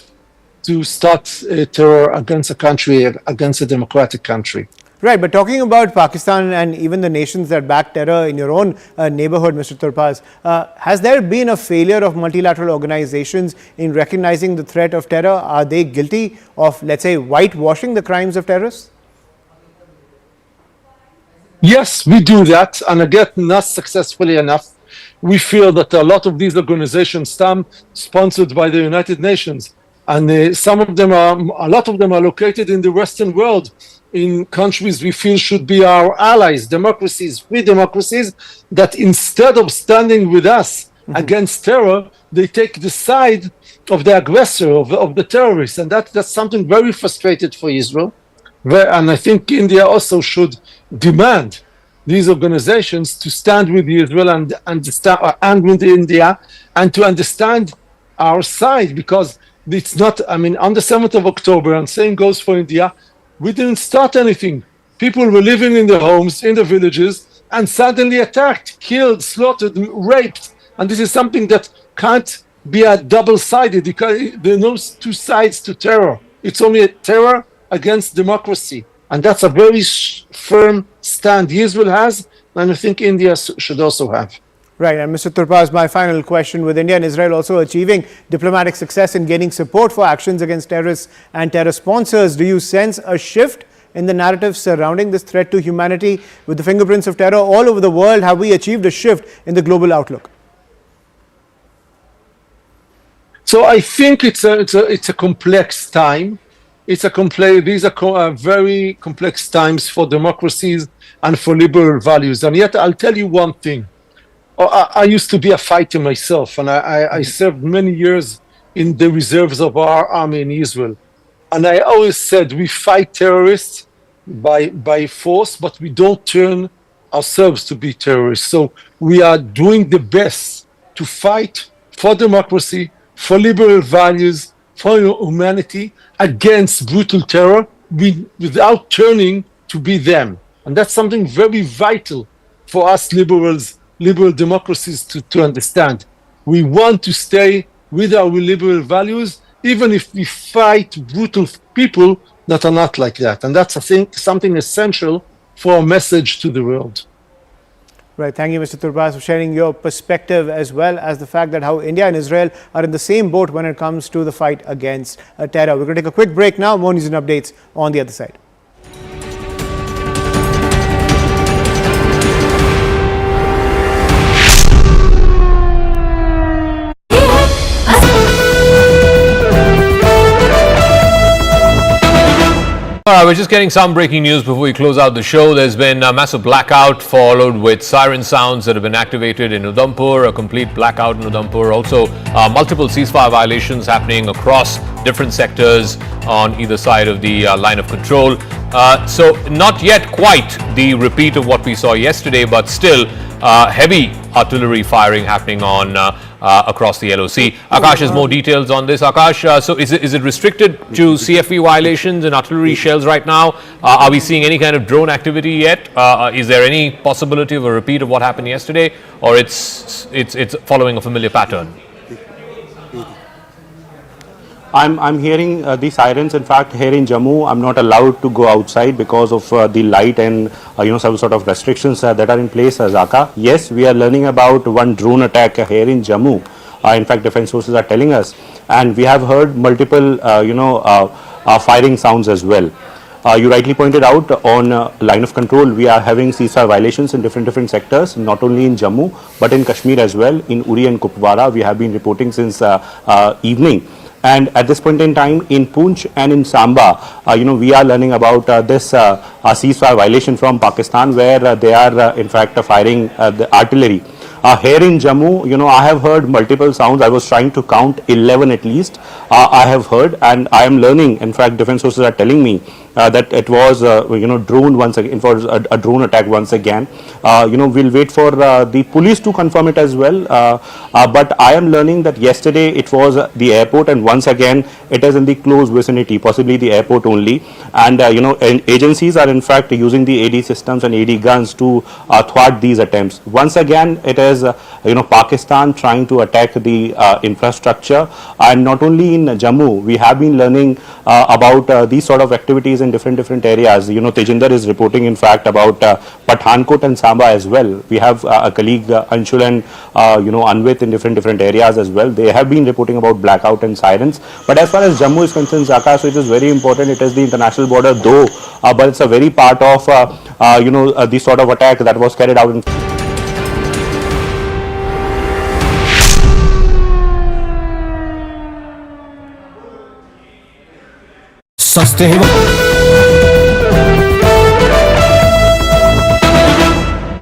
to start terror against a country, against a democratic country. Right, but talking about Pakistan and even the nations that back terror in your own neighborhood, Mr. Turpaz, has there been a failure of multilateral organizations in recognizing the threat of terror? Are they guilty of, let's say, whitewashing the crimes of terrorists? Yes, we do that, and again, not successfully enough. We feel that a lot of these organizations, some sponsored by the United Nations, and a lot of them are located in the Western world, in countries we feel should be our allies, democracies, free democracies, that instead of standing with us against terror, they take the side of the aggressor, of the terrorists, and that's something very frustrating for Israel. And I think India also should demand these organizations to stand with Israel and with India, and to understand our side, because it's not, on the 7th of October, and same goes for India, we didn't start anything. People were living in their homes, in the villages, and suddenly attacked, killed, slaughtered, raped. And this is something that can't be a double-sided, because there are no two sides to terror. It's only a terror against democracy. And that's a very firm stand Israel has, and I think India should also have. Right, and Mr. Turpaz, my final question, with India and Israel also achieving diplomatic success in gaining support for actions against terrorists and terror sponsors, do you sense a shift in the narrative surrounding this threat to humanity? With the fingerprints of terror all over the world, have we achieved a shift in the global outlook? So I think it's a complex time. These are very complex times for democracies and for liberal values. And yet I'll tell you one thing. I used to be a fighter myself, and I served many years in the reserves of our army in Israel. And I always said we fight terrorists by force, but we don't turn ourselves to be terrorists. So we are doing the best to fight for democracy, for liberal values, for humanity, against brutal terror, without turning to be them. And that's something very vital for us liberal democracies to understand. We want to stay with our liberal values, even if we fight brutal people that are not like that. And that's, I think, something essential for a message to the world. Right. Thank you, Mr. Turpaz, for sharing your perspective, as well as the fact that how India and Israel are in the same boat when it comes to the fight against terror. We're going to take a quick break now. More news and updates on the other side. All right, we're just getting some breaking news before we close out the show. There's been a massive blackout followed with siren sounds that have been activated in Udhampur, a complete blackout in Udhampur. Also, multiple ceasefire violations happening across different sectors on either side of the line of control. So not yet quite the repeat of what we saw yesterday, but still heavy artillery firing happening on across the LOC. Akash has more details on this. Akash, so is it restricted to CFV violations and artillery shells right now? Are we seeing any kind of drone activity yet? Is there any possibility of a repeat of what happened yesterday, or it's following a familiar pattern? I'm hearing the sirens. In fact, here in Jammu, I'm not allowed to go outside because of the light and some sort of restrictions that are in place. Zaka, yes, we are learning about one drone attack here in Jammu. In fact, defense sources are telling us, and we have heard multiple firing sounds as well. You rightly pointed out on line of control, we are having ceasefire violations in different sectors, not only in Jammu but in Kashmir as well. In Uri and Kupwara, we have been reporting since evening. And at this point in time, in Poonch and in Samba, we are learning about this ceasefire violation from Pakistan, where they are in fact firing the artillery. Here in Jammu, I have heard multiple sounds. I was trying to count 11 at least. I have heard, and I am learning. In fact, defense sources are telling me that it was droned once again, for a drone attack once again. We'll wait for the police to confirm it as well. But I am learning that yesterday it was the airport, and once again it is in the close vicinity, possibly the airport only. And agencies are in fact using the AD systems and AD guns to thwart these attempts. Once again, it is Pakistan trying to attack the infrastructure, and not only in Jammu. We have been learning about these sort of activities in different areas. Tejinder is reporting in fact about Pathankot and Samba as well. We have a colleague Anshul and Anvit in different areas as well. They have been reporting about blackout and sirens. But as far as Jammu is concerned, Zaka, so it is very important. It is the international border though, but it's a very part of the sort of attack that was carried out in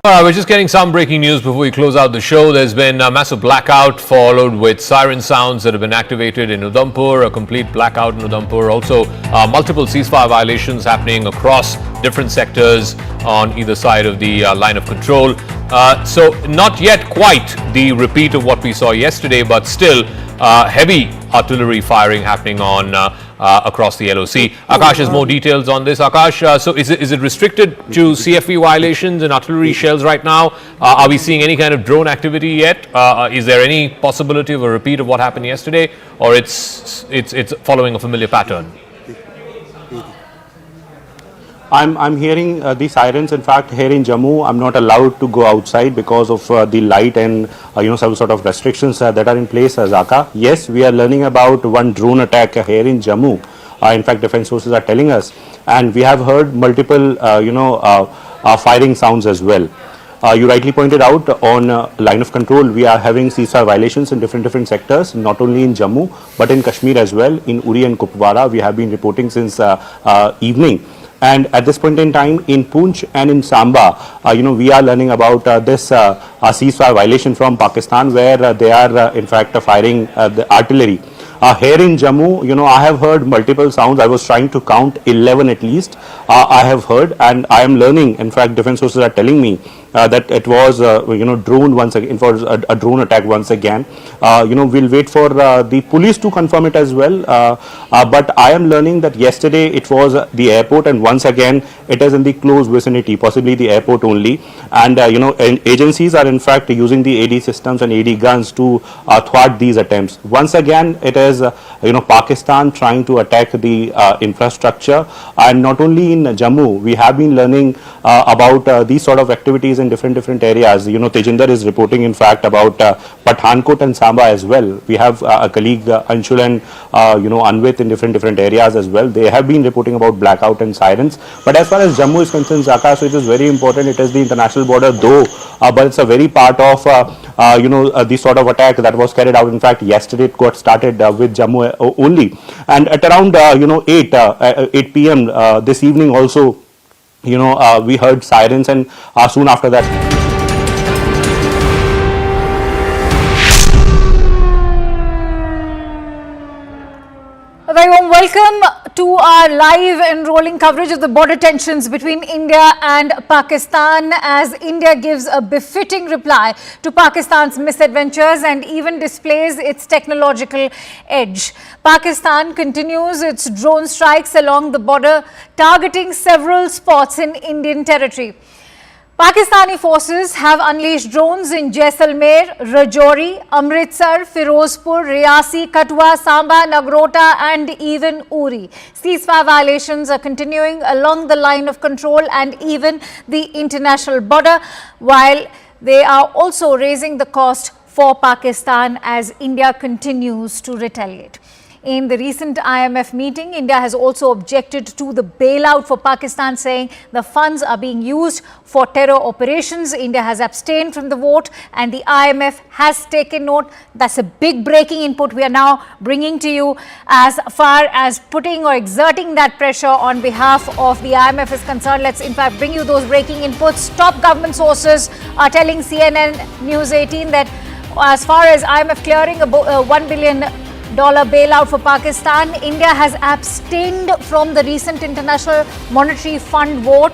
We're just getting some breaking news before we close out the show. There's been a massive blackout followed with siren sounds that have been activated in Udhampur, a complete blackout in Udhampur. Also, multiple ceasefire violations happening across different sectors on either side of the line of control. So not yet quite the repeat of what we saw yesterday, but still heavy artillery firing happening on across the LOC. Akash has more details on this. Akash, so is it restricted to CFV violations and artillery shells right now? Are we seeing any kind of drone activity yet? Is there any possibility of a repeat of what happened yesterday, or it's following a familiar pattern? I'm hearing the sirens. In fact, here in Jammu, I'm not allowed to go outside because of the light and some sort of restrictions that are in place. Zaka, yes, we are learning about one drone attack here in Jammu. In fact, defense sources are telling us, and we have heard multiple firing sounds as well. You rightly pointed out on line of control, we are having ceasefire violations in different sectors, not only in Jammu but in Kashmir as well. In Uri and Kupwara, we have been reporting since evening. And at this point in time, in Poonch and in Samba, we are learning about this ceasefire violation from Pakistan, where they are in fact firing the artillery. Here in Jammu, I have heard multiple sounds. I was trying to count 11 at least. I have heard, and I am learning. In fact, defense sources are telling me that it was droned once again, for a drone attack once again. We'll wait for the police to confirm it as well. But I am learning that yesterday it was the airport, and once again it is in the close vicinity, possibly the airport only. And agencies are in fact using the AD systems and AD guns to thwart these attempts. Once again, it is Pakistan trying to attack the infrastructure, and not only in Jammu. We have been learning about these sort of activities in different areas. Tejinder is reporting in fact about Pathankot and Samba as well. We have a colleague Anshul and Anvit in different areas as well. They have been reporting about blackout and sirens. But as far as Jammu is concerned, Zaka, so it is very important. It is the international border though, but it's a very part of the sort of attack that was carried out. In fact, yesterday it got started with Jammu only, and at around 8 p.m. This evening also, we heard sirens, and soon after that. A very warm welcome to our live and rolling coverage of the border tensions between India and Pakistan, as India gives a befitting reply to Pakistan's misadventures and even displays its technological edge. Pakistan continues its drone strikes along the border, targeting several spots in Indian territory. Pakistani forces have unleashed drones in Jaisalmer, Rajouri, Amritsar, Firozpur, Riyasi, Katwa, Samba, Nagrota and even Uri. Ceasefire violations are continuing along the line of control and even the international border, while they are also raising the cost for Pakistan as India continues to retaliate. In the recent IMF meeting, India has also objected to the bailout for Pakistan, saying the funds are being used for terror operations. India has abstained from the vote and the IMF has taken note. That's a big breaking input we are now bringing to you as far as putting or exerting that pressure on behalf of the IMF is concerned. Let's in fact bring you those breaking inputs. Top government sources are telling CNN News 18 that as far as IMF clearing $1 billion bailout for Pakistan. India has abstained from the recent International Monetary Fund vote.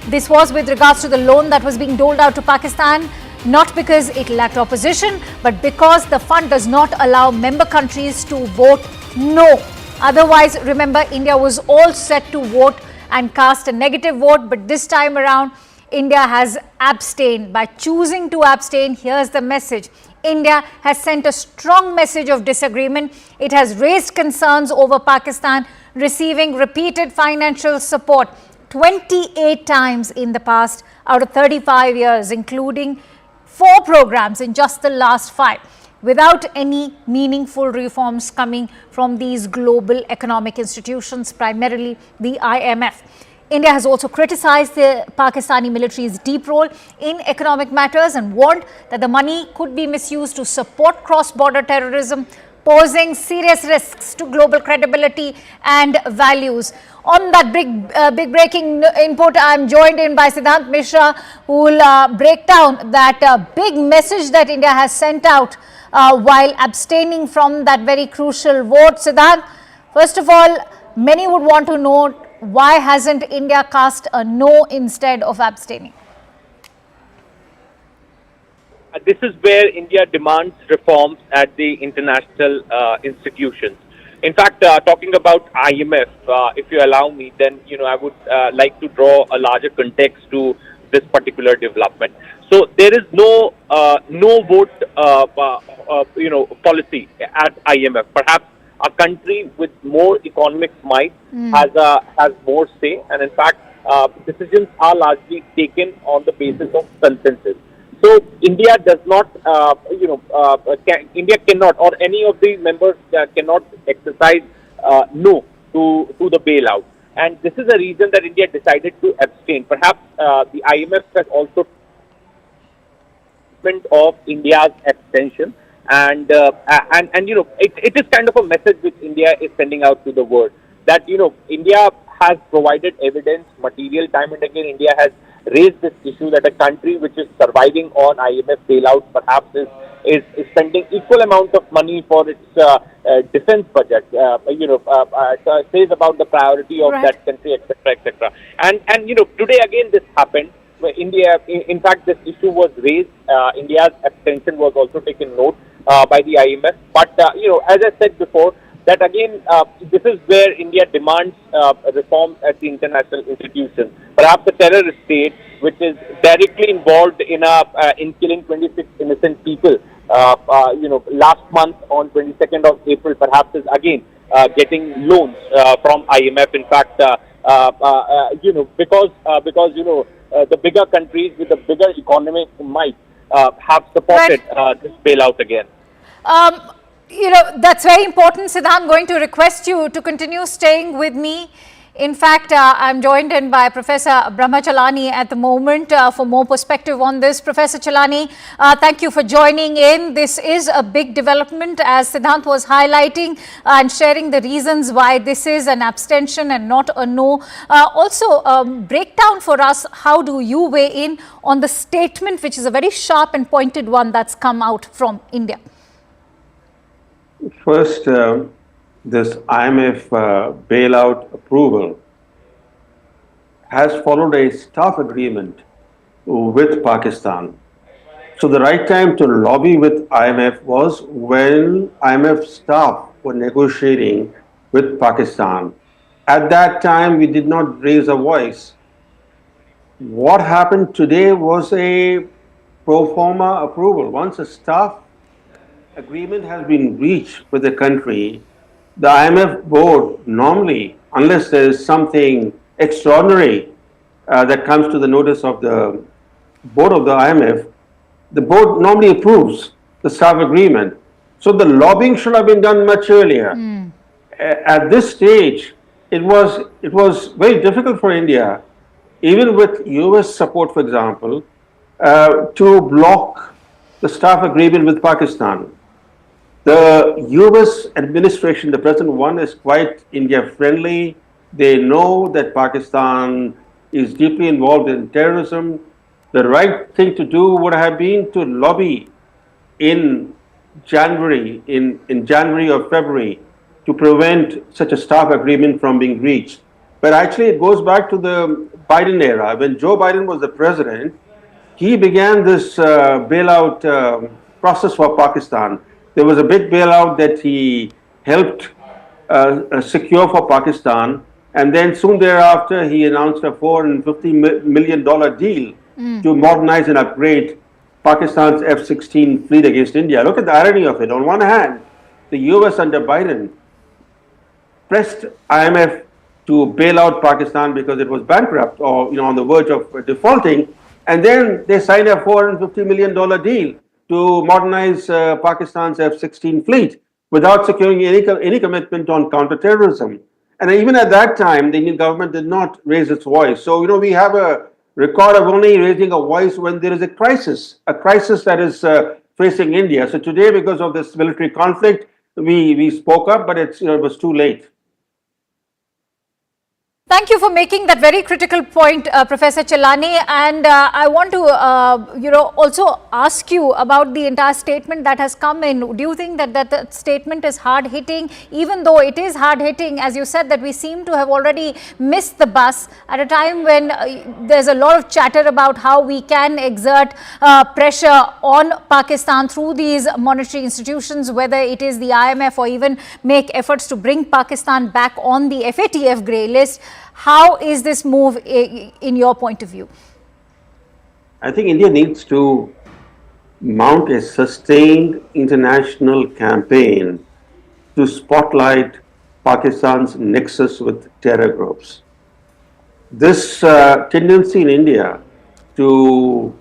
This was with regards to the loan that was being doled out to Pakistan, not because it lacked opposition, but because the fund does not allow member countries to vote no. Otherwise, remember, India was all set to vote and cast a negative vote, but this time around, India has abstained. By choosing to abstain, here's the message. India has sent a strong message of disagreement. It has raised concerns over Pakistan receiving repeated financial support 28 times in the past out of 35 years, including 4 programs in just the last 5, without any meaningful reforms coming from these global economic institutions, primarily the IMF. India has also criticized the Pakistani military's deep role in economic matters and warned that the money could be misused to support cross-border terrorism, posing serious risks to global credibility and values. On that big breaking input, I am joined in by Siddhant Mishra, who will break down that big message that India has sent out while abstaining from that very crucial vote. Siddhant, first of all, many would want to know, why hasn't India cast a no instead of abstaining? This is where India demands reforms at the international institutions. In fact, talking about IMF, if you allow me, then I would like to draw a larger context to this particular development. So there is no vote policy at IMF. Perhaps a country with more economic might has more say, and in fact, decisions are largely taken on the basis of consensus. So India does not, India cannot, or any of the members cannot exercise no to the bailout, and this is the reason that India decided to abstain. Perhaps the IMF has also of India's abstention. And it is kind of a message which India is sending out to the world that India has provided evidence, material, time and again. India has raised this issue that a country which is surviving on IMF bailout perhaps is spending equal amount of money for its defense budget. Says about the priority of that country, etc., etc. And today again this happened. India, in fact, this issue was raised. India's abstention was also taken note by the IMF. But, as I said before, that again, this is where India demands reforms at the international institutions. Perhaps a terrorist state which is directly involved in killing 26 innocent people, last month on 22nd of April, perhaps is again getting loans from IMF. In fact, because the bigger countries with the bigger economic might have supported this bailout again. That's very important, Siddhant. I'm going to request you to continue staying with me. In fact, I'm joined in by Professor Brahma Chalani at the moment for more perspective on this. Professor Chalani, thank you for joining in. This is a big development, as Siddhant was highlighting and sharing the reasons why this is an abstention and not a no. Also, break down for us, how do you weigh in on the statement, which is a very sharp and pointed one that's come out from India? First, this IMF bailout approval has followed a staff agreement with Pakistan. So the right time to lobby with IMF was when IMF staff were negotiating with Pakistan. At that time, we did not raise a voice. What happened today was a pro forma approval. Once a staff agreement has been reached with the country, the IMF board normally, unless there is something extraordinary that comes to the notice of the board of the IMF, the board normally approves the staff agreement. So the lobbying should have been done much earlier. At this stage, it was very difficult for India, even with US support, for example, to block the staff agreement with Pakistan. The US administration, the present one, is quite India friendly. They know that Pakistan is deeply involved in terrorism. The right thing to do would have been to lobby in January, in January or February, to prevent such a staff agreement from being reached. But actually, it goes back to the Biden era. When Joe Biden was the president, he began this bailout process for Pakistan. There was a big bailout that he helped secure for Pakistan, and then soon thereafter, he announced a $450 million deal to modernize and upgrade Pakistan's F-16 fleet against India. Look at the irony of it. On one hand, the US under Biden pressed IMF to bail out Pakistan because it was bankrupt or on the verge of defaulting, and then they signed a $450 million deal to modernize Pakistan's F-16 fleet without securing any commitment on counterterrorism. And even at that time, the Indian government did not raise its voice. So, we have a record of only raising a voice when there is a crisis that is facing India. So today, because of this military conflict, we spoke up, but it was too late. Thank you for making that very critical point, Professor Chelani. And I want to, also ask you about the entire statement that has come in. Do you think that that statement is hard-hitting? Even though it is hard-hitting, as you said, that we seem to have already missed the bus at a time when there's a lot of chatter about how we can exert pressure on Pakistan through these monetary institutions, whether it is the IMF or even make efforts to bring Pakistan back on the FATF grey list. How is this move in your point of view? I think India needs to mount a sustained international campaign to spotlight Pakistan's nexus with terror groups. This tendency in India to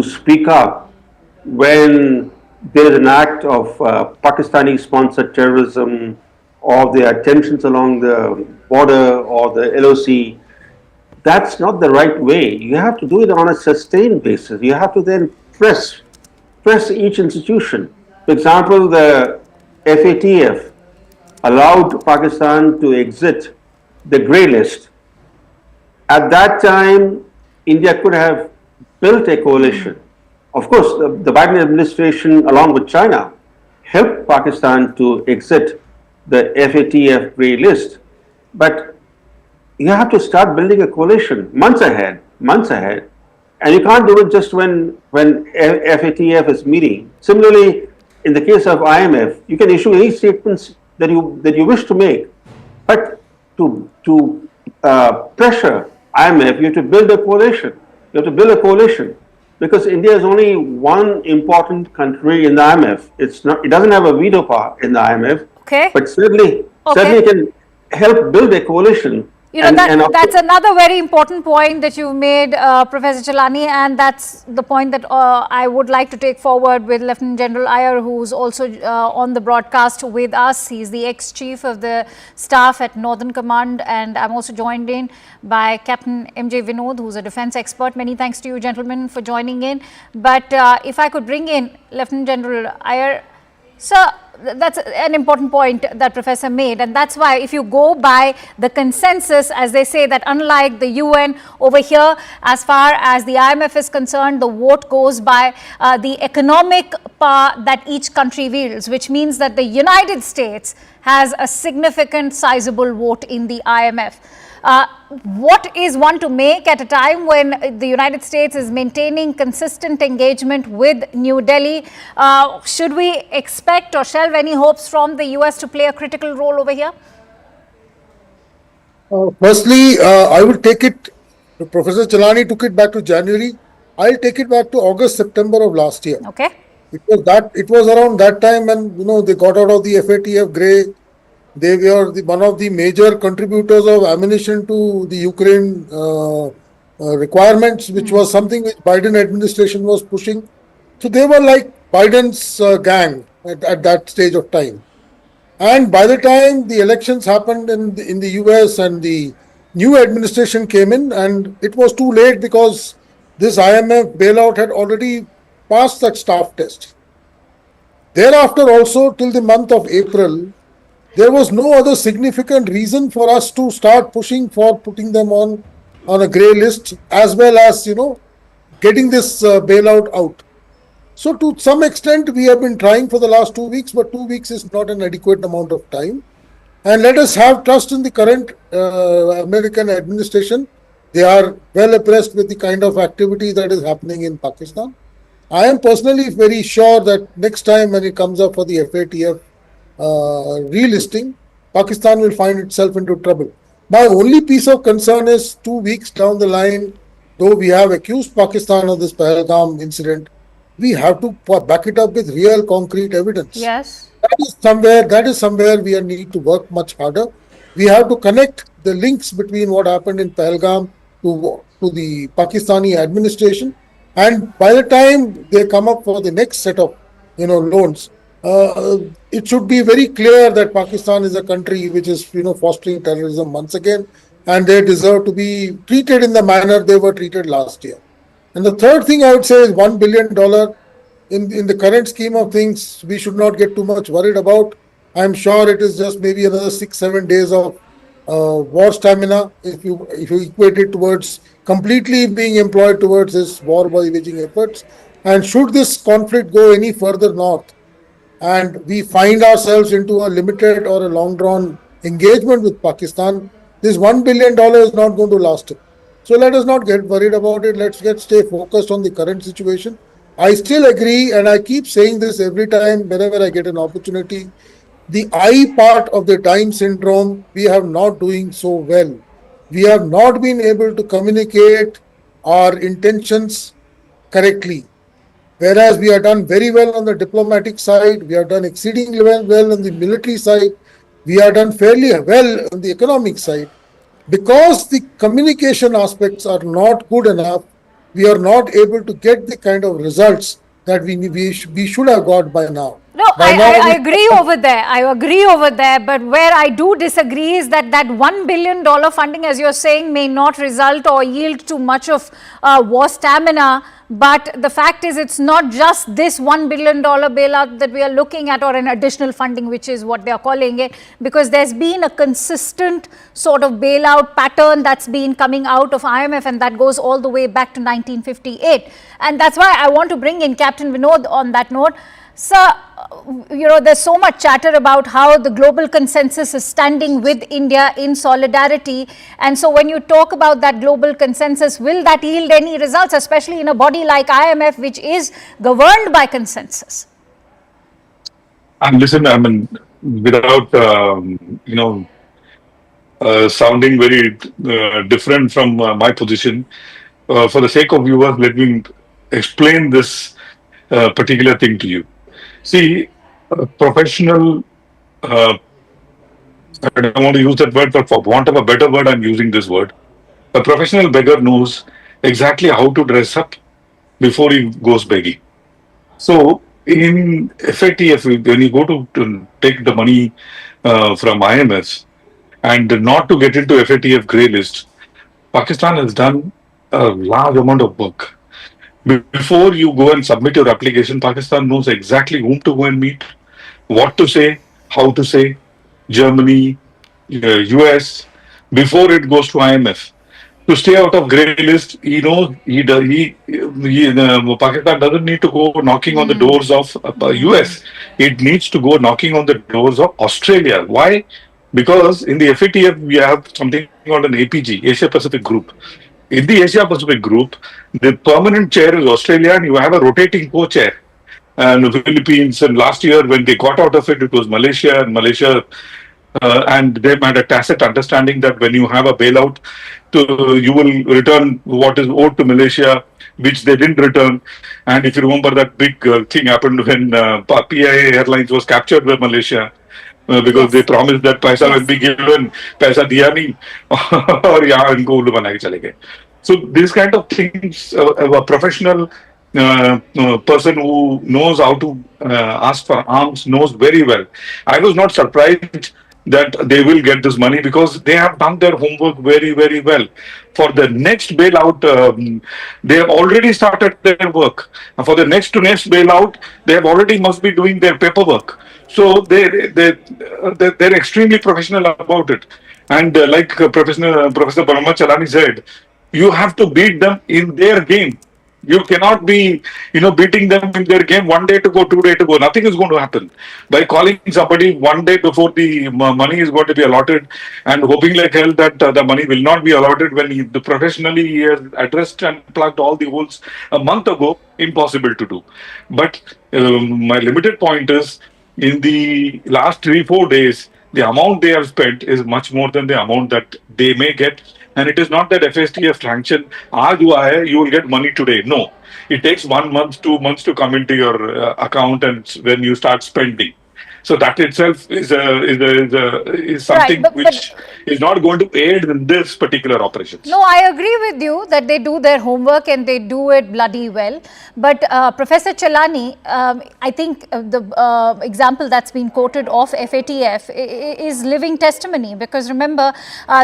speak up when there is an act of Pakistani-sponsored terrorism or their tensions along the border or the LOC, that's not the right way. You have to do it on a sustained basis. You have to then press each institution. For example, the FATF allowed Pakistan to exit the grey list. At that time, India could have built a coalition. Of course, the Biden administration, along with China, helped Pakistan to exit the FATF grey list. But you have to start building a coalition months ahead. And you can't do it just when FATF is meeting. Similarly, in the case of IMF, you can issue any statements that you wish to make. But to pressure IMF, you have to build a coalition. Because India is only one important country in the IMF. It doesn't have a veto power in the IMF. Okay. But certainly can help build a coalition. That's another very important point that you made, Professor Chelani, and that's the point that I would like to take forward with Lieutenant General Iyer, who's also on the broadcast with us. He's the ex-chief of the staff at Northern Command, and I'm also joined in by Captain M.J. Vinod, who's a defense expert. Many thanks to you, gentlemen, for joining in. But if I could bring in Lieutenant General Iyer. Sir, that's an important point that Professor made, and that's why if you go by the consensus, as they say, that unlike the UN over here, as far as the IMF is concerned, the vote goes by the economic power that each country wields, which means that the United States has a significant sizable vote in the IMF. What is one to make at a time when the United States is maintaining consistent engagement with New Delhi? Should we expect or shelve any hopes from the US to play a critical role over here? Firstly, I will take it, Professor Chelani took it back to January. I'll take it back to August, September of last year. Okay. It was around that time when, they got out of the FATF grey. They were one of the major contributors of ammunition to the Ukraine requirements, which was something which Biden administration was pushing. So they were like Biden's gang at that stage of time. And by the time the elections happened in the US and the new administration came in, and it was too late because this IMF bailout had already passed that staff test. Thereafter also, till the month of April, there was no other significant reason for us to start pushing for putting them on a grey list, as well as, getting this bailout out. So to some extent, we have been trying for the last 2 weeks, but 2 weeks is not an adequate amount of time. And let us have trust in the current American administration. They are well abreast with the kind of activity that is happening in Pakistan. I am personally very sure that next time when it comes up for the FATF relisting, Pakistan will find itself into trouble. My only piece of concern is 2 weeks down the line, though we have accused Pakistan of this Pahalgam incident, we have to back it up with real concrete evidence. Yes. That is somewhere we need to work much harder. We have to connect the links between what happened in Pahalgam to the Pakistani administration. And by the time they come up for the next set of loans, it should be very clear that Pakistan is a country which is fostering terrorism once again, and they deserve to be treated in the manner they were treated last year. And the third thing I would say is $1 billion in the current scheme of things, we should not get too much worried about. I'm sure it is just maybe another 6-7 days of war stamina if you equate it towards completely being employed towards this war waging efforts. And should this conflict go any further north and we find ourselves into a limited or a long drawn engagement with Pakistan, this $1 billion is not going to last. So let us not get worried about it. Let's stay focused on the current situation. I still agree, and I keep saying this every time whenever I get an opportunity. The I part of the time syndrome, we have not doing so well. We have not been able to communicate our intentions correctly. Whereas we have done very well on the diplomatic side, we have done exceedingly well on the military side, we have done fairly well on the economic side. Because the communication aspects are not good enough, we are not able to get the kind of results that we should have got by now. No, I agree over there. I agree over there. But where I do disagree is that $1 billion funding, as you're saying, may not result or yield too much of war stamina. But the fact is, it's not just this $1 billion bailout that we are looking at, or an additional funding, which is what they are calling it, because there's been a consistent sort of bailout pattern that's been coming out of IMF, and that goes all the way back to 1958. And that's why I want to bring in Captain Vinod on that note. Sir, there's so much chatter about how the global consensus is standing with India in solidarity. And so when you talk about that global consensus, will that yield any results, especially in a body like IMF, which is governed by consensus? And listen, I mean, without, sounding very different from my position, for the sake of viewers, let me explain this particular thing to you. See, professional, I don't want to use that word, but for want of a better word, I'm using this word. A professional beggar knows exactly how to dress up before he goes begging. So, in FATF, when you go to take the money from IMF and not to get into FATF grey list, Pakistan has done a large amount of work. Before you go and submit your application, Pakistan knows exactly whom to go and meet, what to say, how to say, Germany, US, before it goes to IMF. To stay out of grey list, Pakistan doesn't need to go knocking on the doors of US. It needs to go knocking on the doors of Australia. Why? Because in the FATF, we have something called an APG, Asia Pacific Group. In the Asia Pacific Group, the permanent chair is Australia, and you have a rotating co-chair. And the Philippines, and last year when they got out of it, it was Malaysia, and they had a tacit understanding that when you have a bailout, you will return what is owed to Malaysia, which they didn't return. And if you remember, that big thing happened when PIA Airlines was captured by Malaysia. Because they promised that paisa will be given, paisa diya nahi, aur yahan inko ullu bana ke chale gaye. So this kind of things, a professional person who knows how to ask for arms knows very well. I was not surprised that they will get this money because they have done their homework very, very well. For the next bailout, they have already started their work. And for the next to next bailout, they have already must be doing their paperwork. So they're extremely professional about it. And like Professor Brahma Chalani said, you have to beat them in their game. You cannot be, beating them in their game 1 day to go, 2 day to go. Nothing is going to happen. By calling somebody 1 day before the money is going to be allotted and hoping like hell that the money will not be allotted when professionally he has addressed and plugged all the holes a month ago, impossible to do. But my limited point is, in the last 3-4 days, the amount they have spent is much more than the amount that they may get. And it is not that FSTF sanction, aaj hua hai, you will get money today. No, it takes 1 month, 2 months to come into your account, and when you start spending. So that itself is something which is not going to aid in this particular operations. No, I agree with you that they do their homework and they do it bloody well. But Professor Chelani, I think the example that's been quoted of FATF is living testimony, because remember,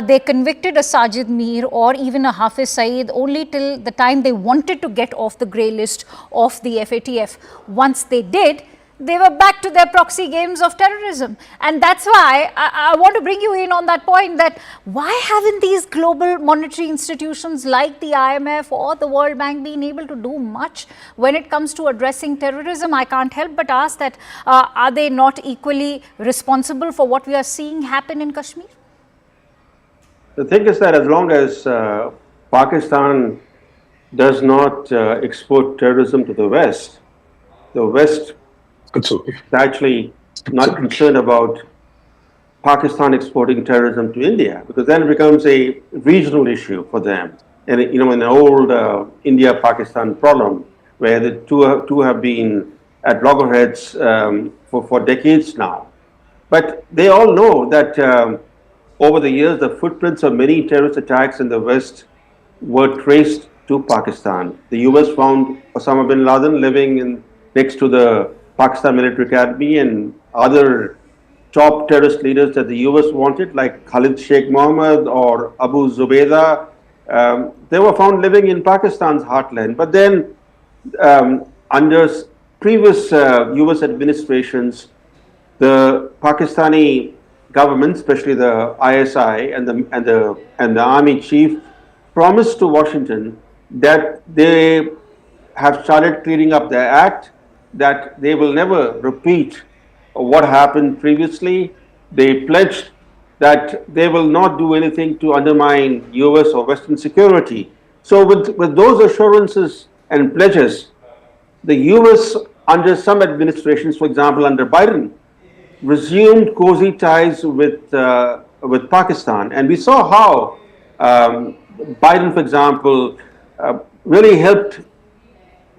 they convicted a Sajid Mir or even a Hafiz Saeed only till the time they wanted to get off the grey list of the FATF. Once they did, they were back to their proxy games of terrorism. And that's why I want to bring you in on that point, that why haven't these global monetary institutions like the IMF or the World Bank been able to do much when it comes to addressing terrorism? I can't help but ask that, are they not equally responsible for what we are seeing happen in Kashmir? The thing is that as long as Pakistan does not export terrorism to the West is actually not concerned about Pakistan exporting terrorism to India, because then it becomes a regional issue for them. And an old India-Pakistan problem where the two have been at loggerheads for decades now. But they all know that over the years, the footprints of many terrorist attacks in the West were traced to Pakistan. The US found Osama bin Laden living next to the Pakistan Military Academy, and other top terrorist leaders that the US wanted, like Khalid Sheikh Mohammed or Abu Zubaydah, they were found living in Pakistan's heartland. But then, under previous US administrations, the Pakistani government, especially the ISI and the army chief, promised to Washington that they have started cleaning up their act, that they will never repeat what happened previously. They pledged that they will not do anything to undermine US or Western security. So with those assurances and pledges, the US, under some administrations, for example under Biden, resumed cozy ties with Pakistan. And we saw how Biden, for example, really helped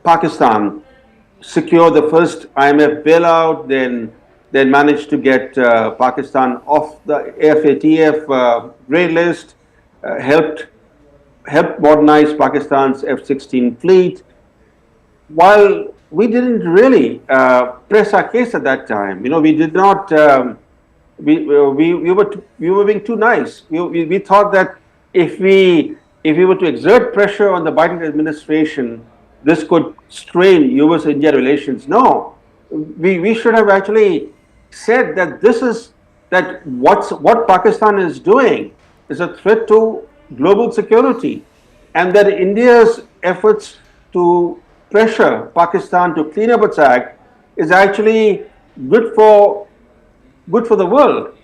Pakistan secure the first IMF bailout, then managed to get Pakistan off the FATF grey list, helped modernize Pakistan's F-16 fleet, while we didn't really press our case at that time. We did not. We were being too nice. We thought that if we were to exert pressure on the Biden administration, this could strain US-India relations. No, we should have actually said that what Pakistan is doing is a threat to global security, and that India's efforts to pressure Pakistan to clean up its act is actually good for the world.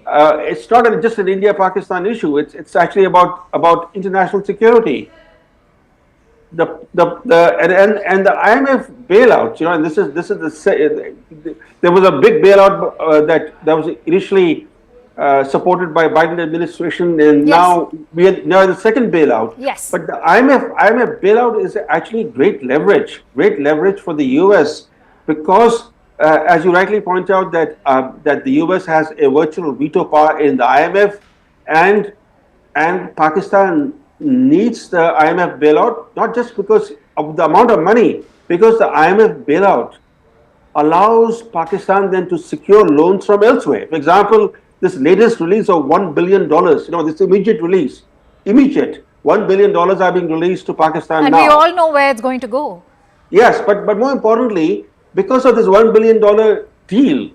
It's not just an India-Pakistan issue. It's actually about international security. The IMF bailout, and this is there was a big bailout that was initially supported by Biden administration, and now now the second bailout. Yes. But the IMF bailout is actually great leverage for the US, because as you rightly point out that the US has a virtual veto power in the IMF, and Pakistan needs the IMF bailout, not just because of the amount of money, because the IMF bailout allows Pakistan then to secure loans from elsewhere. For example, this latest release of $1 billion, this immediate release, $1 billion are being released to Pakistan and now. And we all know where it's going to go. Yes, but more importantly, because of this $1 billion deal,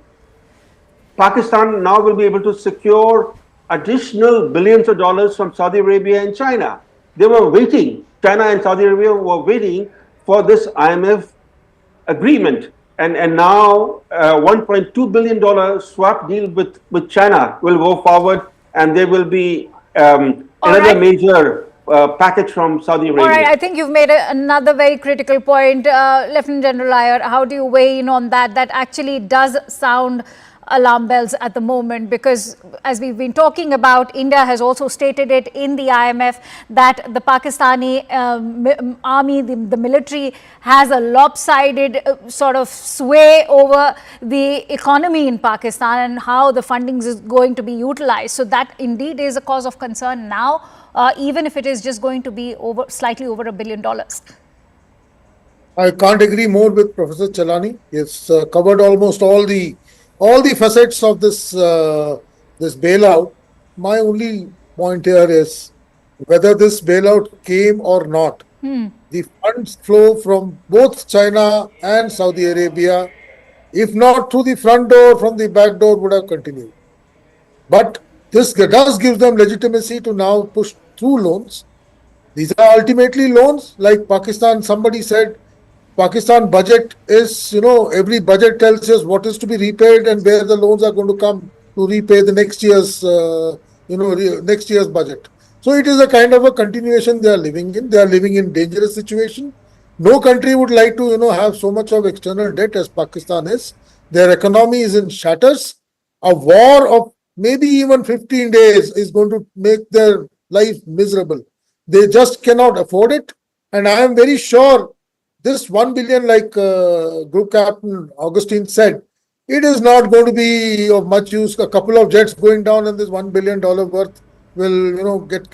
Pakistan now will be able to secure additional billions of dollars from Saudi Arabia and China. They were waiting China and Saudi Arabia were waiting for this IMF agreement. And now $1.2 billion swap deal with China will go forward, and there will be another major package from Saudi Arabia. All right, I think you've made another very critical point. Lieutenant General Iyer, how do you weigh in on that? That actually does sound alarm bells at the moment, because as we've been talking about, India has also stated it in the IMF that the Pakistani army, the military, has a lopsided sort of sway over the economy in Pakistan and how the funding is going to be utilized. So that indeed is a cause of concern now, even if it is just going to be slightly over $1 billion. I can't agree more with Professor Chalani. It's covered almost all the facets of this bailout. My only point here is whether this bailout came or not. The funds flow from both China and Saudi Arabia, if not through the front door, from the back door, would have continued. But this does give them legitimacy to now push through loans. These are ultimately loans. Like Pakistan, somebody said, Pakistan budget is, every budget tells us what is to be repaid and where the loans are going to come to repay the next year's, next year's budget. So it is a kind of a continuation they are living in. They are living in dangerous situation. No country would like to, have so much of external debt as Pakistan is. Their economy is in shatters. A war of maybe even 15 days is going to make their life miserable. They just cannot afford it. And I am very sure this 1 billion, like Group Captain Augustine said, it is not going to be of much use. A couple of jets going down and this $1 billion worth will, get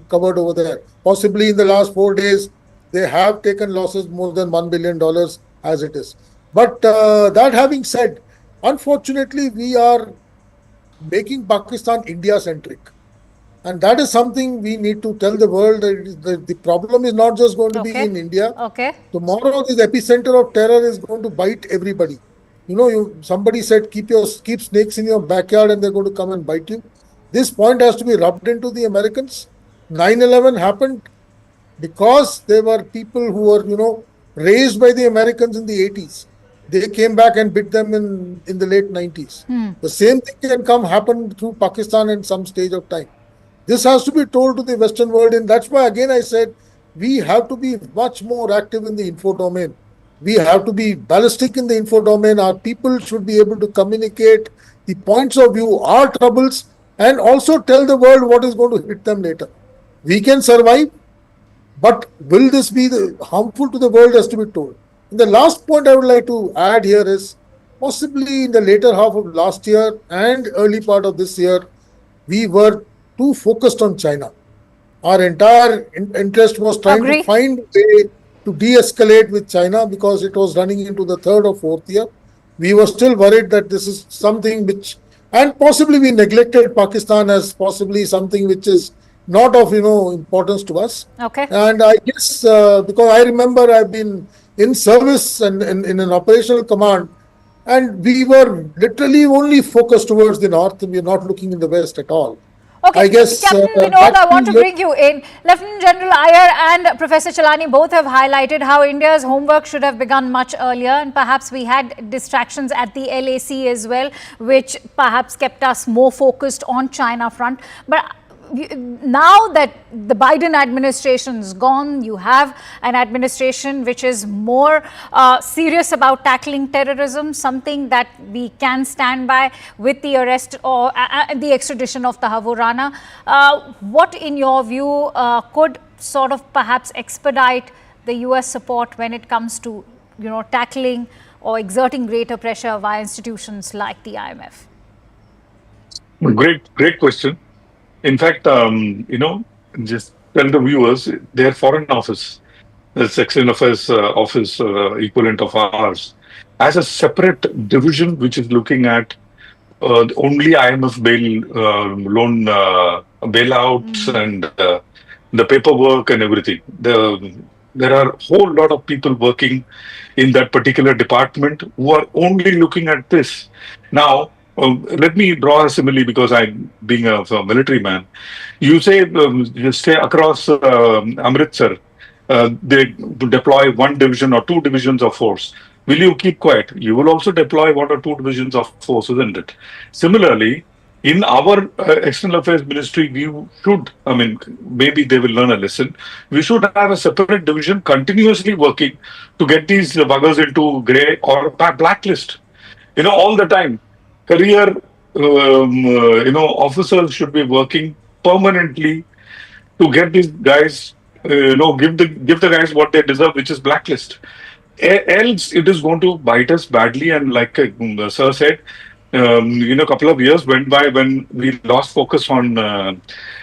covered over there. Possibly in the last 4 days, they have taken losses more than $1 billion as it is. But that having said, unfortunately, we are making Pakistan India-centric. And that is something we need to tell the world that the problem is not just going to be in India. Tomorrow, this epicenter of terror is going to bite everybody. Somebody said, keep snakes in your backyard and they're going to come and bite you. This point has to be rubbed into the Americans. 9/11 happened because there were people who were, raised by the Americans in the 80s. They came back and bit them in the late 90s. The same thing can happen through Pakistan in some stage of time. This has to be told to the Western world, and that's why, again, I said, we have to be much more active in the info domain. We have to be ballistic in the info domain. Our people should be able to communicate the points of view, our troubles, and also tell the world what is going to hit them later. We can survive, but will this be harmful to the world has to be told. And the last point I would like to add here is, possibly in the later half of last year and early part of this year, we were too focused on China. Our entire interest was trying to find a way to de-escalate with China because it was running into the third or fourth year. We were still worried that this is something which, and possibly we neglected Pakistan as possibly something which is not of, importance to us. And I guess, because I remember I've been in service and in an operational command, and we were literally only focused towards the north, and we're not looking in the west at all. Okay, I guess, Captain Vinod, I want to bring you in. Lieutenant General Iyer and Professor Chalani both have highlighted how India's homework should have begun much earlier, and perhaps we had distractions at the LAC as well, which perhaps kept us more focused on China front. But now that the Biden administration is gone, you have an administration which is more serious about tackling terrorism, something that we can stand by with the arrest or the extradition of Tahawoor Rana. What, in your view, could sort of perhaps expedite the US support when it comes to, tackling or exerting greater pressure via institutions like the IMF? Great question. In fact, just tell the viewers, their foreign office, the Section Affairs office equivalent of ours, has a separate division which is looking at only IMF loan bailouts and the paperwork and everything. There are a whole lot of people working in that particular department who are only looking at this. Now, let me draw a simile because I'm being a military man. You say you stay across Amritsar, they deploy one division or two divisions of force. Will you keep quiet? You will also deploy one or two divisions of force, isn't it? Similarly, in our external affairs ministry, we should, I mean, maybe they will learn a lesson. We should have a separate division continuously working to get these buggers into grey or blacklist. All the time. Career, officers should be working permanently to get these guys, give the guys what they deserve, which is blacklist. Else, it is going to bite us badly. And like Sir said, a couple of years went by when we lost focus on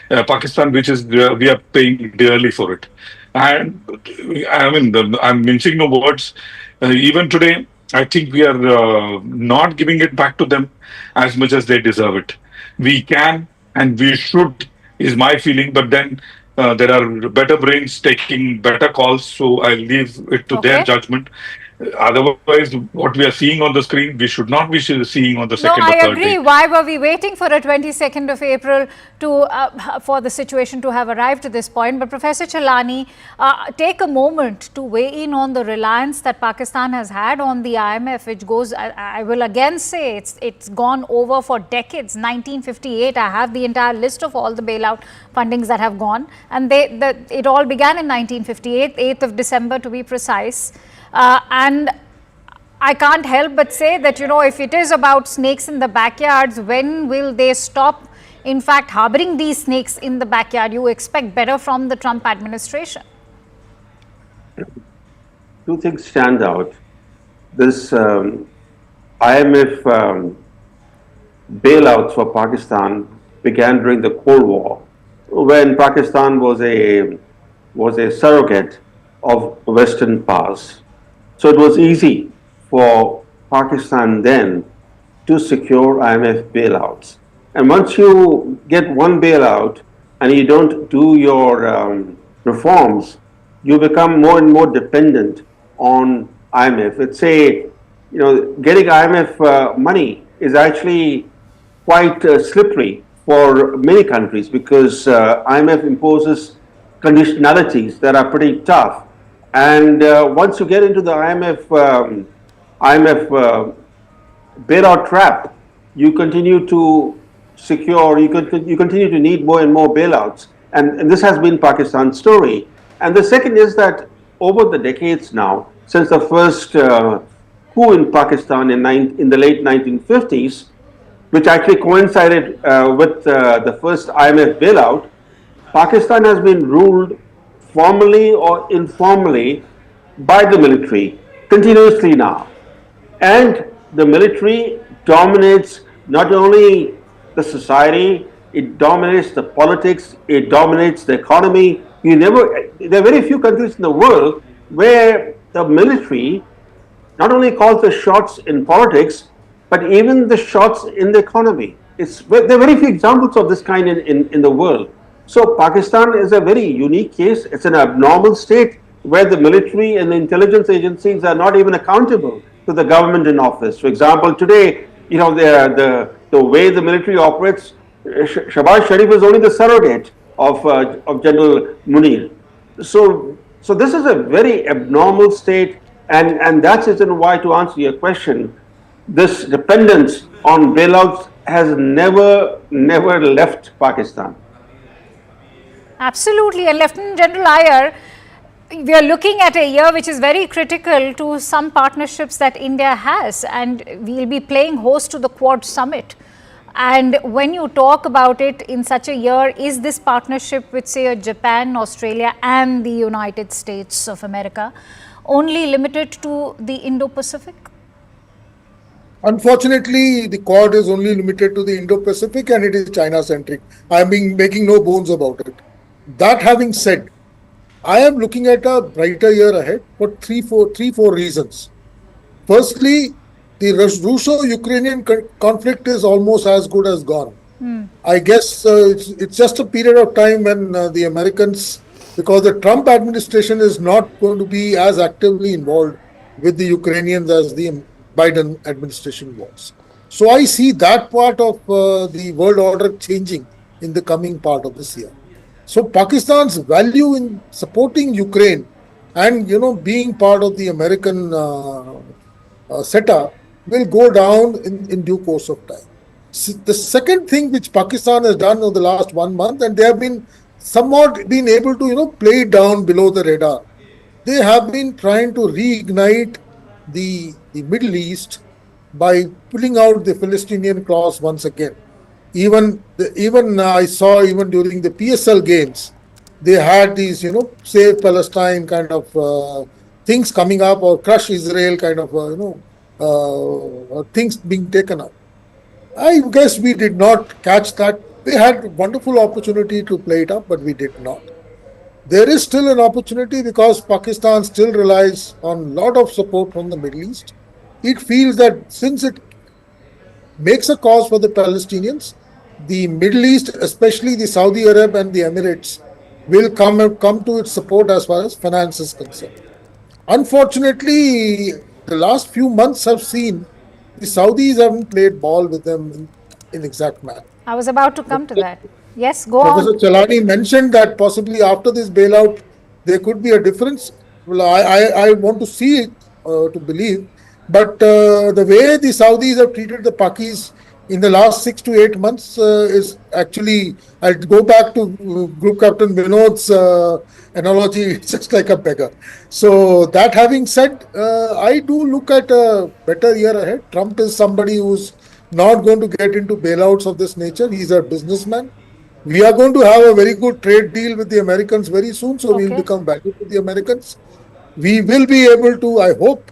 Pakistan, which is we are paying dearly for it. And I mean, I'm mincing no words. Even today, I think we are not giving it back to them as much as they deserve it. We can and we should, is my feeling. But then there are better brains taking better calls, so I'll leave it to their judgment. Otherwise, what we are seeing on the screen, we should not be seeing on the second or third I agree. day. Why were we waiting for a 22nd of April for the situation to have arrived to this point? But Professor Chalani, take a moment to weigh in on the reliance that Pakistan has had on the IMF, which goes, I will again say, it's gone over for decades. 1958, I have the entire list of all the bailout fundings that have gone. And it all began in 1958, 8th of December to be precise. And I can't help but say that, if it is about snakes in the backyards, when will they stop, in fact, harboring these snakes in the backyard? You expect better from the Trump administration. Two things stand out. This IMF bailouts for Pakistan began during the Cold War, when Pakistan was a surrogate of Western powers. So it was easy for Pakistan then to secure IMF bailouts. And once you get one bailout and you don't do your reforms, you become more and more dependent on IMF. It's getting IMF money is actually quite slippery for many countries because IMF imposes conditionalities that are pretty tough. And once you get into the IMF bailout trap, you continue to you continue to need more and more bailouts. And this has been Pakistan's story. And the second is that over the decades now, since the first coup in Pakistan in the late 1950s, which actually coincided with the first IMF bailout, Pakistan has been ruled formally or informally by the military continuously now. And the military dominates not only the society, it dominates the politics, it dominates the economy. There are very few countries in the world where the military not only calls the shots in politics, but even the shots in the economy. There are very few examples of this kind in the world. So Pakistan is a very unique case. It's an abnormal state where the military and the intelligence agencies are not even accountable to the government in office. For example, today, the way the military operates, Shahbaz Sharif is only the surrogate of General Munir. So this is a very abnormal state, and that's the reason why, to answer your question, this dependence on bailouts has never left Pakistan. Absolutely. And Lieutenant General Iyer, we are looking at a year which is very critical to some partnerships that India has, and we'll be playing host to the Quad Summit. And when you talk about it in such a year, is this partnership with, say, Japan, Australia and the United States of America only limited to the Indo-Pacific? Unfortunately, the Quad is only limited to the Indo-Pacific and it is China-centric. I'm making no bones about it. That having said, I am looking at a brighter year ahead for three, four reasons. Firstly, the Russo-Ukrainian conflict is almost as good as gone. I guess it's just a period of time when the Americans, because the Trump administration is not going to be as actively involved with the Ukrainians as the Biden administration was. So I see that part of the world order changing in the coming part of this year. So Pakistan's value in supporting Ukraine and being part of the American setup will go down in due course of time. The second thing which Pakistan has done over the last 1 month, and they have been somewhat been able to play it down below the radar. They have been trying to reignite the Middle East by pulling out the Palestinian clause once again. Even I saw even during the PSL games, they had these save Palestine kind of things coming up, or crush Israel kind of things being taken up. I guess we did not catch that. They had wonderful opportunity to play it up, but we did not. There is still an opportunity because Pakistan still relies on a lot of support from the Middle East. It feels that since it makes a cause for the Palestinians, the Middle East, especially the Saudi Arab and the Emirates, will come to its support as far as finance is concerned. Unfortunately, the last few months have seen the Saudis haven't played ball with them in exact manner. I was about to come to that. Yes, go Professor on. Chalani mentioned that possibly after this bailout, there could be a difference. Well, I want to see it to believe, but the way the Saudis have treated the Pakis in the last 6 to 8 months is actually, I'll go back to Group Captain Vinod's analogy, it's just like a beggar. So that having said, I do look at a better year ahead. Trump is somebody who's not going to get into bailouts of this nature. He's a businessman. We are going to have a very good trade deal with the Americans very soon, so we'll become valuable to the Americans. We will be able to, I hope,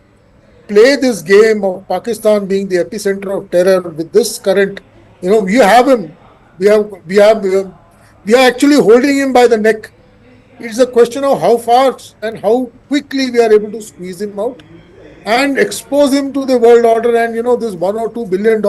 play this game of Pakistan being the epicenter of terror with this current, we have him. We are actually holding him by the neck. It's a question of how fast and how quickly we are able to squeeze him out and expose him to the world order. And this $1 or $2 billion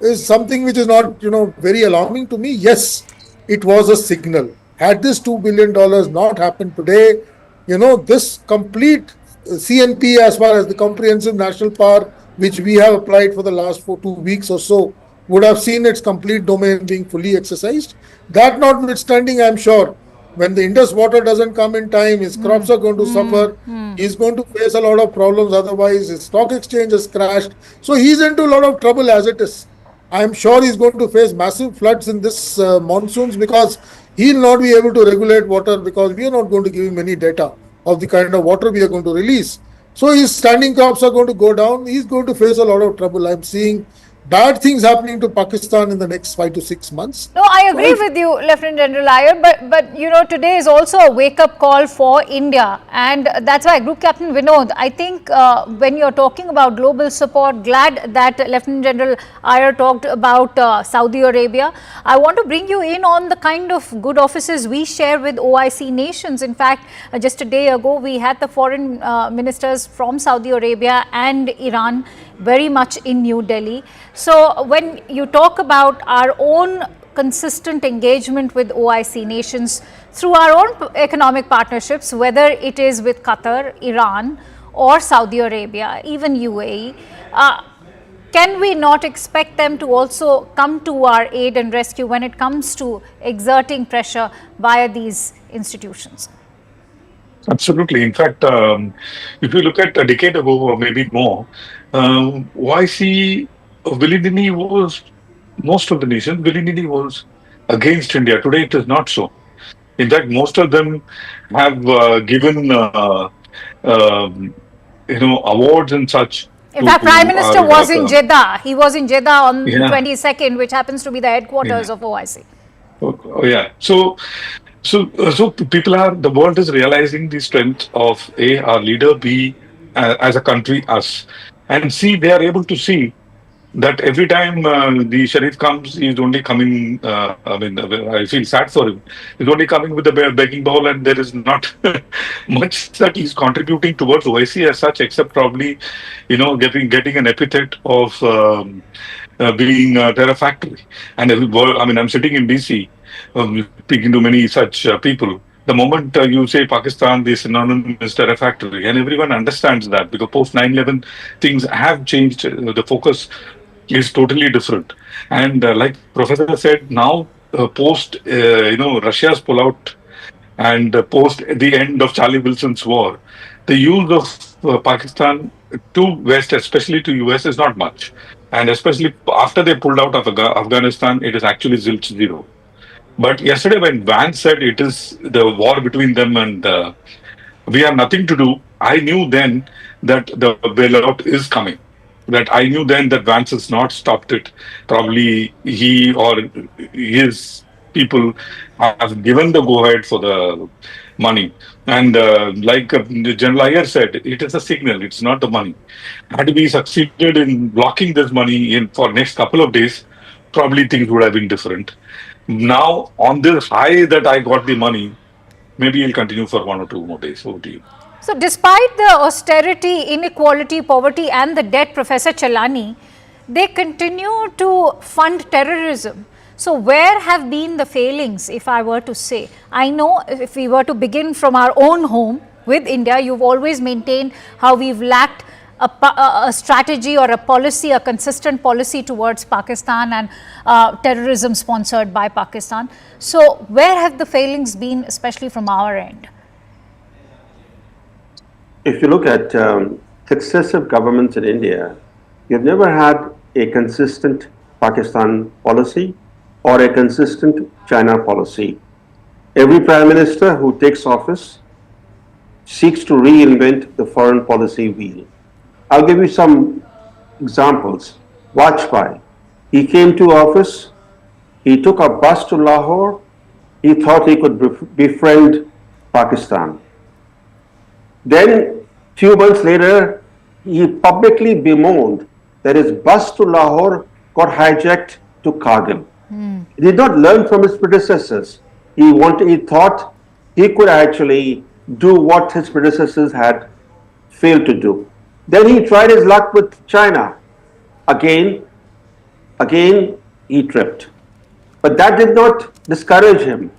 is something which is not very alarming to me. Yes, it was a signal. Had this $2 billion not happened today, this complete CNP, as far as the comprehensive national power, which we have applied for the last 2 weeks or so, would have seen its complete domain being fully exercised. That notwithstanding, I'm sure when the Indus water doesn't come in time, his crops are going to suffer. He's going to face a lot of problems. Otherwise, his stock exchange has crashed. So he's into a lot of trouble as it is. I'm sure he's going to face massive floods in this monsoons, because he'll not be able to regulate water, because we are not going to give him any data of the kind of water we are going to release. So his standing crops are going to go down. He's going to face a lot of trouble. I'm seeing bad things happening to Pakistan in the next 5 to 6 months. No, I agree with you, Lieutenant General Iyer, but today is also a wake-up call for India, and that's why Group Captain Vinod, I think when you're talking about global support, glad that Lieutenant General Iyer talked about Saudi Arabia. I want to bring you in on the kind of good offices we share with OIC nations. In fact, just a day ago, we had the foreign ministers from Saudi Arabia and Iran very much in New Delhi. So when you talk about our own consistent engagement with OIC nations through our own economic partnerships, whether it is with Qatar, Iran or Saudi Arabia, even UAE, can we not expect them to also come to our aid and rescue when it comes to exerting pressure via these institutions? Absolutely. In fact, if you look at a decade ago or maybe more, YC willy-nilly was, most of the nations willy-nilly was against India. Today it is not so. In fact, most of them have given awards and such. In fact, Prime Minister was in Jeddah. He was in Jeddah on 22nd, which happens to be the headquarters of OIC. Oh, yeah. So the world is realizing the strength of A, our leader, B, as a country, us, and C, they are able to see that every time the Sharif comes, he's only coming, I feel sad for him. He's only coming with a begging bowl, and there is not much that he's contributing towards OIC as such, except probably, getting an epithet of being a terror factory. And I'm sitting in DC, speaking to many such people. The moment you say Pakistan, the synonym is terror factory, and everyone understands that, because post 9/11 things have changed the focus is totally different. And like Professor said, now post Russia's pullout and post the end of Charlie Wilson's war, the use of Pakistan to West, especially to US, is not much. And especially after they pulled out of Afghanistan, it is actually zilch zero. But yesterday, when Vance said it is the war between them and we have nothing to do, I knew then that the bailout is coming. That I knew then that Vance has not stopped it. Probably he or his people have given the go ahead for the money. And like General Iyer said, it is a signal, it's not the money. Had we succeeded in blocking this money in for next couple of days, probably things would have been different. Now, on this high that I got the money, maybe it'll continue for 1 or 2 more days. Over to you. So, despite the austerity, inequality, poverty and the debt, Professor Chalani, they continue to fund terrorism. So, where have been the failings, if I were to say? I know if we were to begin from our own home with India, you've always maintained how we've lacked a strategy or a policy, a consistent policy towards Pakistan and terrorism sponsored by Pakistan. So, where have the failings been, especially from our end? If you look at successive governments in India, you've never had a consistent Pakistan policy or a consistent China policy. Every prime minister who takes office seeks to reinvent the foreign policy wheel. I'll give you some examples. Vajpayee, he came to office, he took a bus to Lahore, he thought he could befriend Pakistan. Then, few months later, he publicly bemoaned that his bus to Lahore got hijacked to Kargil. He did not learn from his predecessors. He thought he could actually do what his predecessors had failed to do. Then he tried his luck with China. Again, he tripped. But that did not discourage him.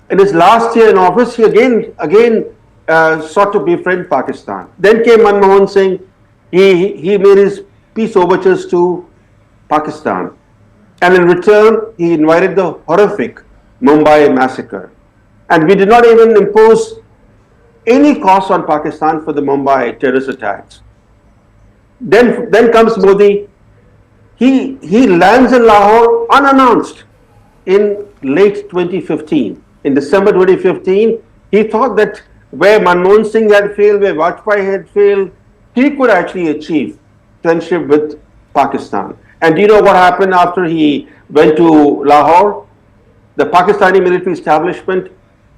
In his last year in office, he again sought to befriend Pakistan. Then came Manmohan Singh. He made his peace overtures to Pakistan. And in return, he invited the horrific Mumbai massacre. And we did not even impose any cost on Pakistan for the Mumbai terrorist attacks. Then comes Modi. He lands in Lahore unannounced in late 2015. In December 2015, he thought that where Manmohan Singh had failed, where Vajpayee had failed, he could actually achieve friendship with Pakistan. And do you know what happened after he went to Lahore? The Pakistani military establishment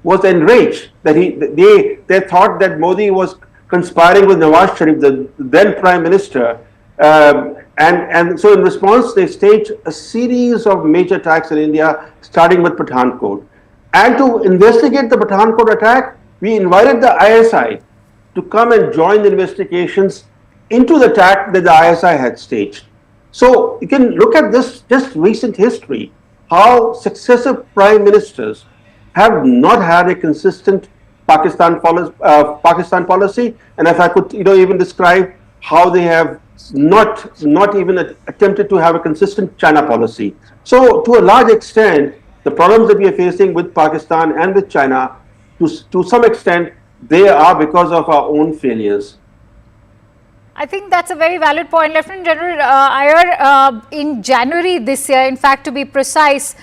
was enraged that they thought that Modi was conspiring with Nawaz Sharif, the then Prime Minister. And so in response, they staged a series of major attacks in India, starting with Pathankot. And to investigate the Pathankot attack, we invited the ISI to come and join the investigations into the attack that the ISI had staged. So you can look at this just recent history, how successive prime ministers have not had a consistent Pakistan policy, and if I could even describe how they have not even attempted to have a consistent China policy. So to a large extent, the problems that we are facing with Pakistan and with China, to some extent, they are because of our own failures. I think that's a very valid point. Lieutenant General Iyer, in January this year, in fact, to be precise,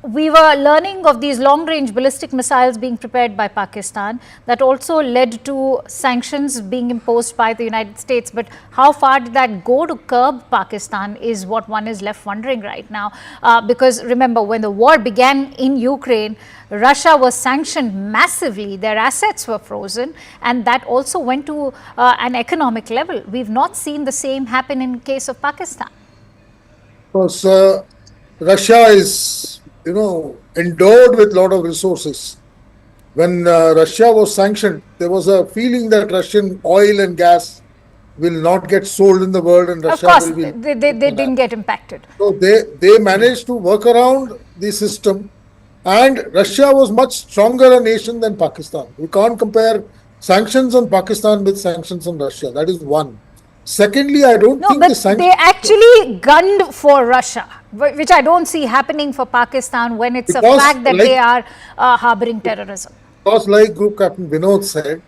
we were learning of these long-range ballistic missiles being prepared by Pakistan. That also led to sanctions being imposed by the United States. But how far did that go to curb Pakistan is what one is left wondering right now. Because remember, when the war began in Ukraine, Russia was sanctioned massively. Their assets were frozen, and that also went to an economic level. We've not seen the same happen in case of Pakistan. Because Russia is, endowed with a lot of resources. When Russia was sanctioned, there was a feeling that Russian oil and gas will not get sold in the world, and Russia of course, will be. They didn't get impacted. So they managed to work around the system, and Russia was much stronger a nation than Pakistan. We can't compare sanctions on Pakistan with sanctions on Russia. That is one. Secondly, I don't No, think but the sanctions. they actually gunned for Russia, which I don't see happening for Pakistan when it's a Because, fact that like- they are harboring terrorism. Because, like Group Captain Vinod said,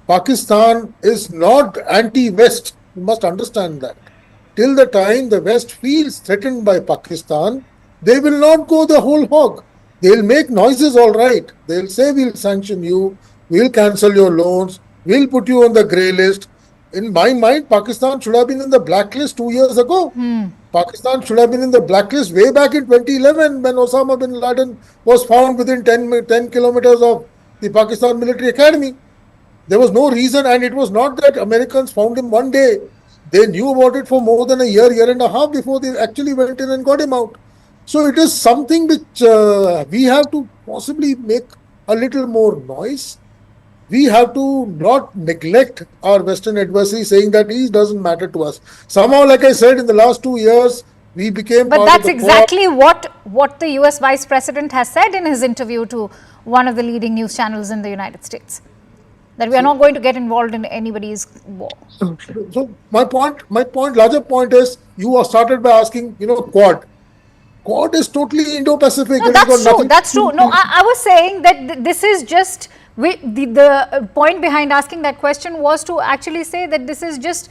Pakistan is not anti-West. You must understand that. Till the time the West feels threatened by Pakistan, they will not go the whole hog. They'll make noises, all right. They'll say, we'll sanction you, we'll cancel your loans, we'll put you on the grey list. In my mind, Pakistan should have been in the blacklist 2 years ago. Pakistan should have been in the blacklist way back in 2011 when Osama bin Laden was found within 10 kilometers of the Pakistan military academy. There was no reason, and it was not that Americans found him one day. They knew about it for more than a year and a half before they actually went in and got him out. So it is something which we have to possibly make a little more noise. We have to not neglect our Western adversary, saying that he doesn't matter to us. Somehow, like I said, in the last 2 years, we became But part that's of the exactly what the US Vice President has said in his interview to one of the leading news channels in the United States. That we are not going to get involved in anybody's war. So my larger point is, you started by asking, Quad. Quad is totally Indo-Pacific. No, that's true. That's true. No, I was saying that this is just the point behind asking that question was to actually say that this is just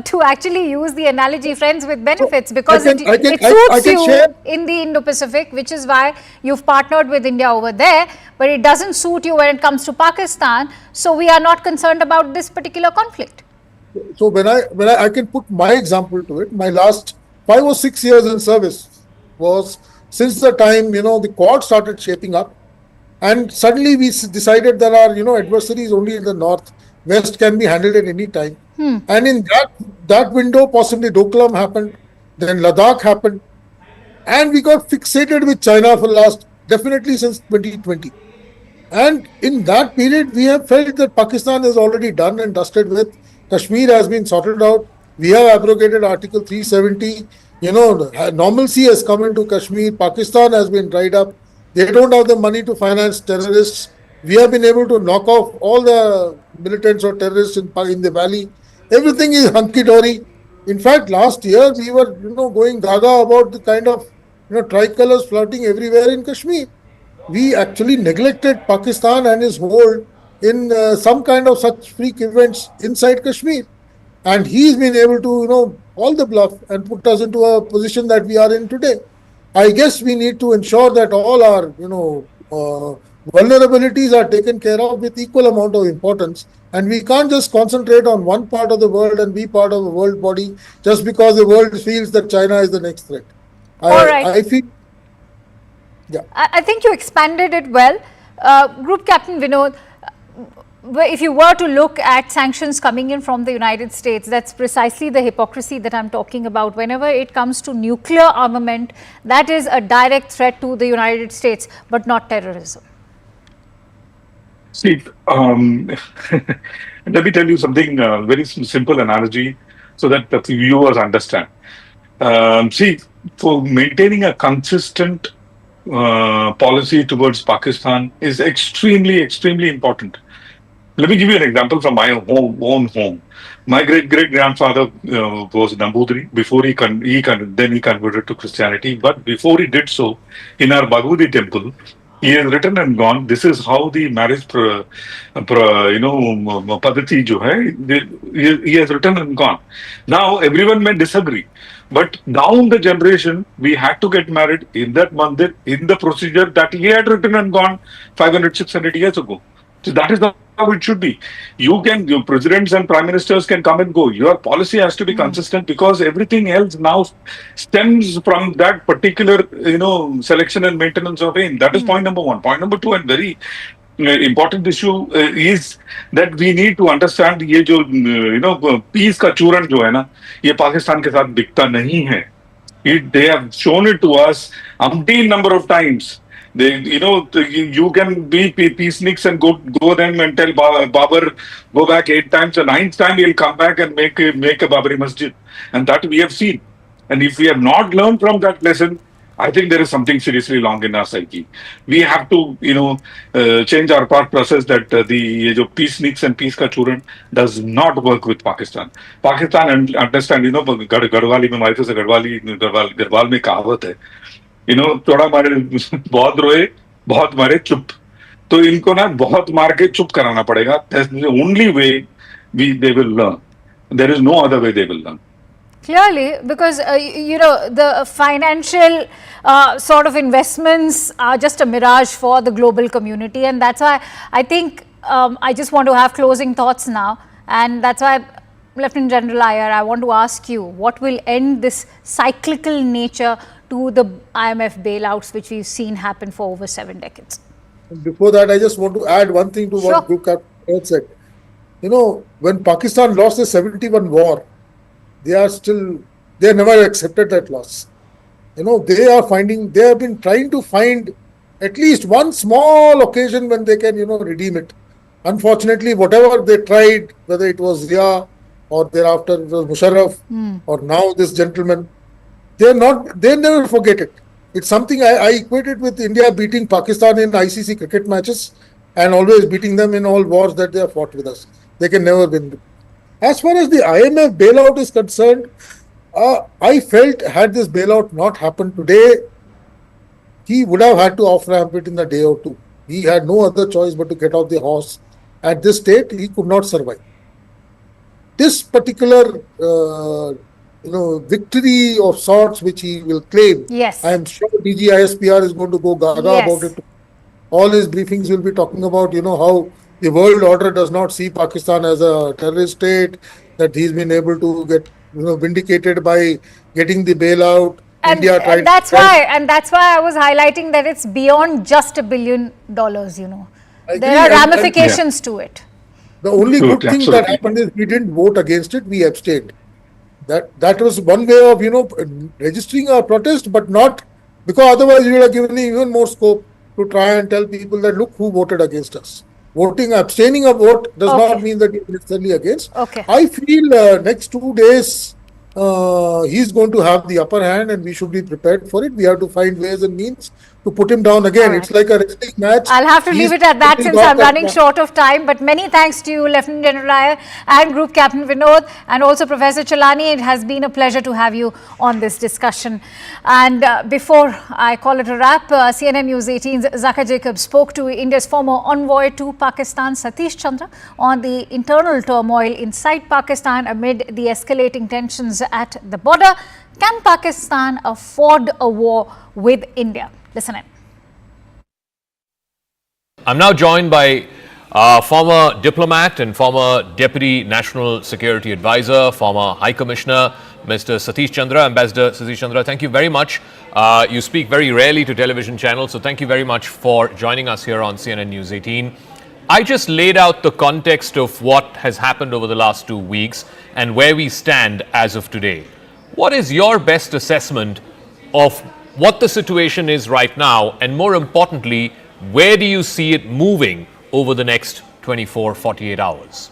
to actually use the analogy friends with benefits, because it suits you in the Indo-Pacific, which is why you've partnered with India over there, but it doesn't suit you when it comes to Pakistan. So we are not concerned about this particular conflict. So when I can put my example to it, my last 5 or 6 years in service was since the time, the Quad started shaping up, and suddenly we decided that our, adversary is only in the north. West can be handled at any time. And in that window, possibly Doklam happened, then Ladakh happened, and we got fixated with China for definitely since 2020. And in that period, we have felt that Pakistan is already done and dusted with. Kashmir has been sorted out. We have abrogated Article 370. Normalcy has come into Kashmir. Pakistan has been dried up. They don't have the money to finance terrorists. We have been able to knock off all the militants or terrorists in the valley. Everything is hunky-dory. In fact, last year we were, going gaga about the kind of, tricolors floating everywhere in Kashmir. We actually neglected Pakistan and his hold in some kind of such freak events inside Kashmir. And he's been able to, call the bluff and put us into a position that we are in today. I guess we need to ensure that all our, vulnerabilities are taken care of with equal amount of importance, and we can't just concentrate on one part of the world and be part of a world body just because the world feels that China is the next threat. I feel, yeah. I think you expanded it well. Group Captain Vinod, if you were to look at sanctions coming in from the United States, that's precisely the hypocrisy that I'm talking about. Whenever it comes to nuclear armament, that is a direct threat to the United States, but not terrorism. See, let me tell you something, very simple analogy so that the viewers understand. See, for maintaining a consistent policy towards Pakistan is extremely, extremely important. Let me give you an example from my own home. My great-great-grandfather was Nambudri. Before then he converted to Christianity. But before he did so, in our Bhagavati temple, he has written and gone, this is how the marriage, padati jo hai, he has written and gone. Now, everyone may disagree. But down the generation, we had to get married in that mandir, in the procedure that he had written and gone 500, 600 years ago. So that is how it should be. Your presidents and prime ministers can come and go. Your policy has to be consistent, because everything else now stems from that particular, selection and maintenance of aim. That is point number one. Point number two, and very important issue is that we need to understand ये जो peace का चूरन जो है ना, ये पाकिस्तान के साथ बिकता नहीं है. They have shown it to us umpteen number of times. You can be peaceniks and go them and tell Babar, go back 8 times. The 9th time he'll come back and make a Babari Masjid, and that we have seen. And if we have not learned from that lesson, I think there is something seriously wrong in our psyche. We have to, change our thought process that the peace sneaks and peace ka churan does not work with Pakistan. Pakistan understand, Garhwali mein wife se Garhwal mein kahavat hai. थोड़ा मारे बहुत रोए बहुत मारे चुप तो इनको ना बहुत मार के चुप कराना पड़ेगा. That's the only way they will learn. There is no other way they will learn. Clearly, because the financial sort of investments are just a mirage for the global community, and that's why I think I just want to have closing thoughts now, and that's why, Lieutenant General Iyer, I want to ask you, what will end this cyclical nature to the IMF bailouts which we've seen happen for over 7 decades? Before that, I just want to add one thing to what Group Captain said. When Pakistan lost the 71 war, they never accepted that loss. They have been trying to find at least one small occasion when they can, redeem it. Unfortunately, whatever they tried, whether it was Zia or thereafter it was Musharraf or now this gentleman, they never forget it. It's something I equate it with India beating Pakistan in ICC cricket matches and always beating them in all wars that they have fought with us. They can never win. As far as the IMF bailout is concerned, I felt had this bailout not happened today, he would have had to off-ramp it in a day or two. He had no other choice but to get off the horse. At this state, he could not survive. This particular, victory of sorts which he will claim, I am sure DG ISPR is going to go gaga about it. All his briefings will be talking about, how the world order does not see Pakistan as a terrorist state, that he's been able to get, vindicated by getting the bailout. And that's why I was highlighting that it's beyond just $1 billion, There are ramifications to it. The only good thing that happened is we didn't vote against it, we abstained. That was one way of, registering our protest, but not, because otherwise you would have given even more scope to try and tell people that, look, who voted against us. Abstaining a vote does not mean that you're necessarily against. I feel next 2 days, he's going to have the upper hand and we should be prepared for it. We have to find ways and means to put him down again. It's like a wrestling match. I'll have to leave it at that since I'm running short of time. But many thanks to you, Lieutenant General Iyer and Group Captain Vinod, and also Professor Chalani. It has been a pleasure to have you on this discussion. And before I call it a wrap, CNN News 18's Zaka Jacob spoke to India's former envoy to Pakistan, Satish Chandra, on the internal turmoil inside Pakistan amid the escalating tensions at the border. Can Pakistan afford a war with India? Listen in. I'm now joined by former diplomat and former Deputy National Security Advisor, former High Commissioner, Mr. Satish Chandra. Ambassador Satish Chandra, thank you very much. You speak very rarely to television channels, so thank you very much for joining us here on CNN News 18. I just laid out the context of what has happened over the last 2 weeks and where we stand as of today. What is your best assessment of what the situation is right now, and more importantly, where do you see it moving over the next 24-48 hours?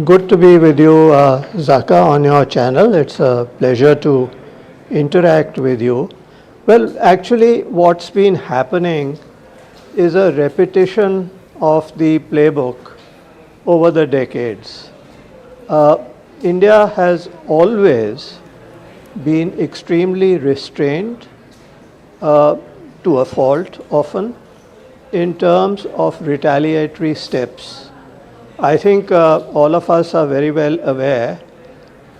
Good to be with you, Zaka, on your channel. It's a pleasure to interact with you. Well, actually, what's been happening is a repetition of the playbook over the decades. India has always been extremely restrained, to a fault often, in terms of retaliatory steps. I think all of us are very well aware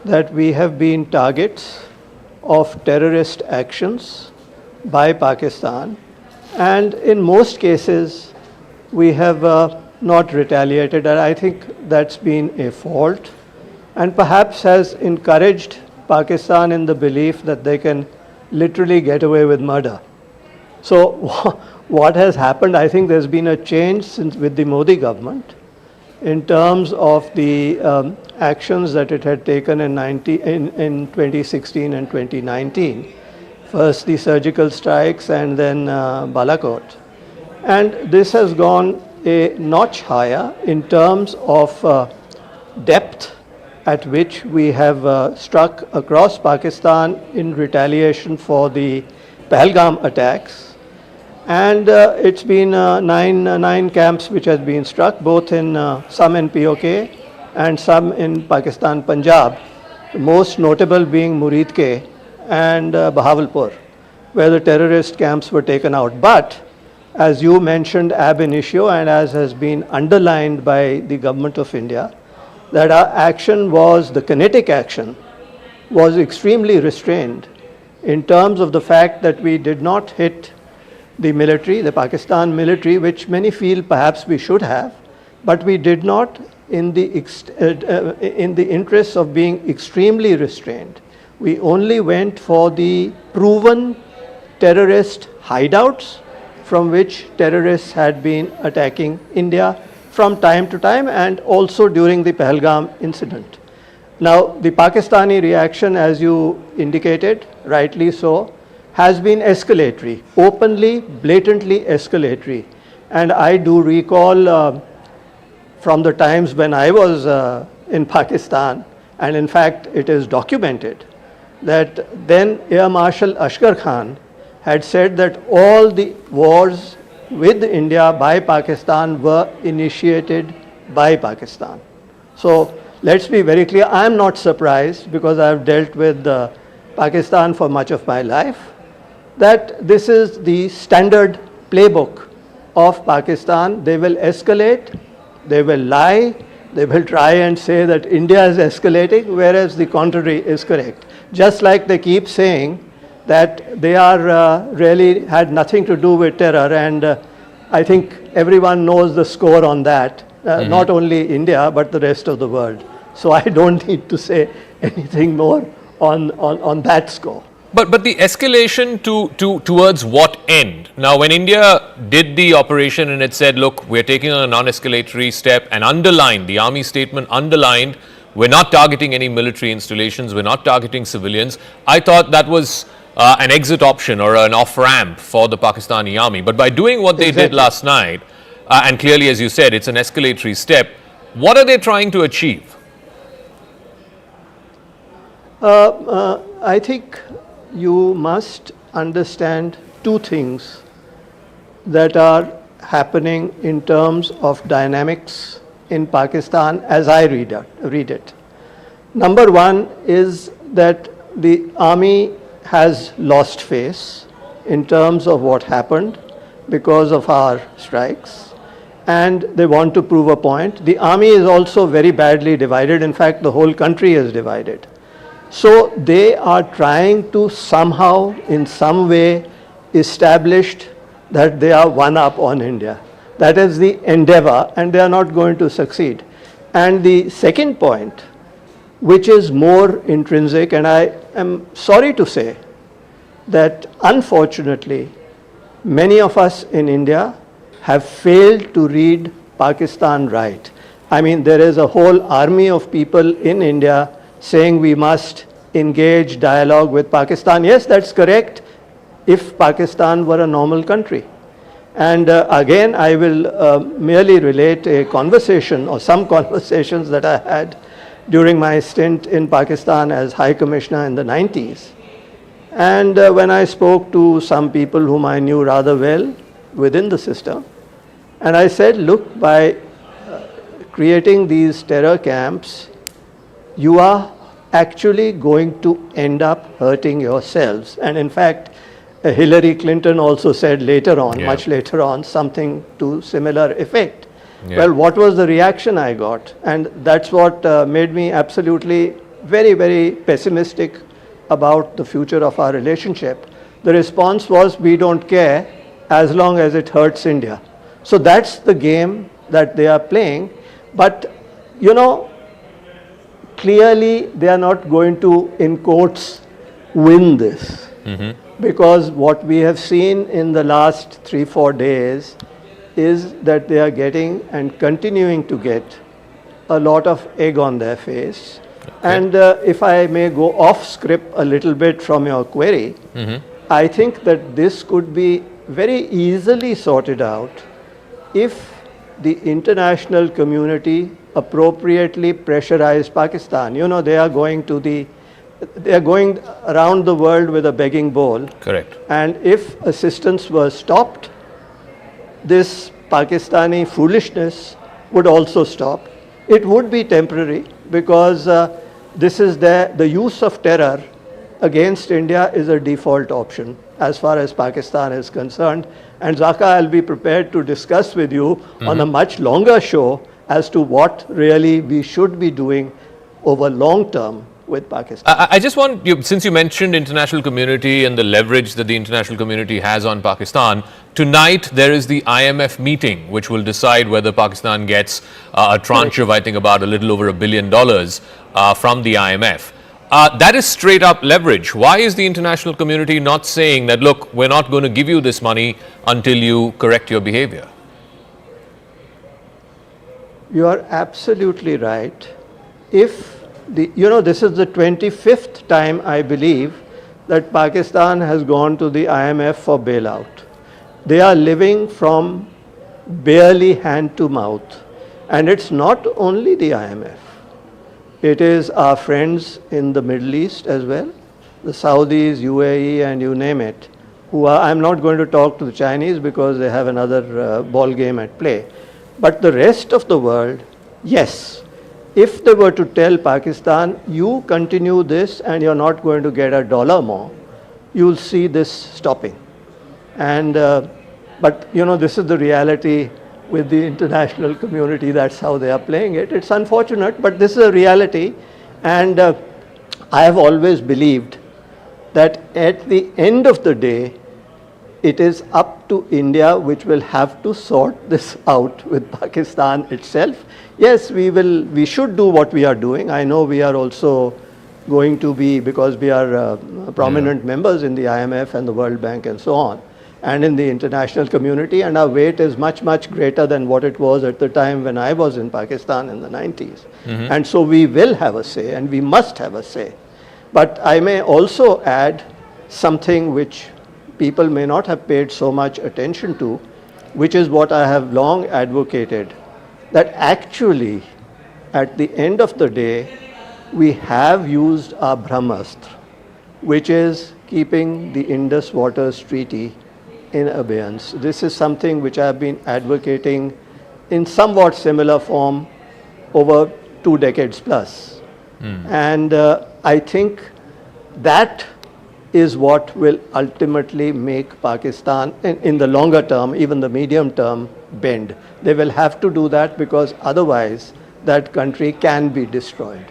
that we have been targets of terrorist actions by Pakistan, and in most cases we have not retaliated, and I think that's been a fault and perhaps has encouraged Pakistan in the belief that they can literally get away with murder. So what has happened, I think there's been a change since with the Modi government in terms of the actions that it had taken in 2016 and 2019. First the surgical strikes and then Balakot. And this has gone a notch higher in terms of depth at which we have struck across Pakistan in retaliation for the Pahalgam attacks. And it's been nine camps which has been struck, both in some in POK and some in Pakistan, Punjab, the most notable being Muridke and Bahawalpur, where the terrorist camps were taken out. But as you mentioned ab initio, and as has been underlined by the government of India, that our action was, the kinetic action, was extremely restrained in terms of the fact that we did not hit the military, the Pakistan military, which many feel perhaps we should have, but we did not in the interest of being extremely restrained. We only went for the proven terrorist hideouts from which terrorists had been attacking India from time to time, and also during the Pahalgam incident. Now, the Pakistani reaction, as you indicated, rightly so, has been escalatory, openly, blatantly escalatory. And I do recall from the times when I was in Pakistan, and in fact it is documented, that then Air Marshal Ashgar Khan had said that all the wars with India by Pakistan were initiated by Pakistan. So let's be very clear, I am not surprised, because I have dealt with Pakistan for much of my life, that this is the standard playbook of Pakistan. They will escalate, they will lie, they will try and say that India is escalating, whereas the contrary is correct. Just like they keep saying that they are really had nothing to do with terror, and I think everyone knows the score on that, not only India but the rest of the world. So I don't need to say anything more on that score. But the escalation towards what end? Now, when India did the operation and it said, look, we're taking a non-escalatory step, and underlined, the army statement underlined, we're not targeting any military installations, we're not targeting civilians, I thought that was an exit option or an off-ramp for the Pakistani army. But by doing what they did last night, and clearly, as you said, it's an escalatory step, what are they trying to achieve? I think you must understand two things that are happening in terms of dynamics in Pakistan as I read it. Number one is that the army has lost face in terms of what happened because of our strikes, and they want to prove a point. The army is also very badly divided. In fact, the whole country is divided. So they are trying to somehow, in some way, establish that they are one up on India. That is the endeavor, and they are not going to succeed. And the second point, which is more intrinsic, and I am sorry to say that unfortunately many of us in India have failed to read Pakistan right. I mean, there is a whole army of people in India saying we must engage dialogue with Pakistan. Yes, that's correct, if Pakistan were a normal country. And again, I will merely relate a conversation or some conversations that I had during my stint in Pakistan as High Commissioner in the 90s. And when I spoke to some people whom I knew rather well within the system, and I said, look, by creating these terror camps, you are actually going to end up hurting yourselves. And in fact, Hillary Clinton also said later on, much later on, something to similar effect. Well, what was the reaction I got? And that's what made me absolutely very, very pessimistic about the future of our relationship. The response was, we don't care as long as it hurts India. So that's the game that they are playing. But, you know, clearly they are not going to, in quotes, win this. Because what we have seen in the last 3-4 days is that they are getting and continuing to get a lot of egg on their face. And if I may go off script a little bit from your query, I think that this could be very easily sorted out if the international community appropriately pressurize Pakistan. You know, they are going around the world with a begging bowl. Correct. And if assistance was stopped, this Pakistani foolishness would also stop. It would be temporary because this is the use of terror against India is a default option as far as Pakistan is concerned. And Zaka, I'll be prepared to discuss with you on a much longer show as to what really we should be doing over long term with Pakistan. I just want you, since you mentioned international community and the leverage that the international community has on Pakistan, tonight there is the IMF meeting which will decide whether Pakistan gets a tranche of, I think, about a little over $1 billion from the IMF. That is straight up leverage. Why is the international community not saying that, look, we're not going to give you this money until you correct your behavior? You are absolutely right. If this is the 25th time, I believe, that Pakistan has gone to the IMF for bailout. They are living from barely hand to mouth. And it's not only the IMF. It is our friends in the Middle East as well, the Saudis, UAE, and you name it, I'm not going to talk to the Chinese because they have another ball game at play. But the rest of the world, yes. If they were to tell Pakistan, you continue this and you're not going to get $1 more, you'll see this stopping. And but this is the reality with the international community. That's how they are playing it. It's unfortunate, but this is a reality. And I have always believed that at the end of the day, it is up to India which will have to sort this out with Pakistan itself. Yes, we should do what we are doing. I know we are also going to be, because we are prominent members in the IMF and the World Bank and so on, and in the international community, and our weight is much, much greater than what it was at the time when I was in Pakistan in the 90s. And so we will have a say, and we must have a say. But I may also add something which people may not have paid so much attention to, which is what I have long advocated, that actually, at the end of the day, we have used our Brahmastra, which is keeping the Indus Waters Treaty in abeyance. This is something which I have been advocating in somewhat similar form over 2 decades plus. And I think that is what will ultimately make Pakistan, in the longer term, even the medium term, bend. They will have to do that because otherwise that country can be destroyed.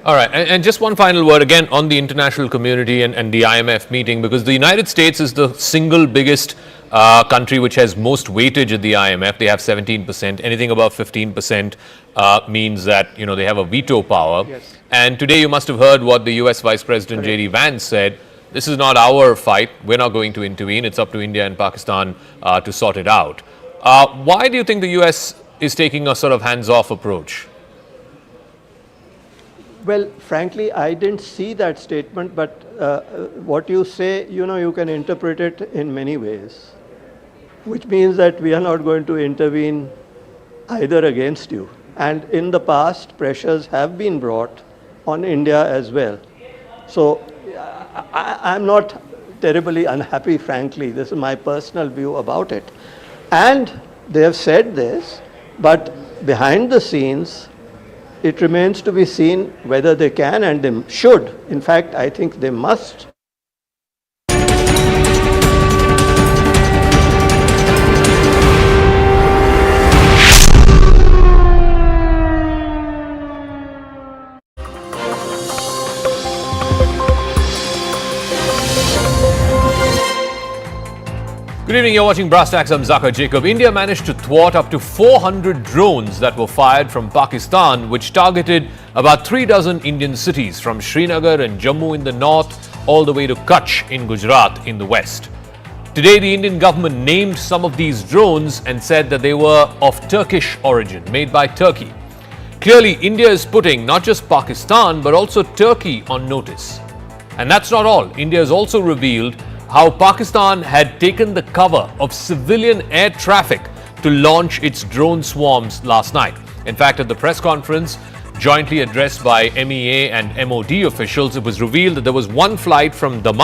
All right, and just one final word again on the international community and the IMF meeting, because the United States is the single biggest country which has most weightage at the IMF. They have 17%. Anything above 15% means that they have a veto power. Yes. And today you must have heard what the US Vice President J.D. Vance said. This is not our fight. We're not going to intervene. It's up to India and Pakistan to sort it out. Why do you think the US is taking a sort of hands-off approach? Well, frankly, I didn't see that statement, but what you say, you can interpret it in many ways, which means that we are not going to intervene either against you. And in the past, pressures have been brought on India as well. So I'm not terribly unhappy, frankly. This is my personal view about it. And they have said this, but behind the scenes, it remains to be seen whether they can and they should. In fact, I think they must. Good evening, you're watching Brass Tacks. I'm Zaka Jacob. India managed to thwart up to 400 drones that were fired from Pakistan, which targeted about 36 Indian cities from Srinagar and Jammu in the north all the way to Kutch in Gujarat in the west. Today, the Indian government named some of these drones and said that they were of Turkish origin, made by Turkey. Clearly, India is putting not just Pakistan but also Turkey on notice. And that's not all. India has also revealed how Pakistan had taken the cover of civilian air traffic to launch its drone swarms last night. In fact, at the press conference jointly addressed by MEA and MOD officials, it was revealed that there was one flight from Daman